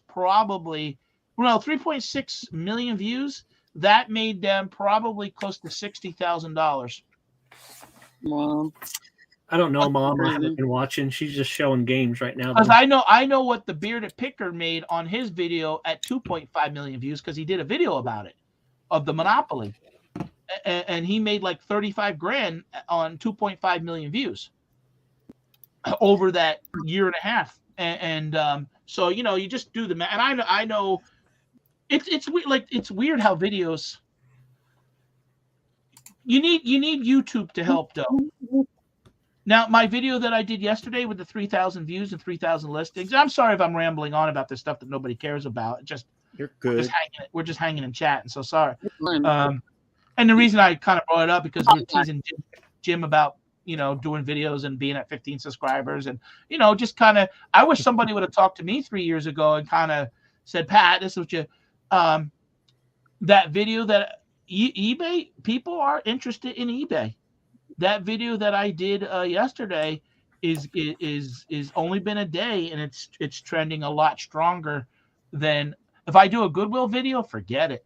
probably, 3.6 million views. That made them probably close to $60,000. Wow. I don't know, Mom. I haven't been watching. She's just showing games right now. Because I know what the bearded picker made on his video at 2.5 million views because he did a video about it, of the Monopoly. And he made like 35 grand on 2.5 million views over that year and a half. And so, you just do the math. And I know it's like, it's weird how videos, you need YouTube to help though. Now, my video that I did yesterday with the 3,000 views and 3,000 listings, I'm sorry if I'm rambling on about this stuff that nobody cares about. You're good. We're just hanging and chatting. So sorry. And the reason I kind of brought it up because we were teasing Jim about, doing videos and being at 15 subscribers and, just kind of, I wish somebody would have talked to me 3 years ago and kind of said, Pat, this is what you, that video that eBay, people are interested in eBay. That video that I did yesterday is only been a day and it's trending a lot stronger than if I do a Goodwill video, forget it.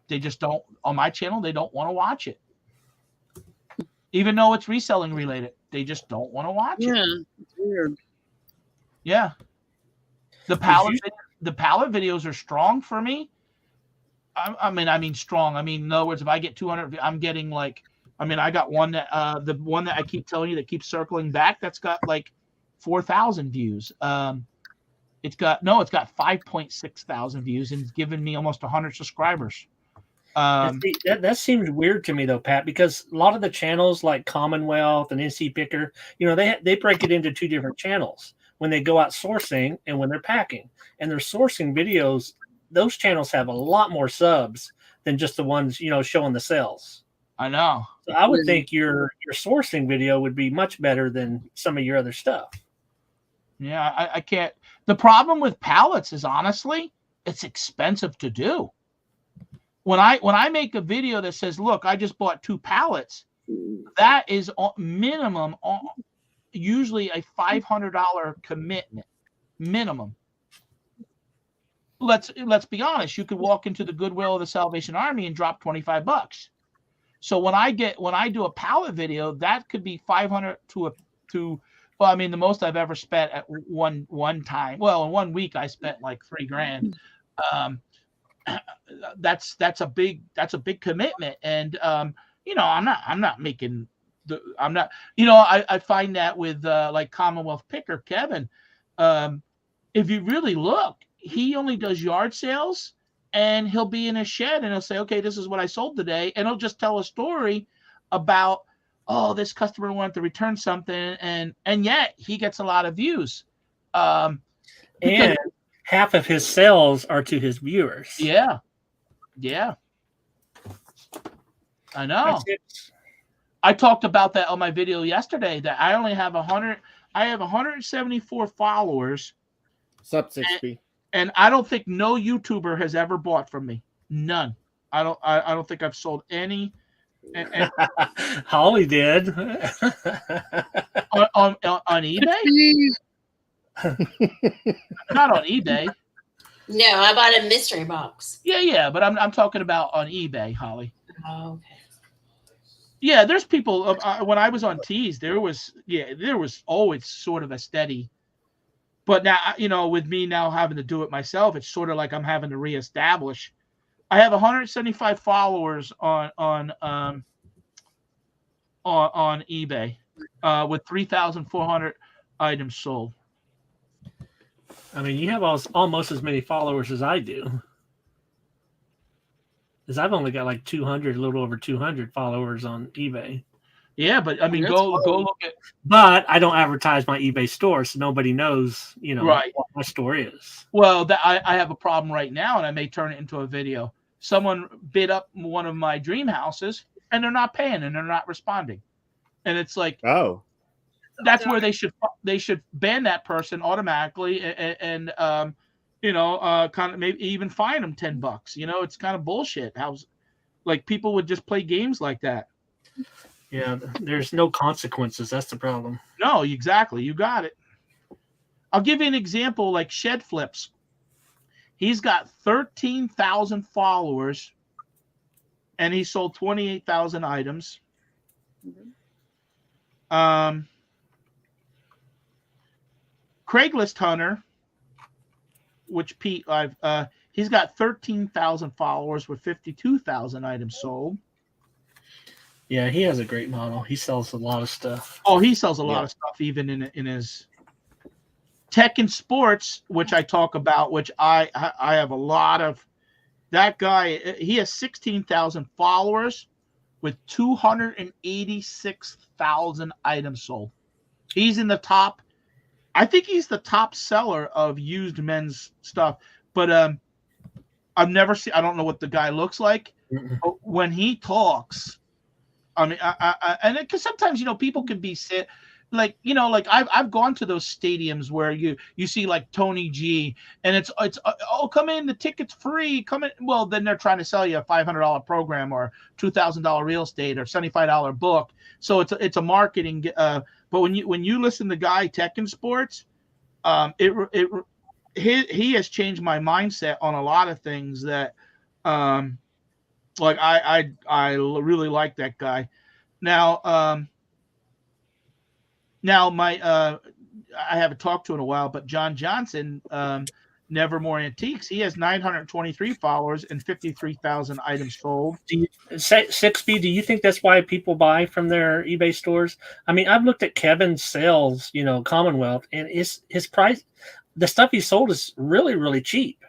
They just don't, on my channel, they don't want to watch it. Even though it's reselling related, they just don't want to watch it. Yeah, it's weird. Yeah. The pallet videos are strong for me. I mean strong. I mean, in other words, if I get 200, I'm getting like, I got one that, the one that I keep telling you that keeps circling back, that's got like 4,000 views. It's got 5.6 thousand views and it's given me almost 100 subscribers. That seems weird to me though, Pat, because a lot of the channels like Commonwealth and NC Picker, they break it into 2 different channels when they go out sourcing and when they're packing. And their sourcing videos, those channels have a lot more subs than just the ones, showing the sales. I know. So I would think your sourcing video would be much better than some of your other stuff. Yeah, I can't. The problem with pallets is honestly, it's expensive to do. When I make a video that says, look, I just bought 2 pallets, that is minimum, usually a $500 commitment, minimum. Let's be honest. You could walk into the Goodwill of the Salvation Army and drop $25. So when I do a pallet video, that could be $500 to well, the most I've ever spent at one time. Well, in 1 week I spent like $3,000. That's a big commitment. And I'm not making I find that with like Commonwealth Picker Kevin, if you really look, he only does yard sales. And he'll be in a shed and he'll say, okay, this is what I sold today. And he'll just tell a story about, oh, this customer wanted to return something. And yet he gets a lot of views. And half of his sales are to his viewers. Yeah. Yeah. I know. I talked about that on my video yesterday that I only have 174 followers. Sub 60. And I don't think no YouTuber has ever bought from me. None. I don't think I've sold any. Holly did. on eBay? Not on eBay. No, I bought a mystery box. Yeah, but I'm talking about on eBay, Holly. Oh, okay. Yeah, there's people. When I was on Tees, there was always sort of a steady. But now, with me now having to do it myself, it's sort of like I'm having to reestablish. I have 175 followers on eBay with 3,400 items sold. You have almost as many followers as I do. Because I've only got like 200, a little over 200 followers on eBay. Yeah, but I mean, That's go fine. look at. But I don't advertise my eBay store, so nobody knows, Right. what my store is. Well, I have a problem right now, and I may turn it into a video. Someone bid up one of my dream houses, and they're not paying, and they're not responding, and it's like, Oh, that's where they should ban that person automatically, and kind of maybe even fine them $10. It's kind of bullshit. How's like people would just play games like that. Yeah, there's no consequences. That's the problem. No, exactly. You got it. I'll give you an example like Shed Flips. He's got 13,000 followers, and he sold 28,000 items. Craigslist Hunter, which Pete, he's got 13,000 followers with 52,000 items sold. Yeah, he has a great model. He sells a lot of stuff. Oh, he sells a lot of stuff, even in his Tech and Sports, which I talk about, which I have a lot of. That guy, he has 16,000 followers with 286,000 items sold. He's in the top. I think he's the top seller of used men's stuff, but I've never seen. I don't know what the guy looks like. But when he talks, I mean, and because sometimes people can be sick. Like I've gone to those stadiums where you see like Tony G, and it's come in, the ticket's free, come in. Well, then they're trying to sell you a $500 program or $2,000 real estate or $75 book. So it's a marketing. But when you listen to Guy Tech and Sports, he has changed my mindset on a lot of things that like I really like that guy. Now I haven't talked to in a while, but John Johnson, Nevermore Antiques, he has 923 followers and 53,000 items sold. 6B, do you think that's why people buy from their eBay stores? I mean, I've looked at Kevin's sales, Commonwealth, and his price, the stuff he sold is really, really cheap.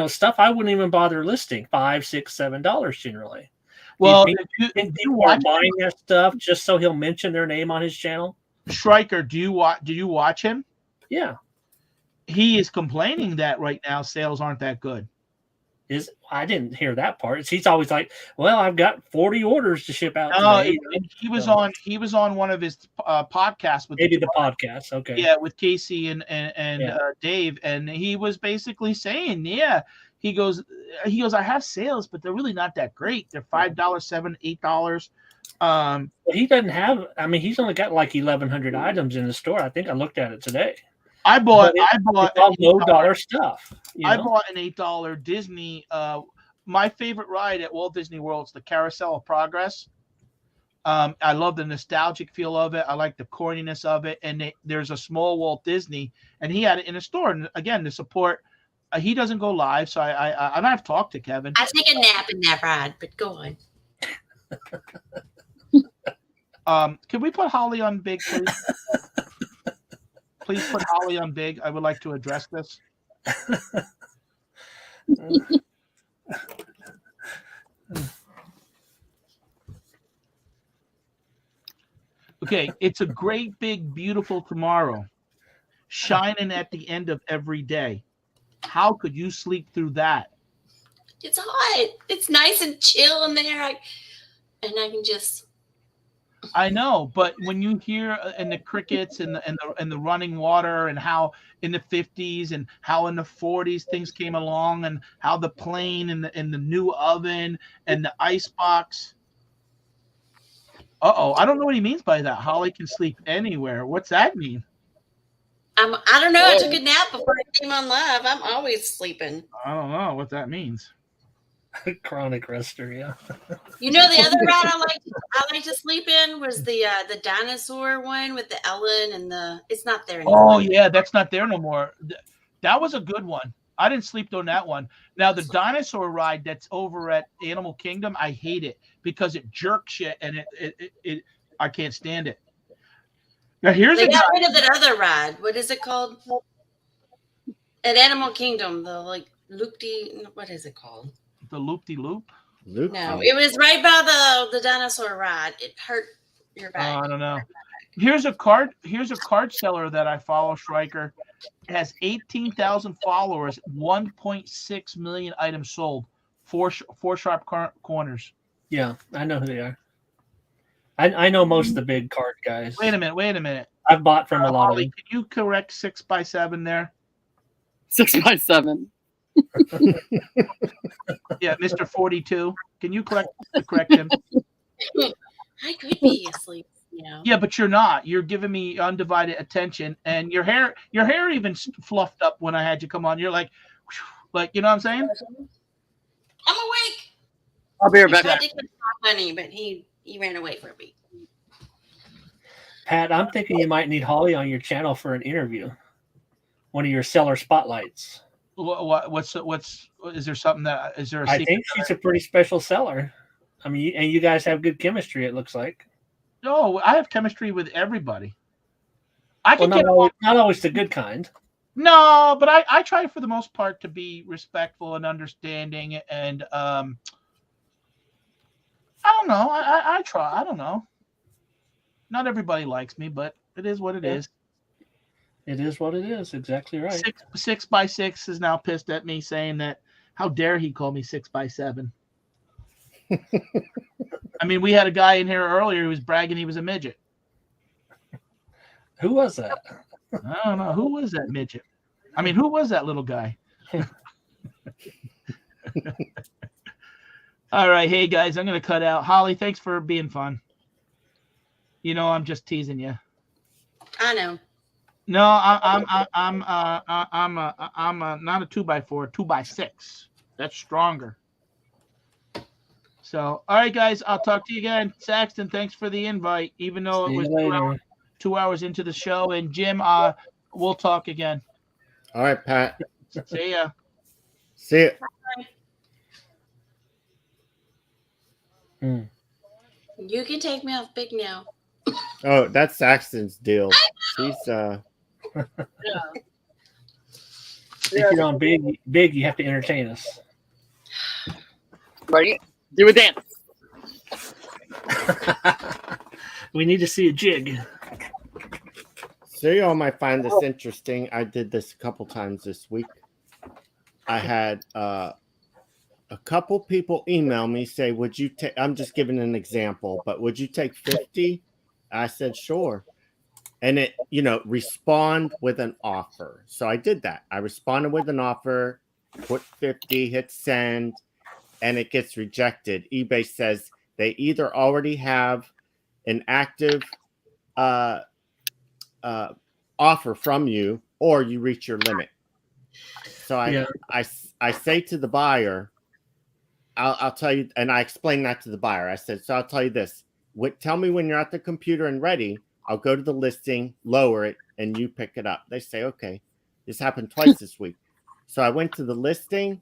Stuff I wouldn't even bother listing, $5, $6, $7 generally. Well, do you think people are buying that stuff just so he'll mention their name on his channel? Stryker, do you watch him? Yeah. He is complaining that right now sales aren't that good. I didn't hear that part. He's always like, "Well, I've got 40 orders to ship out today." He was on one of his podcasts with maybe the podcast. Okay. Yeah, with Casey and Dave, and he was basically saying, he goes, I have sales, but they're really not that great. They're $5, $7, $8. He doesn't have. I mean, he's only got like 1,100 items in the store. I think I looked at it today. I bought all $low stuff. I bought an $8 Disney. My favorite ride at Walt Disney World is the Carousel of Progress. I love the nostalgic feel of it. I like the corniness of it. And there's a small Walt Disney, and he had it in a store. And again, to support. He doesn't go live, so I've talked to Kevin. I take a nap in that ride, but go on. Can we put Holly on big, please? Please put Holly on big. I would like to address this. Okay, it's a great, big, beautiful tomorrow, shining at the end of every day. How could you sleep through that? It's hot. It's nice and chill in there. I can just. I know, but when you hear and the crickets and the running water, and how in the 50s and how in the 40s things came along, and how the plane and the new oven and the ice box. I don't know what he means by that. Holly can sleep anywhere. What's that mean? I don't know. I took a nap before I came on live. I'm always sleeping. I don't know what that means. Chronic rester, yeah. The other ride I like to sleep in was the dinosaur one with the Ellen and the. It's not there anymore. Oh yeah, that's not there no more. That was a good one. I didn't sleep on that one. Now the dinosaur ride that's over at Animal Kingdom, I hate it because it jerks you, and it I can't stand it. Now they got rid of that other ride. What is it called? At Animal Kingdom, the like loop-de. What is it called? The loop-de-loop. Luke. No, it was right by the dinosaur ride. It hurt your back. I don't know. Here's a card seller that I follow, Striker. It has 18,000 followers, 1.6 million items sold, four sharp corners. Yeah, I know who they are. I know most of the big card guys. Wait a minute. I've bought from a lot of Holly, them. can you correct 6x7 there? 6x7. Yeah, Mr. 42. Can you correct him? I could be asleep. Yeah, but you're not. You're giving me undivided attention, and your hair even fluffed up when I had you come on. You're like, you know what I'm saying? I'm awake. I'll be right back. I tried to catch Honey, but he ran away from me. Pat, I'm thinking you might need Holly on your channel for an interview. One of your seller spotlights. What's is there something that is there? I think she's a pretty special seller. I mean, and you guys have good chemistry. It looks like. No, I have chemistry with everybody. Not always the good kind. No, but I try for the most part to be respectful and understanding, and I don't know. I try. I don't know. Not everybody likes me, but it is what it is. It is what it is. Exactly right. 6x6 is now pissed at me, saying that how dare he call me 6x7. I mean, we had a guy in here earlier who was bragging he was a midget. Who was that? I don't know. Who was that midget? I mean, who was that little guy? All right. Hey, guys, I'm going to cut out. Holly, thanks for being fun. You know, I'm just teasing you. I know. No, I'm not a 2x4, 2x6. That's stronger. So, all right, guys, I'll talk to you again. Saxton, thanks for the invite, even though it was 2 hours into the show. And Jim, we'll talk again. All right, Pat. See ya. See ya. You can take me off big now. Oh, that's Saxton's deal. He's If you're on big, you have to entertain us. Right? Do a dance. We need to see a jig. So you all might find this interesting. I did this a couple times this week. I had a couple people email me, say, would you take, I'm just giving an example, but would you take 50? I said, sure. And it, respond with an offer. So I did that. I responded with an offer, put 50, hit send, and it gets rejected. eBay says they either already have an active offer from you, or you reach your limit. So I say to the buyer, I'll tell you, and I explained that to the buyer. I said, so I'll tell you this. Tell me when you're at the computer and ready. I'll go to the listing, lower it, and you pick it up. They say, okay. This happened twice this week. So I went to the listing,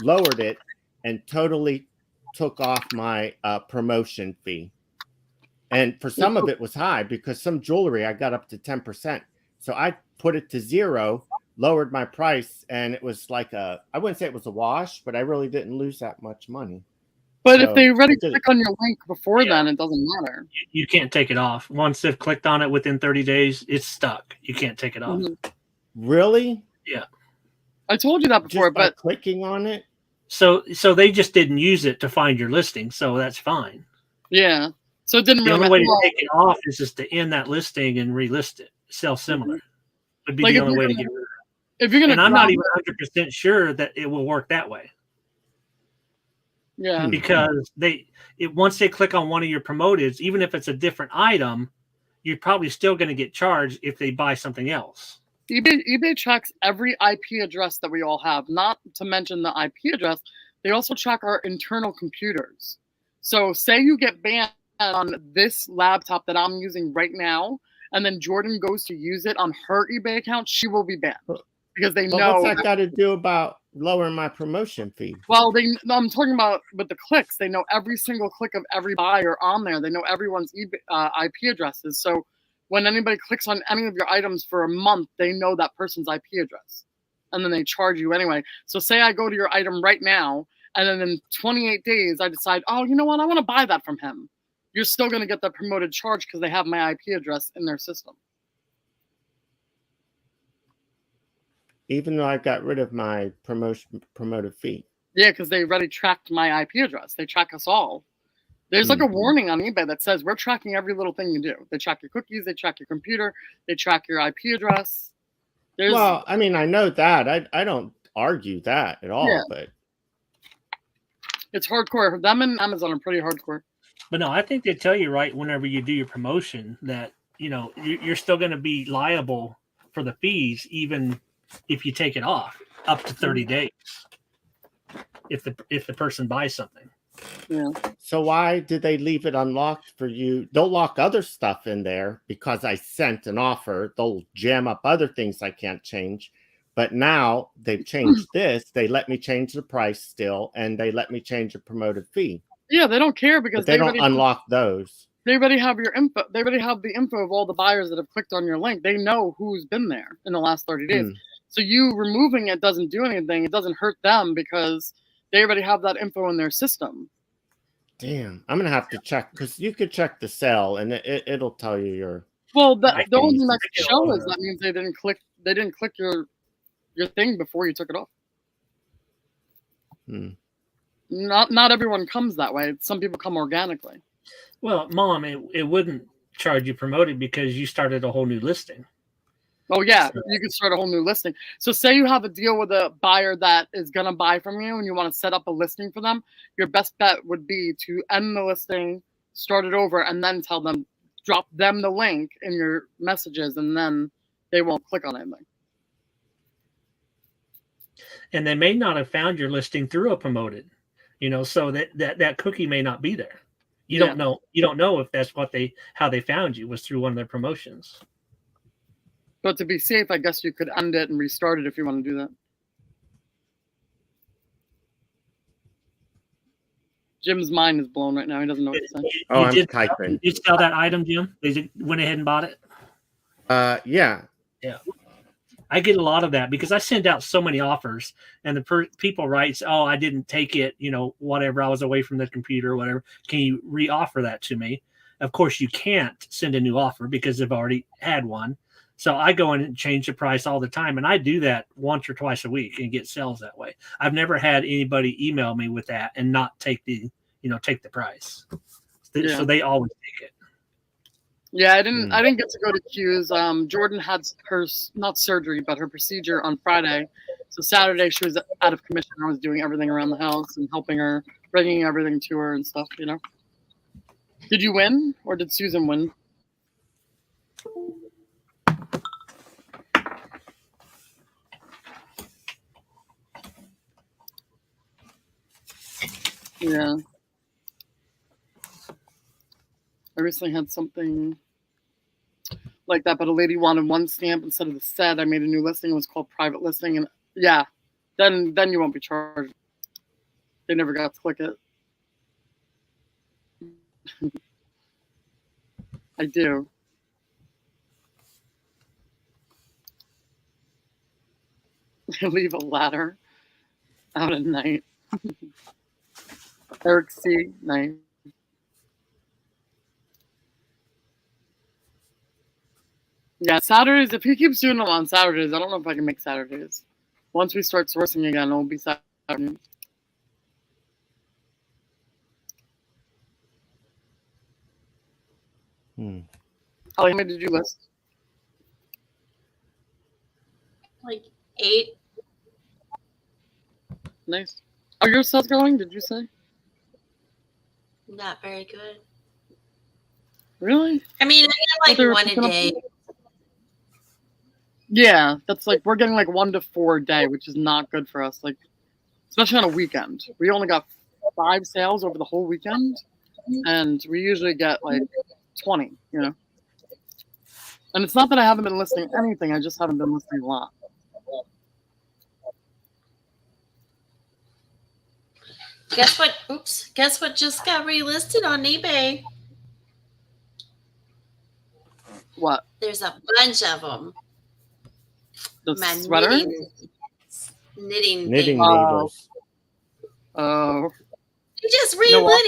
lowered it, and totally took off my promotion fee. And for some of it was high because some jewelry I got up to 10%. So I put it to 0, lowered my price, and it was like I wouldn't say it was a wash, but I really didn't lose that much money. But if they already click on your link before then, it doesn't matter. You can't take it off. Once they've clicked on it within 30 days, it's stuck. You can't take it off. Really? Yeah. I told you that before, just by but clicking on it. So they just didn't use it to find your listing, so that's fine. Yeah. So it didn't The really only way matter. to take it off is just to end that listing and relist it. Self-similar would be Like the if only you're way to gonna- get rid of If you're it. gonna, And I'm not even 100% sure that it will work that way. Yeah. Because once they click on one of your promoted, even if it's a different item, you're probably still going to get charged if they buy something else. eBay tracks every IP address that we all have. Not to mention the IP address, they also track our internal computers. So say you get banned on this laptop that I'm using right now, and then Jordan goes to use it on her eBay account, she will be banned because they know. What's that got to do about lowering my promotion fee? Well, I'm talking about with the clicks. They know every single click of every buyer on there. They know everyone's IP addresses. So when anybody clicks on any of your items for a month, they know that person's IP address, and then they charge you anyway. So say I go to your item right now, and then in 28 days I decide, oh, you know what, I want to buy that from him, you're still going to get that promoted charge because they have my IP address in their system. Even though I got rid of my promoted fee. Yeah, because they already tracked my IP address. They track us all. There's like a warning on eBay that says we're tracking every little thing you do. They track your cookies, they track your computer, they track your IP address. Well, I mean, I know that. I don't argue that at all, but it's hardcore. Them and Amazon are pretty hardcore. But no, I think they tell you right whenever you do your promotion that, you know, you're still going to be liable for the fees, even if you take it off up to 30 days. If the person buys something. Yeah. So why did they leave it unlocked for you? They'll lock other stuff in there because I sent an offer. They'll jam up other things I can't change. But now they've changed this. They let me change the price still, and they let me change the promoted fee. Yeah, they don't care because they don't unlock those. They already have your info. They already have the info of all the buyers that have clicked on your link. They know who's been there in the last 30 days. So you removing it doesn't do anything. It doesn't hurt them because they already have that info in their system. Damn, I'm gonna have to check because you could check the sell and it'll tell you your. Well, the only thing that could show is that means they didn't click your thing before you took it off. Not everyone comes that way. Some people come organically. Well, Mom, it wouldn't charge you promoted because you started a whole new listing. Oh, yeah. You could start a whole new listing. So say you have a deal with a buyer that is going to buy from you and you want to set up a listing for them. Your best bet would be to end the listing, start it over, and then tell them, drop them the link in your messages, and then they won't click on anything. And they may not have found your listing through a promoted, so that cookie may not be there. You don't know. You don't know if that's how they found you was through one of their promotions. But to be safe, I guess you could end it and restart it if you want to do that. Jim's mind is blown right now. He doesn't know what to say. I'm typing. Did you sell that item, Jim? They went ahead and bought it? Yeah. Yeah. I get a lot of that because I send out so many offers and the people writes, oh, I didn't take it, whatever. I was away from the computer or whatever. Can you re-offer that to me? Of course, you can't send a new offer because they've already had one. So I go in and change the price all the time. And I do that once or twice a week and get sales that way. I've never had anybody email me with that and not take the price. So they always take it. Yeah, I didn't get to go to Q's. Jordan had her, not surgery, but her procedure on Friday. So Saturday she was out of commission. I was doing everything around the house and helping her, bringing everything to her and stuff, Did you win or did Susan win? Yeah. I recently had something like that, but a lady wanted one stamp instead of the set. I made a new listing. It was called private listing. And yeah, then you won't be charged. They never got to click it. I do. Leave a ladder out at night. Eric C. Night. Yeah, Saturdays. If he keeps doing them on Saturdays, I don't know if I can make Saturdays. Once we start sourcing again, it'll be Saturdays. How many did you list? Like 8. Nice. Are your sales going? Did you say? Not very good. Really? I mean, I get like 1 a day. Yeah, that's like we're getting like 1 to 4 a day, which is not good for us. Like, especially on a weekend. We only got 5 sales over the whole weekend, and we usually get like 20. And it's not that I haven't been listing anything; I just haven't been listing a lot. Guess what? Oops! Guess what? Just got relisted on eBay. What? There's a bunch of them. The sweater? Knitting needles. Oh, You just No,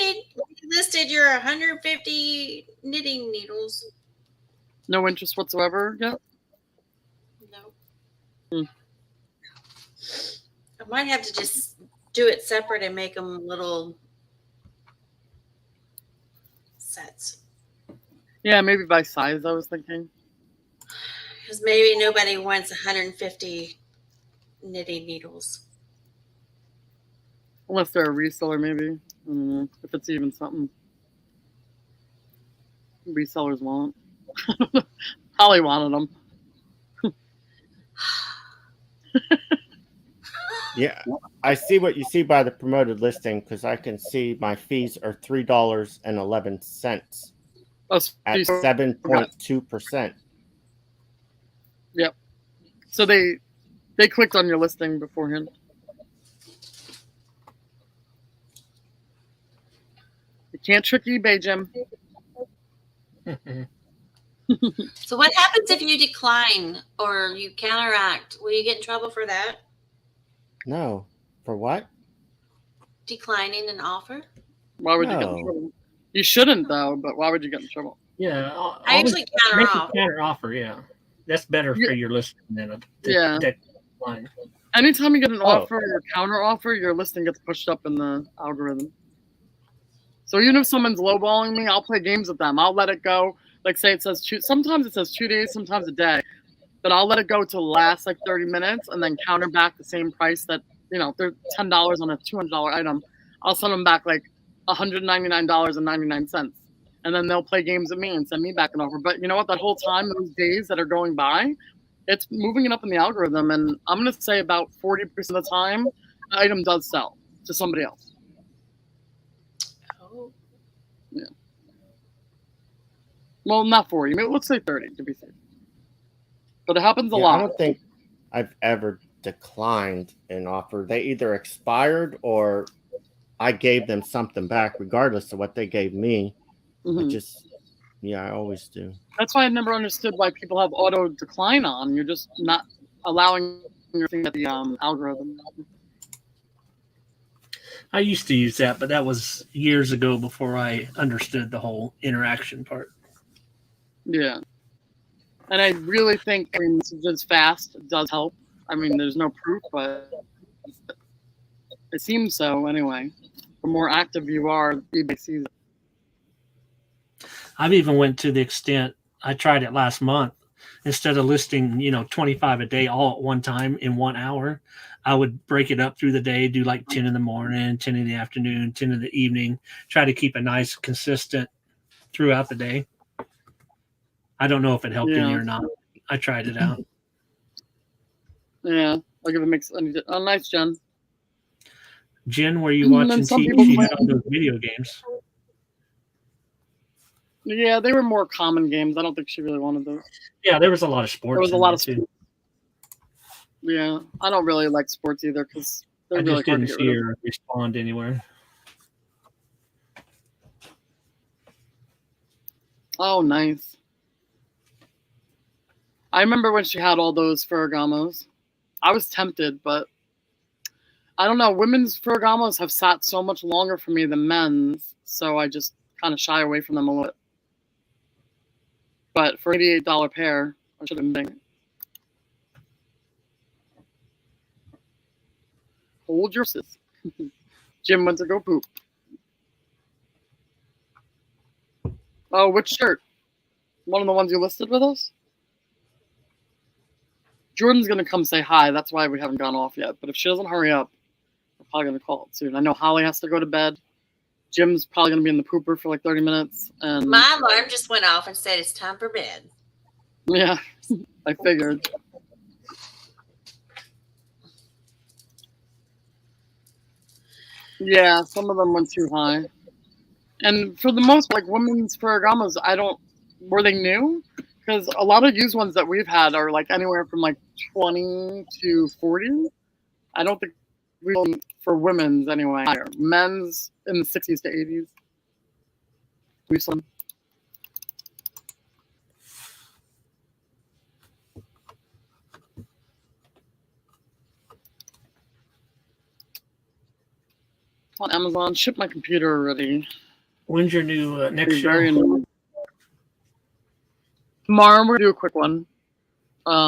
listed your 150 knitting needles. no interest whatsoever yet? No. Hmm. I might have to just do it separate and make them little sets. Yeah, maybe by size, I was thinking. Because maybe nobody wants 150 knitting needles. Unless they're a reseller, maybe. If it's even something. Resellers want. Holly wanted them. Yeah, I see what you see by the promoted listing because I can see my fees are $3.11 Oh, at 7.2%. Yep. So they clicked on your listing beforehand. You can't trick eBay, Jim. So what happens if you decline or you counteract? Will you get in trouble for that? No, for what? Declining an offer? Why would you get in No. trouble? You shouldn't, though, but why would you get in trouble? Yeah, I usually counter make off. a counter offer. Yeah, that's better for your listing than a Yeah. decline. Anytime you get an Oh. offer or counter offer, your listing gets pushed up in the algorithm. So even if someone's lowballing me, I'll play games with them. I'll let it go. Like say it says sometimes it says 2 days, sometimes a day. But I'll let it go to last like 30 minutes and then counter back the same price that, if they're $10 on a $200 item, I'll send them back like $199.99. And then they'll play games with me and send me back an offer. But you know what? That whole time, those days that are going by, it's moving it up in the algorithm. And I'm going to say about 40% of the time, the item does sell to somebody else. Oh. Yeah. Well, not 40. Let's say 30 to be safe. But it happens a lot. I don't think I've ever declined an offer. They either expired or I gave them something back, regardless of what they gave me. I always do. That's why I never understood why people have auto decline on. You're just not allowing your thing at the algorithm. I used to use that, but that was years ago before I understood the whole interaction part. Yeah. And I really think messages fast does help. I mean, there's no proof, but it seems so anyway. The more active you are, eBay sees it. I've even went to the extent I tried it last month. Instead of listing, 25 a day all at one time in 1 hour, I would break it up through the day, do like 10 in the morning, 10 in the afternoon, 10 in the evening, try to keep a nice consistent throughout the day. I don't know if it helped any or not. I tried it out. Yeah, like if it makes any. Oh, nice, Jen. Jen, were you watching TV on those video games? Yeah, they were more common games. I don't think she really wanted those. Yeah, there was a lot of sports. There was a lot of sports. Yeah, I don't really like sports either because they're I really just hard didn't to get see rid of. her respond anywhere. Oh, nice. I remember when she had all those Ferragamos. I was tempted, but I don't know. Women's Ferragamos have sat so much longer for me than men's, so I just kind of shy away from them a little bit. But for $88 pair, I should have been. Hold your horses. Jim went to go poop. Oh, which shirt? One of the ones you listed with us? Jordan's going to come say hi. That's why we haven't gone off yet. But if she doesn't hurry up, we're probably going to call it soon. I know Holly has to go to bed. Jim's probably going to be in the pooper for like 30 minutes. And my alarm just went off and said it's time for bed. Yeah, I figured. Yeah, some of them went too high. And for the most, like women's Ferragamos, were they new? Because a lot of used ones that we've had are like anywhere from like 20 to 40. I don't think for women's anyway. Higher. Men's in the 60s to 80s. Some. on Amazon. Ship my computer already. When's your new next show? Very annoying. Tomorrow we're gonna do a quick one.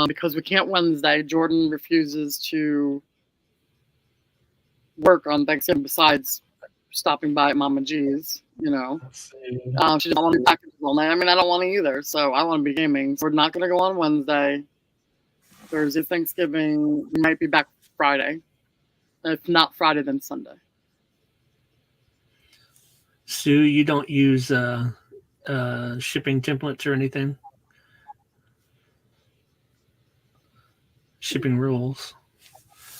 Because we can't Wednesday. Jordan refuses to work on Thanksgiving besides stopping by at Mama G's, you know. She doesn't want to be back all night. I mean, I don't want to either, so I want to be gaming. So we're not going to go on Wednesday. Thursday, Thanksgiving. We might be back Friday. If not Friday, then Sunday. Sue, you don't use shipping templates or anything? Shipping rules.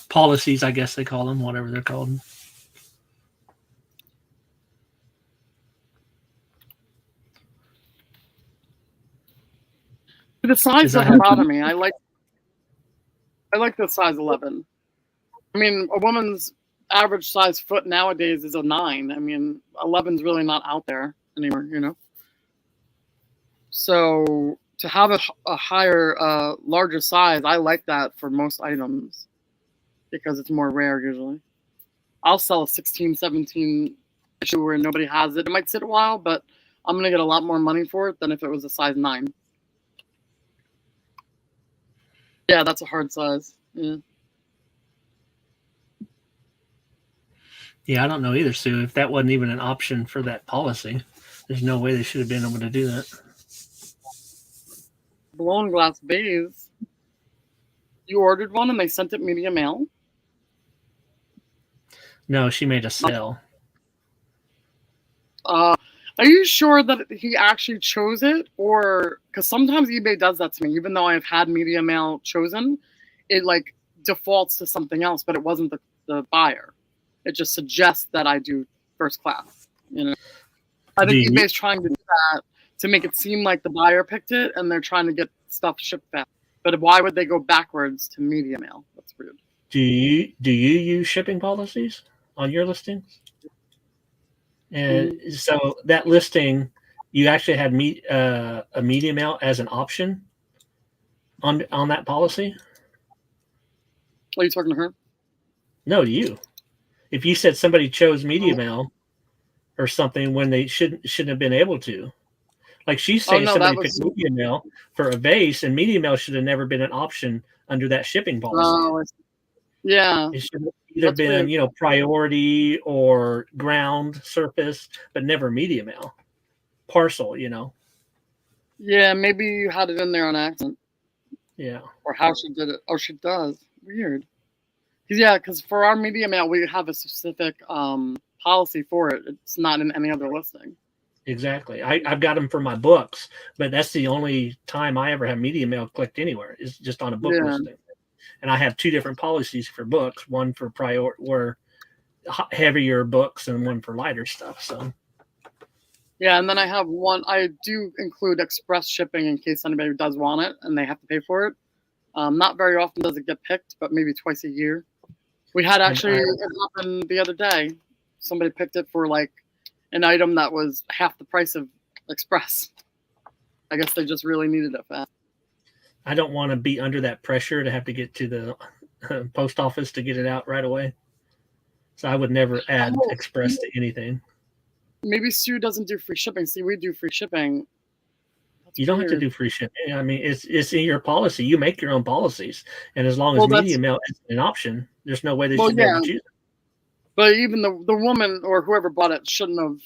Policies, I guess they call them, whatever they're called. The size doesn't bother me. I like the size 11. I mean, a woman's average size foot nowadays is a 9. I mean, 11's really not out there anymore, you know. So to have a higher, larger size, I like that for most items because it's more rare usually. I'll sell a 16, 17 issue where nobody has it. It might sit a while, but I'm going to get a lot more money for it than if it was a size 9. Yeah, that's a hard size. Yeah. Yeah, I don't know either, Sue. If that wasn't even an option for that policy, there's no way they should have been able to do that. Blown glass vase. You ordered one and they sent it media mail? No, she made a sale. Are you sure that he actually chose it? Or because sometimes eBay does that to me, even though I've had media mail chosen, it like defaults to something else, but it wasn't the buyer. It just suggests that I do first class. You know, I think eBay's trying to do that to make it seem like the buyer picked it, and they're trying to get stuff shipped back. But why would they go backwards to media mail? That's weird. Do you use shipping policies on your listings? And so that listing, you actually had a media mail as an option on that policy? Are you talking to her? No, to you. If you said somebody chose media mail or something when they shouldn't have been able to. Like she's saying somebody picked media mail for a vase, and media mail should have never been an option under that shipping policy. Yeah. It should have either been, you know, priority or ground surface, but never media mail. Parcel, you know. Yeah, maybe you had it in there on accident. Yeah. Or how she did it. Oh, she does. Weird. Yeah, because for our media mail, we have a specific policy for it. It's not in any other listing. Exactly. I've got them for my books, but that's the only time I ever have media mail clicked anywhere is just on a book listing. And I have 2 different policies for books, one for heavier books and one for lighter stuff. So yeah, and then I have one. I do include express shipping in case anybody does want it and they have to pay for it. Not very often does it get picked, but maybe twice a year. We had actually it happened the other day. Somebody picked it for like an item that was half the price of express. I guess they just really needed it fast. I don't want to be under that pressure to have to get to the post office to get it out right away. So I would never add express to anything. Maybe Sue doesn't do free shipping. See, we do free shipping. You don't have to do free shipping. I mean, it's in your policy. You make your own policies. And as long as media mail is an option, there's no way they should be able to choose it. But even the woman or whoever bought it shouldn't have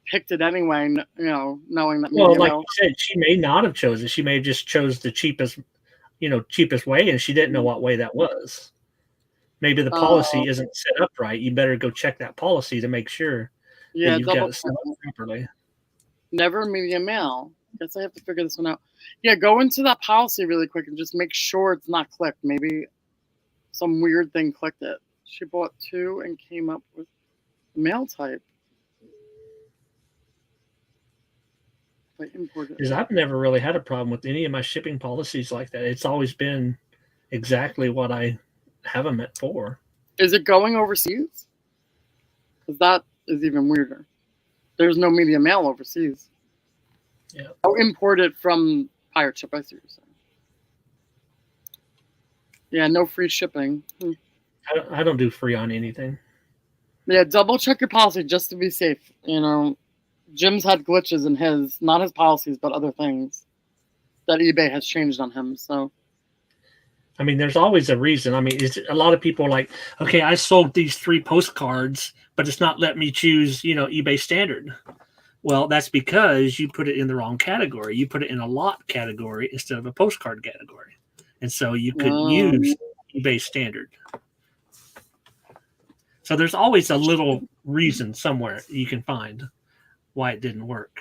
picked it anyway, you know, knowing that. Well, like you said, she may not have chosen. She may have just chose the cheapest way, and she didn't know what way that was. Maybe the policy isn't set up right. You better go check that policy to make sure that you've got it set up properly. Never media mail. Guess I have to figure this one out. Yeah, go into that policy really quick and just make sure it's not clicked. Maybe some weird thing clicked it. She bought 2 and came up with mail type. Because I've never really had a problem with any of my shipping policies like that. It's always been exactly what I have them at for. Is it going overseas? Because that is even weirder. There's no media mail overseas. Yeah. I'll import it from Pirate Ship. I see what you're saying. Yeah, no free shipping. I don't do free on anything. Yeah, double check your policy just to be safe. You know, Jim's had glitches in his, not his policies, but other things that eBay has changed on him. So, I mean, there's always a reason. I mean, it's, a lot of people are like, okay, I sold these 3 postcards, but it's not letting me choose, eBay standard. Well, that's because you put it in the wrong category. You put it in a lot category instead of a postcard category. And so you couldn't use eBay standard. So there's always a little reason somewhere you can find why it didn't work.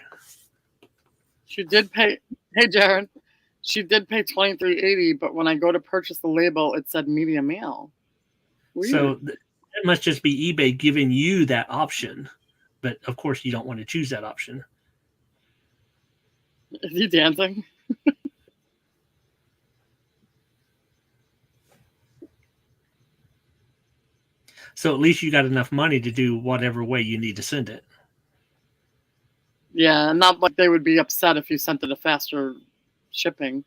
she did pay. Hey, Jared. She did pay $23.80, but when I go to purchase the label, it said media mail. Weird. So it must just be eBay giving you that option. But of course, you don't want to choose that option. Is he dancing? So at least you got enough money to do whatever way you need to send it. Yeah, not like they would be upset if you sent it a faster shipping.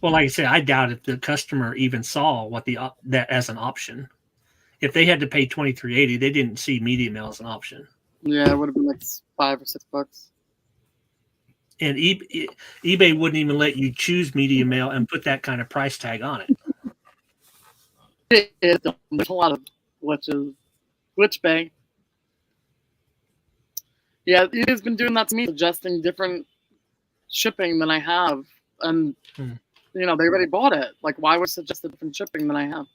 Well, like I said, I doubt if the customer even saw that as an option. If they had to pay $23.80, they didn't see media mail as an option. Yeah, it would have been like $5 or $6. And eBay wouldn't even let you choose media mail and put that kind of price tag on it. There's a lot of glitches. Glitch Bay. Yeah, eBay's been doing that to me, suggesting different shipping than I have. And, they already bought it. Like, why would it suggest a different shipping than I have?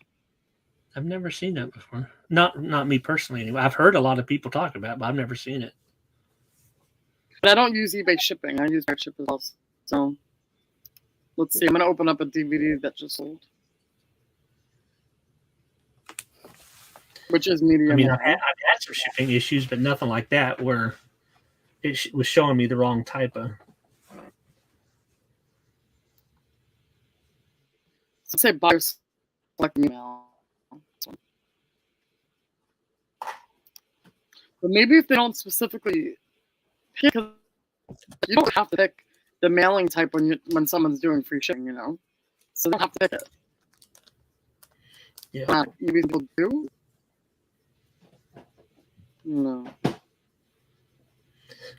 I've never seen that before. Not me personally, anyway. I've heard a lot of people talk about it, but I've never seen it. But I don't use eBay shipping. I use Direct Ship as well. So, let's see. I'm going to open up a DVD that just sold. Which is media. I mean, I've had some shipping issues, but nothing like that where it was showing me the wrong type of. Let's say buyers select email. But maybe if they don't specifically pick, you don't have to pick the mailing type when someone's doing free shipping, So they don't have to pick it. Yeah. Maybe people do. No.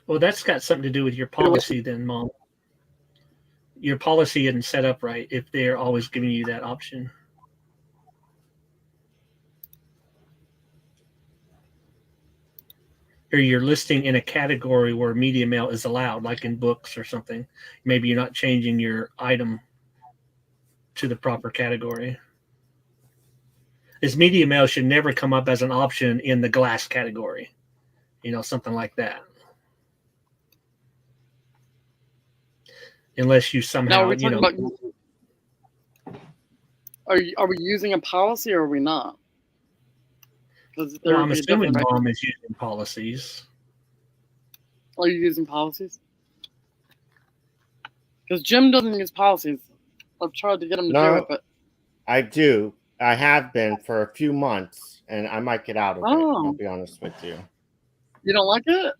Well, that's got something to do with your policy then, Mom. Your policy isn't set up right if they're always giving you that option. Or you're listing in a category where media mail is allowed, like in books or something. Maybe you're not changing your item to the proper category. This media mail should never come up as an option in the glass category. Something like that. Unless you somehow, Now, are we using a policy or are we not? Well, I'm assuming Mom is using policies. Are you using policies? Because Jim doesn't use policies. I've tried to get him to do it, but I do. I have been for a few months, and I might get out of it. I'll be honest with you. You don't like it?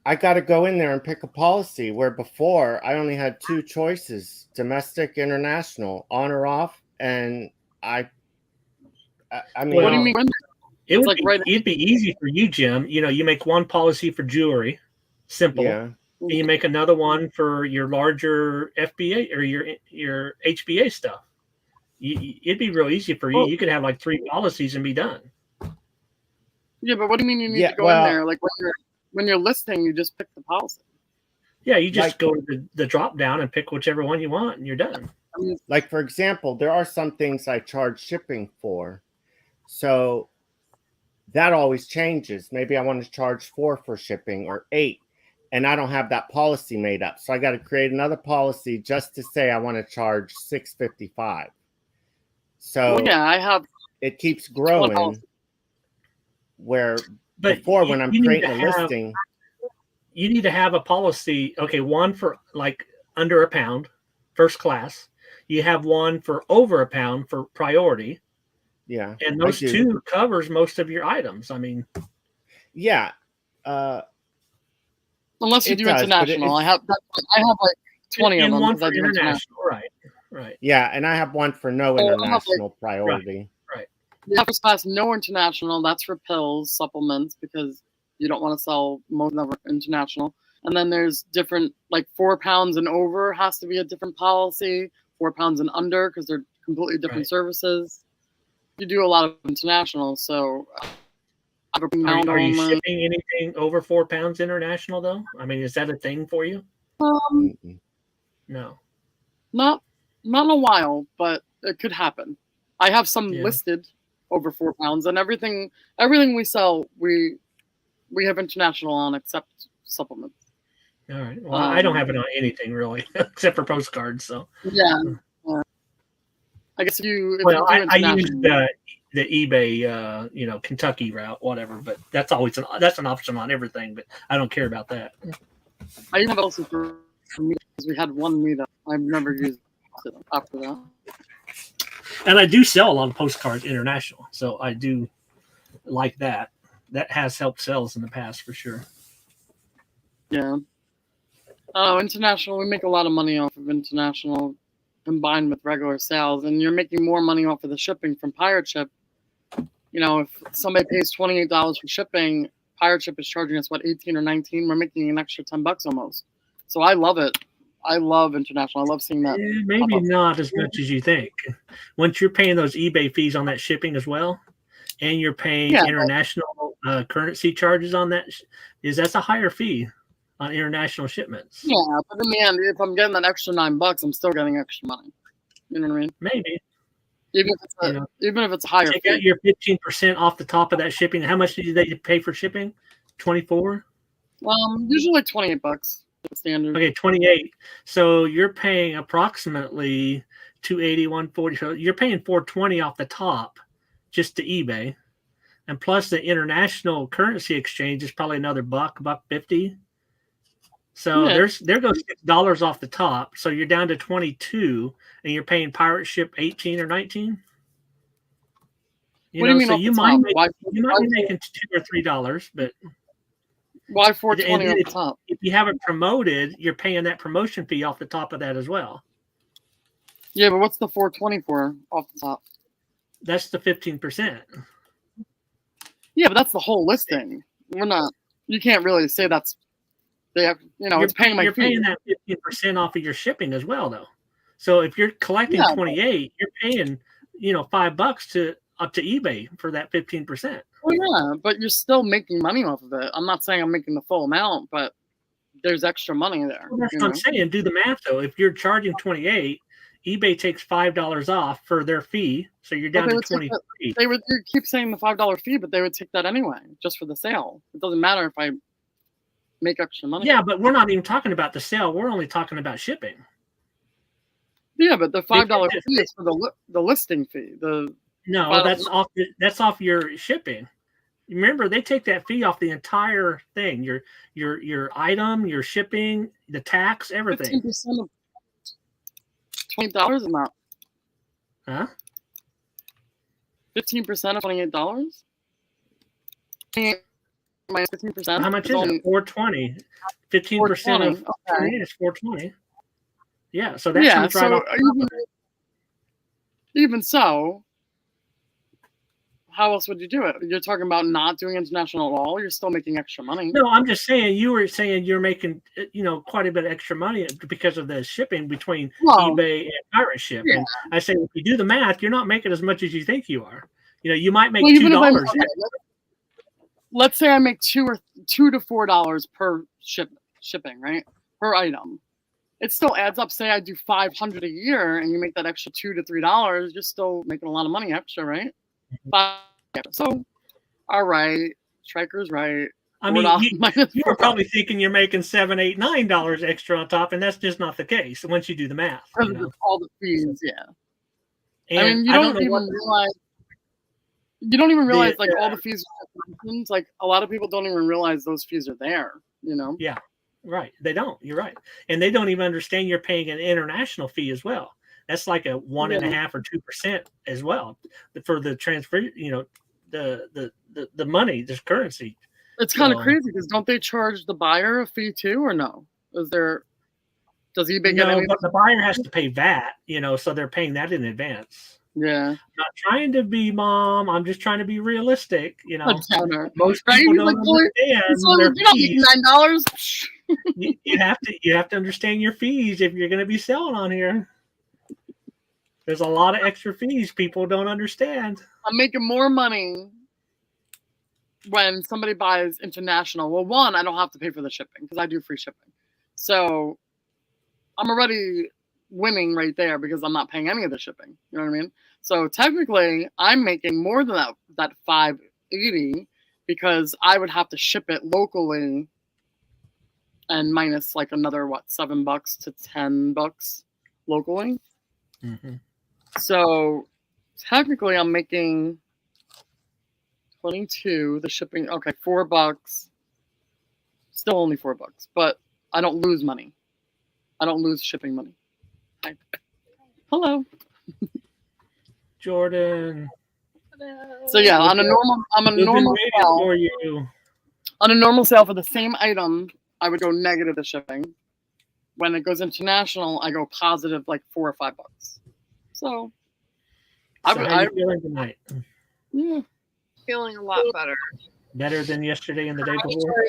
I got to go in there and pick a policy where before I only had 2 choices: domestic, international, on or off. And I mean, what do you mean? It'd be easy for you, Jim. You make one policy for jewelry, simple. Yeah. And you make another one for your larger FBA or your HBA stuff. It'd be real easy for you. You could have like 3 policies and be done. Yeah, but what do you mean you need to go in there? Like when you're listing, you just pick the policy. Yeah, you just go to the drop down and pick whichever one you want, and you're done. Like, for example, there are some things I charge shipping for. So that always changes. Maybe I want to charge 4 for shipping or 8, and I don't have that policy made up. So I got to create another policy just to say I want to charge $6.55. So I have. It keeps growing. Before when I'm creating a listing, you need to have a policy. Okay, one for like under £1, first class. You have one for over £1 for priority. Yeah, and those 2 covers most of your items. I mean, yeah. Unless you do international, I have like 20 of them. One for international, right? Yeah, and I have one for no international priority. Right. Yeah, first class, no international. That's for pills, supplements, because you don't want to sell most of them international. And then there's different, like 4 pounds and over has to be a different policy. 4 pounds and under, because they're completely different services. You do a lot of international, so. Are you shipping anything over 4 pounds international though? I mean, is that a thing for you? No. Not in a while, but it could happen. I have some listed over 4 pounds, and everything we sell, we have international on, except supplements. All right. Well, I don't have it on anything really, except for postcards. So yeah. I guess you. I use the eBay, Kentucky route, whatever. But that's always that's an option on everything. But I don't care about that. I even have also for me because we had one meetup. I've never used it after that. And I do sell a lot of postcards international, so I do like that. That has helped sales in the past for sure. Yeah. International, we make a lot of money off of international combined with regular sales, and you're making more money off of the shipping from Pirate Ship. If somebody pays $28 for shipping, Pirate Ship is charging us 18 or 19. We're making an extra $10 almost. So I love it. I love international. I love seeing that. Maybe not as much as you think. Once you're paying those eBay fees on that shipping as well, and you're paying international currency charges on that, that's a higher fee on international shipments. Yeah, but in the end, if I'm getting that extra $9, I'm still getting extra money. You know what I mean? Maybe. Even if it's a higher fee. Take out your 15% off the top of that shipping. How much did they pay for shipping? 24? Usually $28. Standard. Okay, 28. So you're paying approximately $280, $140. So you're paying $420 off the top just to eBay, and plus the international currency exchange is probably another $1.50. So there goes $6 off the top. So you're down to 22, and you're paying Pirate Ship 18 or 19. So you might be making $2 or $3, but. Why $420 off the top? If you have it promoted, you're paying that promotion fee off the top of that as well. Yeah, but what's the $420 for off the top? That's the 15%. Yeah, but that's the whole listing. You can't really say that's. It's paying my fee. You're paying that 15% off of your shipping as well, though. So if you're collecting 28, you're paying $5 up to eBay for that 15%. Well, yeah, but you're still making money off of it. I'm not saying I'm making the full amount, but there's extra money there. Well, that's what I'm saying. Do the math, though. If you're charging 28, eBay takes $5 off for their fee, so you're down to 23. They keep saying the $5 fee, but they would take that anyway, just for the sale. It doesn't matter if I make extra money. Yeah, but we're not even talking about the sale. We're only talking about shipping. Yeah, but the $5 fee is for the listing fee. No, that's off your shipping. Remember, they take that fee off the entire thing. Your item, your shipping, the tax, everything. 15% of $20 amount. Huh? 15% of $28? Minus 15%. How much is it? $420. 15% of $28 is $420. Yeah, so that comes right off. Even so, how else would you do it? You're talking about not doing international at all. You're still making extra money. No, I'm just saying you were saying you're making quite a bit of extra money because of the shipping between eBay and Pirate Ship. Yeah. And I say if you do the math, you're not making as much as you think you are. You might make $2. Let's say I make $2 to $4 per shipping, right? Per item. It still adds up. Say I do $500 a year, and you make that extra $2 to $3. You're still making a lot of money extra, right? So, all right, Striker's right. I mean, you were probably thinking you're making $7, $8, $9 extra on top, and that's just not the case once you do the math. All the fees, yeah. And I mean, you don't even realize like all the fees. Like a lot of people don't even realize those fees are there. Yeah, right. They don't. You're right, and they don't even understand you're paying an international fee as well. That's like a 1.5% or 2% as well for the transfer. The money, this currency. It's kind of crazy because don't they charge the buyer a fee too, or no? Does eBay get anything? But the buyer has to pay VAT. So they're paying that in advance. Yeah. I'm not trying to be mom. I'm just trying to be realistic. You A know, downer. most Right? people He's don't like, boy, understand so their you're not making fees. $9. You have to understand your fees if you're going to be selling on here. There's a lot of extra fees people don't understand. I'm making more money when somebody buys international. Well, one, I don't have to pay for the shipping because I do free shipping. So I'm already winning right there because I'm not paying any of the shipping. You know what I mean? So technically, I'm making more than that $5.80 because I would have to ship it locally and minus like another $7 to $10 locally. Mm-hmm. So technically, I'm making 22. The shipping, okay, $4. Still only $4, but I don't lose money. I don't lose shipping money. Hello, Jordan. So yeah, on a normal, sale, for you. On a normal sale for the same item, I would go negative the shipping. When it goes international, I go positive like $4 or $5. So, How are you feeling tonight? Yeah, feeling a lot better. Better than yesterday and the day before?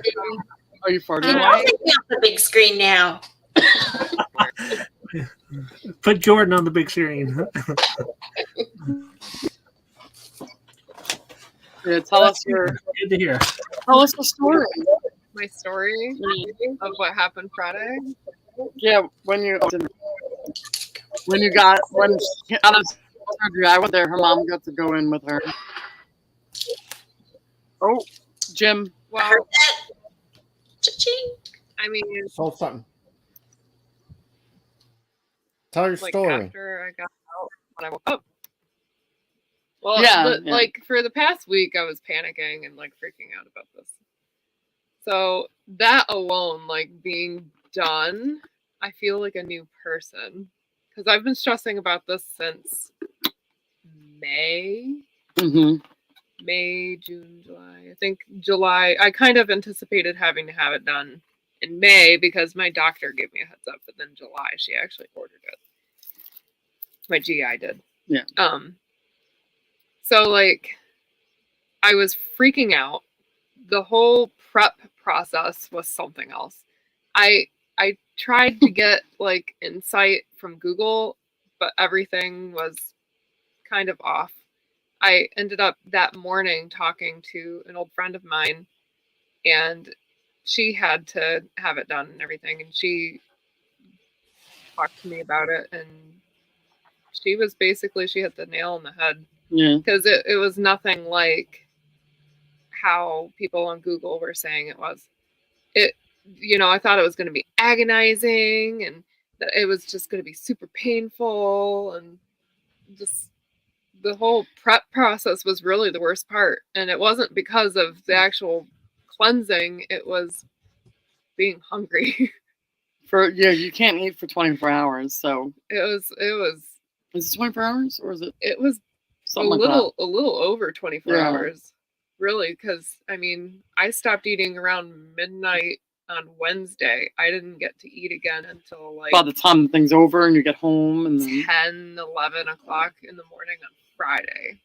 Are you farting? I'll take me off the big screen now. Put Jordan on the big screen. Yeah, tell us your. Good to hear. Tell us the story. My story of what happened Friday. Yeah, when she out of surgery, I went there. Her mom got to go in with her. Oh, Jim. Well, I heard that. Cha-ching. I mean, Sold something. Tell your like story. after I got out, when I woke up. Well, Yeah. like for the past week, I was panicking and like freaking out about this. So that alone, like being done, I feel like a new person because I've been stressing about this since May. Mm-hmm. May, June, July. I think July. I kind of anticipated having to have it done in May because my doctor gave me a heads up, but then July she actually ordered it. My GI did. Yeah. So like I was freaking out. The whole prep process was something else. I tried to get like insight from Google, but everything was kind of off. I ended up that morning talking to an old friend of mine, and she had to have it done and everything, and she talked to me about it, and she hit the nail on the head. Yeah. Because it was nothing like how people on Google were saying it was. I thought it was going to be agonizing and that it was just going to be super painful, and just the whole prep process was really the worst part. And it wasn't because of the actual cleansing, it was being hungry. You can't eat for 24 hours, so it was is it 24 hours or is it? It was something a little over 24 hours, really, because I mean, I stopped eating around midnight on Wednesday. I didn't get to eat again until like by the time thing's over and you get home, and then 10, 11 o'clock in the morning on Friday.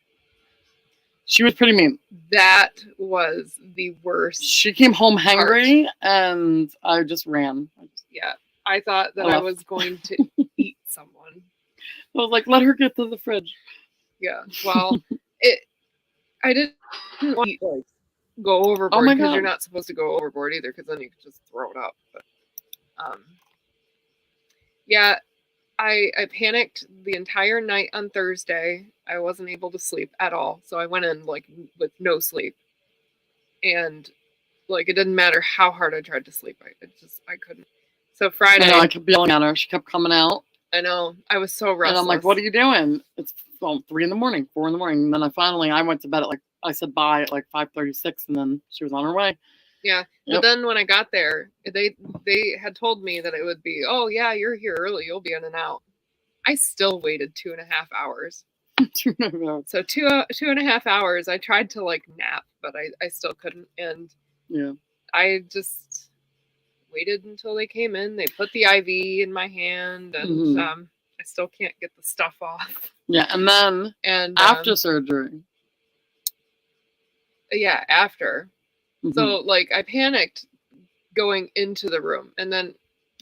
She was pretty mean. That was the worst. She came home hungry, and I just ran. Yeah, I thought that I was going to eat someone. I was like, let her get to the fridge. Yeah, well, I didn't want to like go overboard because you're not supposed to go overboard either, because then you could just throw it up. But yeah, I panicked the entire night on Thursday. I wasn't able to sleep at all, so I went in like with no sleep, and like it didn't matter how hard I tried to sleep, I couldn't. So Friday, I kept yelling at her. She kept coming out. I know, I was so restless. And I'm like, "What are you doing?" It's 3 in the morning, 4 in the morning. And then I went to bed at I said bye at 5:36, and then she was on her way. Yeah, but then when I got there, they had told me that it would be, oh yeah, you're here early, you'll be in and out. I still waited 2.5 hours. 2.5 hours. So 2.5 hours. I tried to nap, but I still couldn't. And I just waited until they came in. They put the IV in my hand, and I still can't get the stuff off. Yeah, and then And after surgery. yeah, after. Mhm. So like I panicked going into the room, and then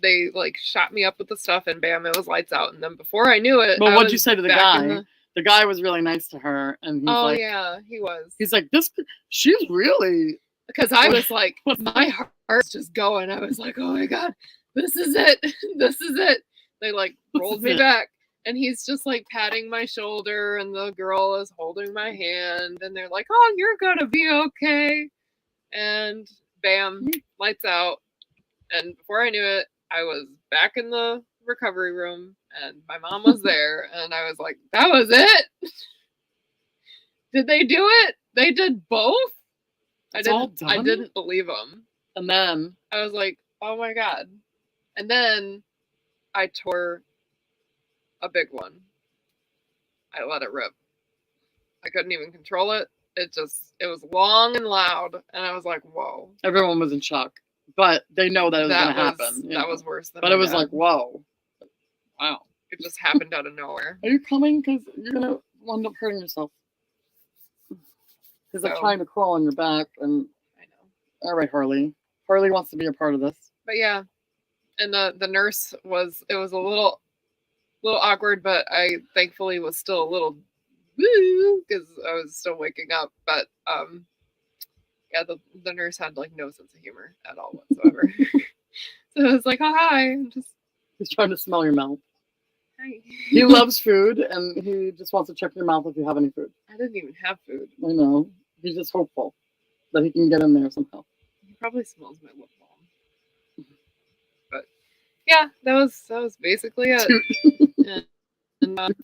they like shot me up with the stuff, and bam, it was lights out. And then before I knew it, But I what'd you was say to the back in guy? The guy was really nice to her, and he's oh like, yeah, he was. he's like, this, she's really, Because I was like, my heart's just going. I was like, oh my God, this is it. This is it. They like rolled me back, and he's just like patting my shoulder, and the girl is holding my hand, and they're like, oh, you're gonna be okay. And bam, lights out. And before I knew it, I was back in the recovery room, and my mom was there, and I was like, that was it? Did they do it? They did both? It's all I done? didn't believe them. And then I was like, oh my God. And then I tore a big one. I let it rip. I couldn't even control it. It was long and loud. And I was like, whoa. everyone was in shock, but they know that it was going to happen. you That know. was worse than But my it was dad. like, whoa, wow. It just happened out of nowhere. Are you coming? Because you're going to end up hurting yourself. He's like So- trying to crawl on your back, and I know. all right, Harley. Harley wants to be a part of this. But yeah. And the nurse it was a little awkward, but I thankfully was still a little woo because I was still waking up. But yeah, the nurse had like no sense of humor at all whatsoever. So I was like, oh, hi. I'm just He's trying to smell your mouth. hi. He loves food, and he just wants to check your mouth if you have any food. I didn't even have food. I know. He's just hopeful that he can get in there somehow. He probably smells my lip balm. But yeah, that was basically it. And,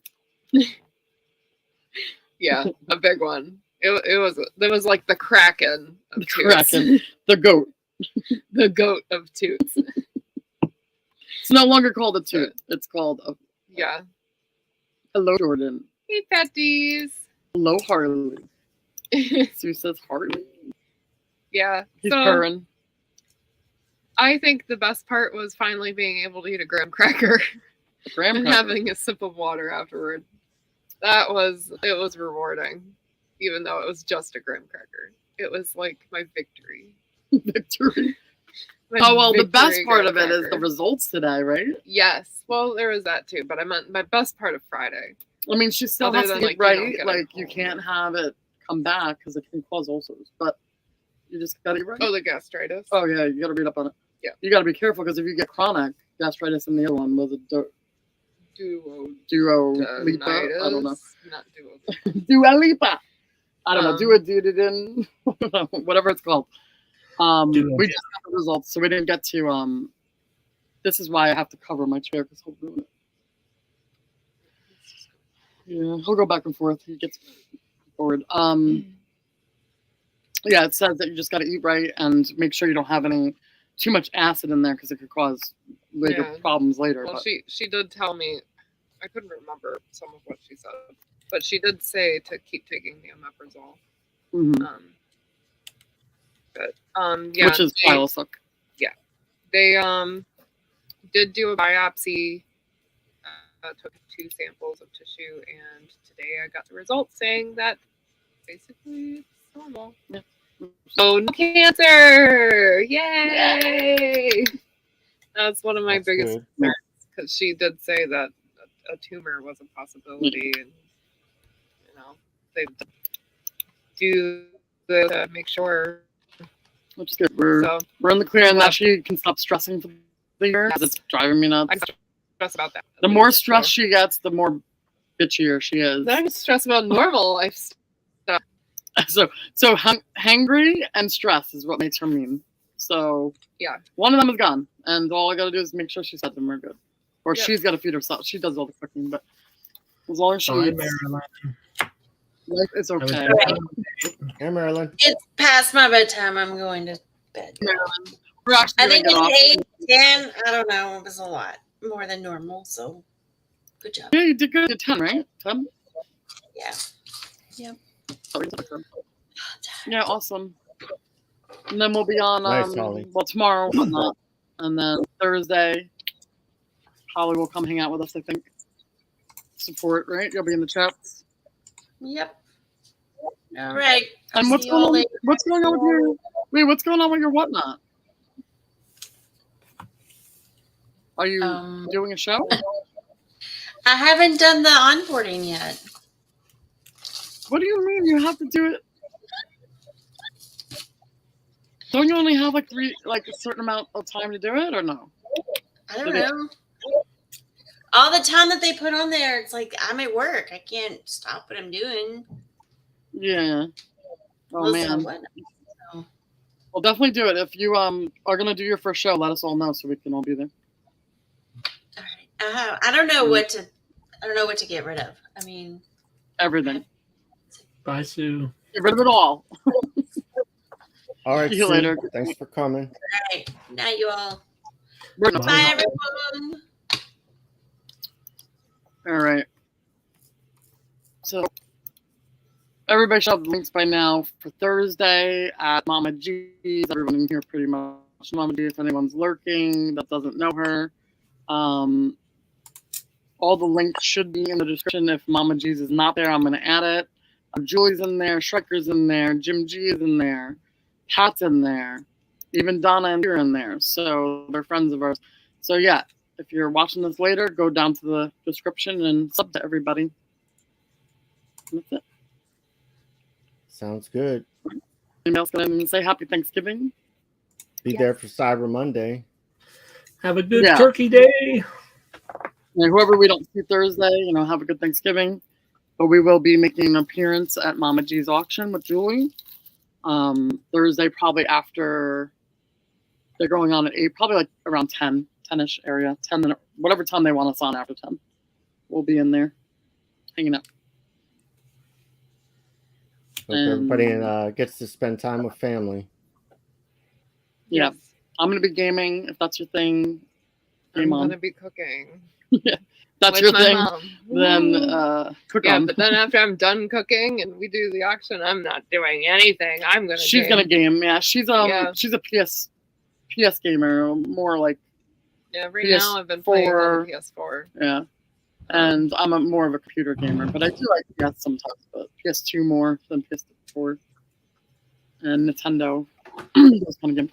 yeah, a big one. It was like the Kraken of toots. Kraken. The goat. The goat of toots. It's no longer called a toot. It's called a Yeah. hello, Jordan. Hey, fatties. Hello, Harley. Sue says Harley. Yeah. He's so purring. I think the best part was finally being able to eat a graham cracker Graham and cracker. having a sip of water afterward. It was rewarding, even though it was just a graham cracker. It was like my victory. Victory. My Oh, well, the best victory part of graham it is the cracker. results today, right? Yes. Well, there was that too, but I meant my best part of Friday. I mean, she still Other has to than, eat like, you don't right. get Like, it you home. can't have it come back because it can cause ulcers. But you just got to eat right. Oh, the gastritis. Oh, yeah, you got to read up on it. Yeah. You got to be careful because if you get chronic gastritis, and the other one was a Duodenitis. Lipa. I don't know. Not duo. Dua Lipa. I don't know. Um, Whatever it's called. Dua We just got the results, so we didn't get to. This is why I have to cover my chair because he'll ruin it. Yeah, he'll go back and forth. He gets bored. Yeah, it says that you just got to eat right and make sure you don't have any too much acid in there because it could cause later Yeah. problems later. Well, but she did tell me. I couldn't remember some of what she said, but she did say to keep taking the omeprazole. mhm. But yeah, Which is they, Prilosec. they did do a biopsy. Took 2 samples of tissue, and today I got the results saying that basically it's normal. Yeah. So no cancer! Yay! That's one of my That's biggest good. concerns because she did say that a tumor was a possibility, and they do to make sure. Which is good. We're So in the clear, and Well- that she can stop stressing for the year because it's driving me nuts. I'm stressed about that. The more stress she gets, the more bitchier she is. I'm stressed about normal life stuff. So hangry and stress is what makes her mean. So Yeah. one of them is gone, and all I got to do is make sure she's fed them. We're good. Or Yep. she's got to feed herself. She does all the cooking, but as long as she Bye, eats, Marilyn. life is okay. Hey, Marilyn. It's past my bedtime. I'm going to bed. We're actually I gonna think get off. it's 8, 10. I don't know. It was a lot more than normal. So good job. Yeah, you did good at 10, right? 10? Yeah. Yeah, awesome. And then we'll be on Nice, Holly. tomorrow, whatnot. And then Thursday, Holly will come hang out with us, I think. support, right? You'll be in the chats. Yep. All right. And See what's you all going on? later. What's going on with your? Wait, what's going on with your whatnot? Are you doing a show? I haven't done the onboarding yet. What do you mean you have to do it? Don't you only have like a certain amount of time to do it, or no? I don't know. All the time that they put on there, it's like I'm at work. I can't stop what I'm doing. Yeah. Oh Listen, man. what? So, Well, definitely do it. If you are gonna do your first show, let us all know so we can all be there. all right. I don't know what to. I don't know what to get rid of. I mean, Everything. Bye, Sue. Get rid of it all. All right, See you Sue, later. thanks for coming. all right. Night, you all. Bye. Bye, everyone. All right. So everybody should have links by now for Thursday at Mama G's. Everyone in here pretty much Mama G. If anyone's lurking that doesn't know her, all the links should be in the description. If Mama G's is not there, I'm going to add it. Julie's in there, Shrekker's in there, Jim G is in there, Pat's in there, even Donna and you're in there. So they're friends of ours. So yeah, if you're watching this later, go down to the description and sub to everybody. That's it. Sounds good. Anybody else going to say Happy Thanksgiving? Be there for Cyber Monday. Have a good Yeah. turkey day. And whoever we don't see Thursday, have a good Thanksgiving. But we will be making an appearance at Mama G's auction with Julie. Thursday, probably after they're going on at 8, probably like around 10-ish area, 10, whatever time they want us on after 10. We'll be in there hanging out. Hope everybody gets to spend time with family. Yeah. I'm going to be gaming if that's your thing. I'm Game on. gonna be cooking. That's with your my thing. mom. Then cook Yeah, on. but then after I'm done cooking and we do the auction, I'm not doing anything. I'm gonna. She's game. gonna game. Yeah, she's Yeah. she's a PS gamer, more like Yeah, right now I've been playing on the PS4. yeah. And I'm more of a computer gamer, but I do like PS sometimes, but PS2 more than PS4 and Nintendo. Those kind of games.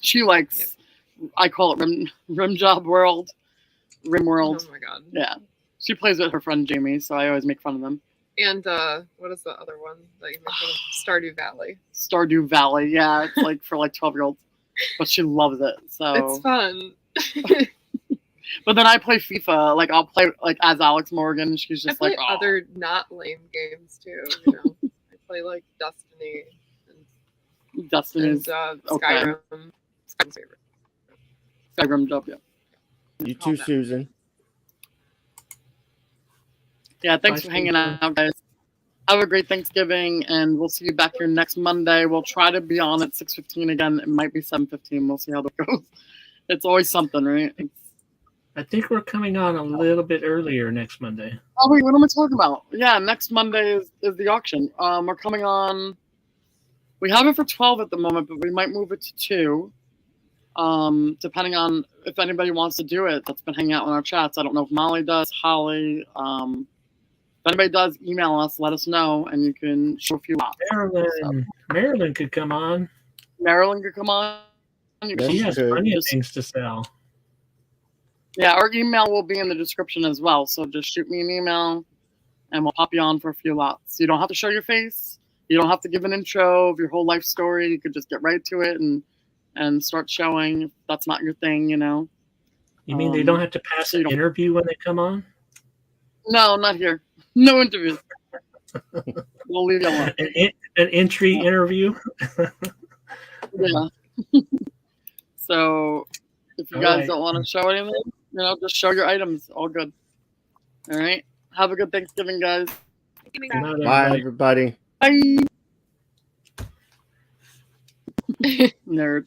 She likes. I call it Rim Job World, Rim World. Oh my god. Yeah, she plays with her friend Jamie, so I always make fun of them. And what is the other one that you make fun of? Stardew Valley. Stardew Valley, yeah, it's like for like 12-year-olds, but she loves it. So It's fun. But then I play FIFA. Like I'll play like as Alex Morgan. She's I just play like oh. other not lame games too. You know, I play like Destiny Destiny's and okay. Skyrim. Skyrim's favorite. Skyrim job, yeah. You too, Susan. Yeah, thanks Bye, for hanging Susan. out, guys. Have a great Thanksgiving, and we'll see you back here next Monday. We'll try to be on at 6:15 again. It might be 7:15. We'll see how that goes. It's always something, right? I think we're coming on a little bit earlier next Monday. Oh wait, what am I talking about? Yeah, next Monday is the auction. We're coming on. We have it for 12 at the moment, but we might move it to 2. Depending on if anybody wants to do it that's been hanging out in our chats. I don't know if Molly does, Holly. If anybody does, email us, let us know, and you can show a few out. Marilyn could come on. Marilyn could come on. Yes, She you has could. plenty of things to sell. Yeah, our email will be in the description as well. So just shoot me an email and we'll pop you on for a few lots. You don't have to show your face. You don't have to give an intro of your whole life story. You could just get right to it and start showing if that's not your thing, You mean they don't have to pass so you an don't- interview when they come on? No, not here. No interviews. We'll leave you alone. An entry interview? Yeah. So if you All guys right. don't want to show anything, just show your items. All good. All right. Have a good Thanksgiving, guys. Good night, Bye, everybody. everybody. Bye. Nerd.